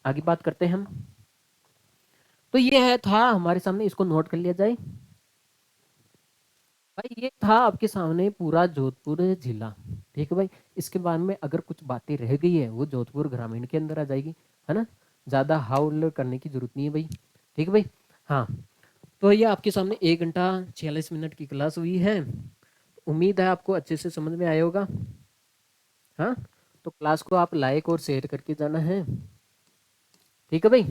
आगे बात करते हैं हम। तो ये है था हमारे सामने, इसको नोट कर लिया जाए भाई। ये था आपके सामने पूरा जोधपुर जिला। ठीक है भाई। इसके बाद में अगर कुछ बातें रह गई है वो जोधपुर ग्रामीण के अंदर आ जाएगी, है ना। ज्यादा हाउल करने की जरूरत नहीं है भाई। ठीक है भाई। हाँ, तो ये आपके सामने 1 घंटा 46 मिनट की क्लास हुई है। उम्मीद है आपको अच्छे से समझ में आया होगा। हाँ, तो क्लास को आप लाइक और शेयर करके जाना है। ठीक है भाई।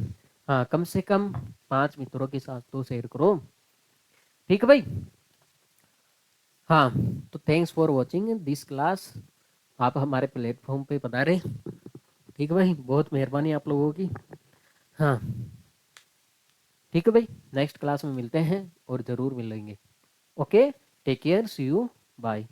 हाँ, कम से कम 5 मित्रों के साथ तो शेयर करो। ठीक है भाई। हाँ, तो thanks for watching this class. आप हमारे प्लेटफॉर्म पे पधारे। ठीक है भाई, बहुत मेहरबानी आप लोगों की। हाँ, ठीक है भाई, नेक्स्ट क्लास में मिलते हैं और ज़रूर मिलेंगे। Okay, take care, see you, bye.